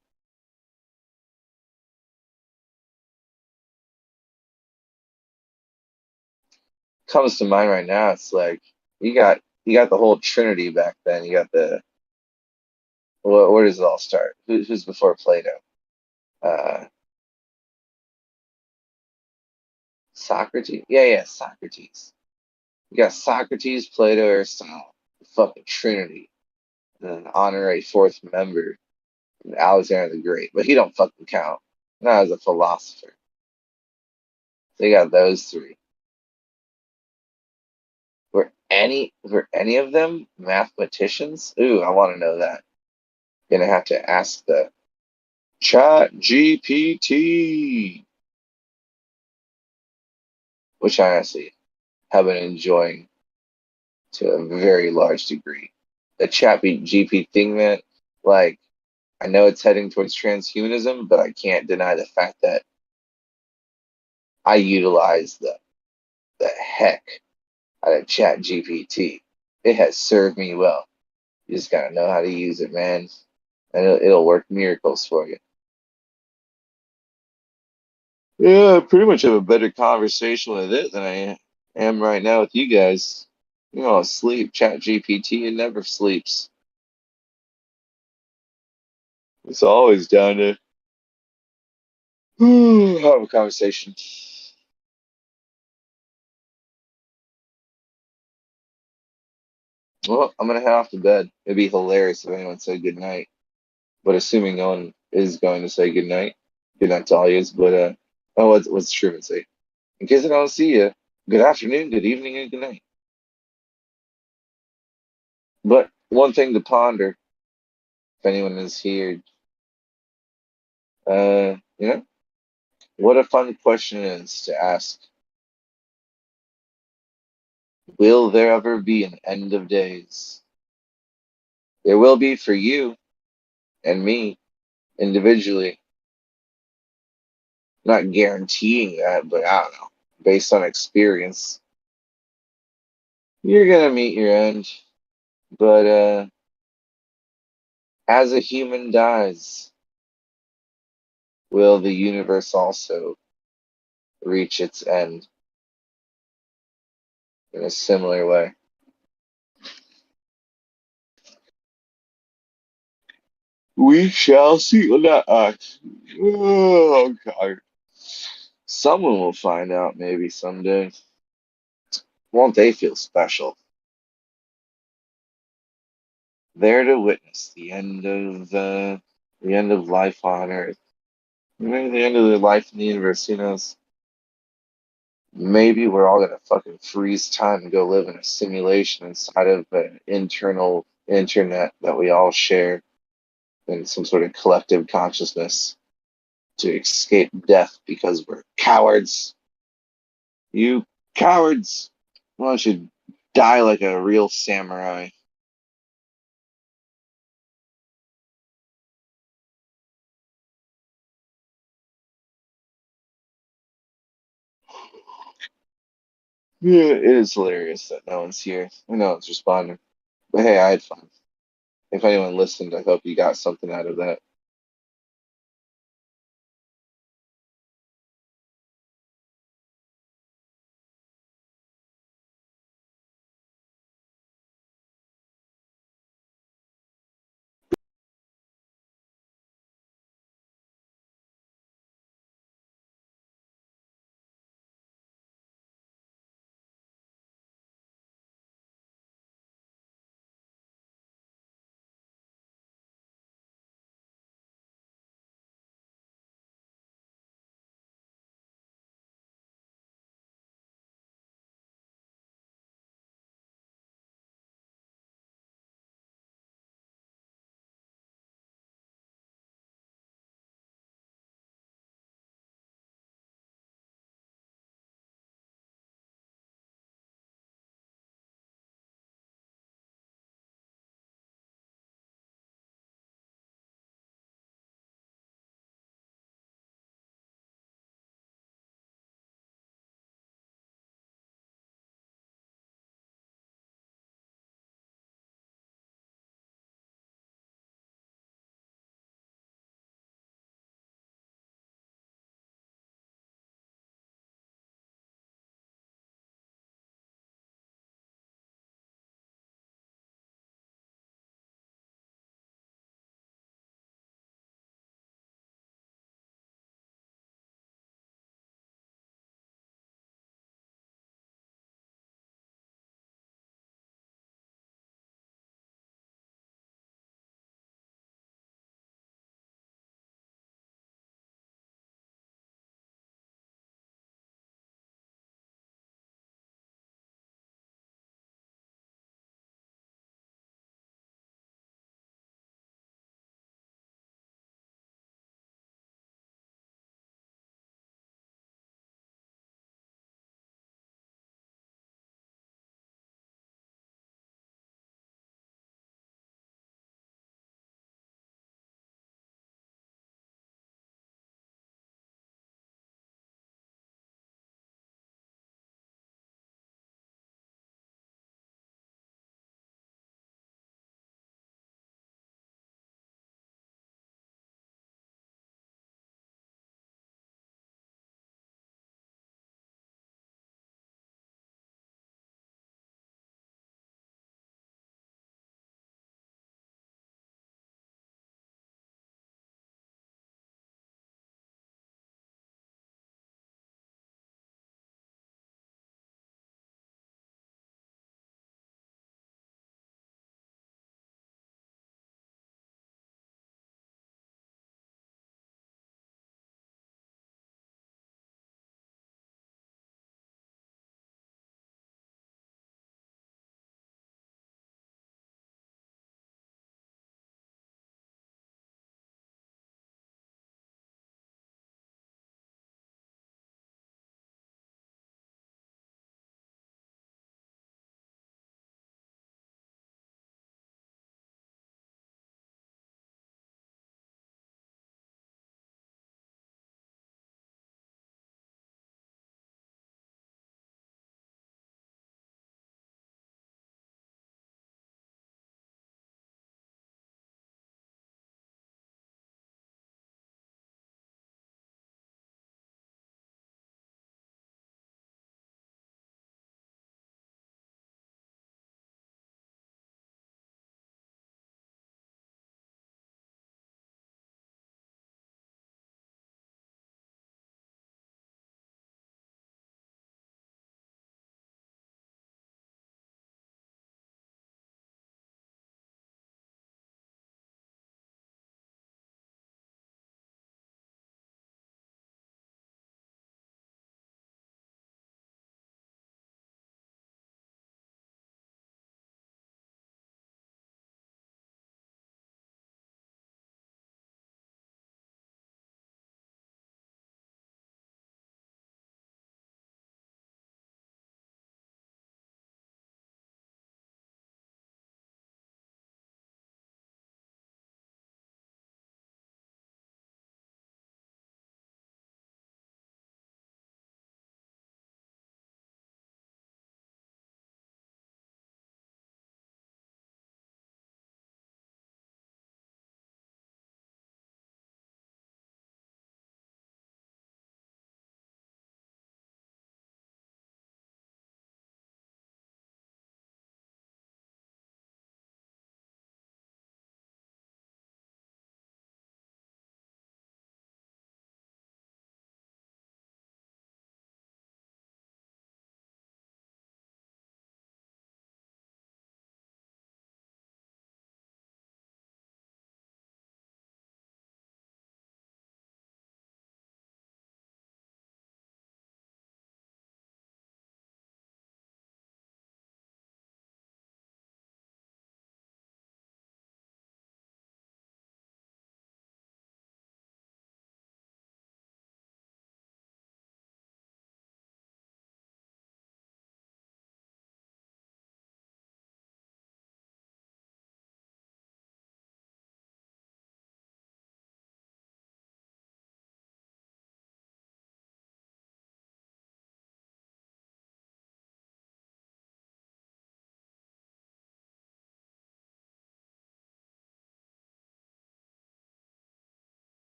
Speaker 1: Comes to mind right now, it's like you got the whole Trinity back then. You got the where does it all start? Who's before Plato? Uh, Socrates? Yeah, Socrates. You got Socrates, Plato, Aristotle, the fucking Trinity, and then an honorary fourth member, Alexander the Great. But he don't fucking count. Not as a philosopher. They got those three. Were any of them mathematicians? Ooh, I want to know that. Gonna have to ask the Chat GPT, which I honestly have been enjoying to a very large degree. The Chat GPT thing, man, like, I know it's heading towards transhumanism, but I can't deny the fact that I utilize the heck out of Chat GPT. It has served me well. You just gotta know how to use it, man, and it'll work miracles for you. Yeah, I pretty much have a better conversation with it than I am right now with you guys. You know, sleep. Chat GPT, it never sleeps. It's always down to have a conversation. Well, I'm gonna head off to bed. It'd be hilarious if anyone said good night. But assuming no one is going to say good night to all yous. But oh, what's Truman say? In case I don't see you, good afternoon, good evening, and good night. But one thing to ponder, if anyone is here, you know, what a fun question it is to ask. Will there ever be an end of days? There will be for you and me individually. Not guaranteeing that, but I don't know. Based on experience, you're gonna meet your end. But as a human dies, will the universe also reach its end in a similar way? We shall see. Well, not us. Oh, God. Someone will find out maybe someday. Won't they feel special? There to witness the end of life on Earth. Maybe the end of the life in the universe, who knows? Maybe we're all gonna fucking freeze time and go live in a simulation inside of an internal internet that we all share in some sort of collective consciousness to escape death because we're cowards. You cowards! Why don't you die like a real samurai? Yeah, it is hilarious that no one's here. No one's responding. But hey, I had fun. If anyone listened, I hope you got something out of that.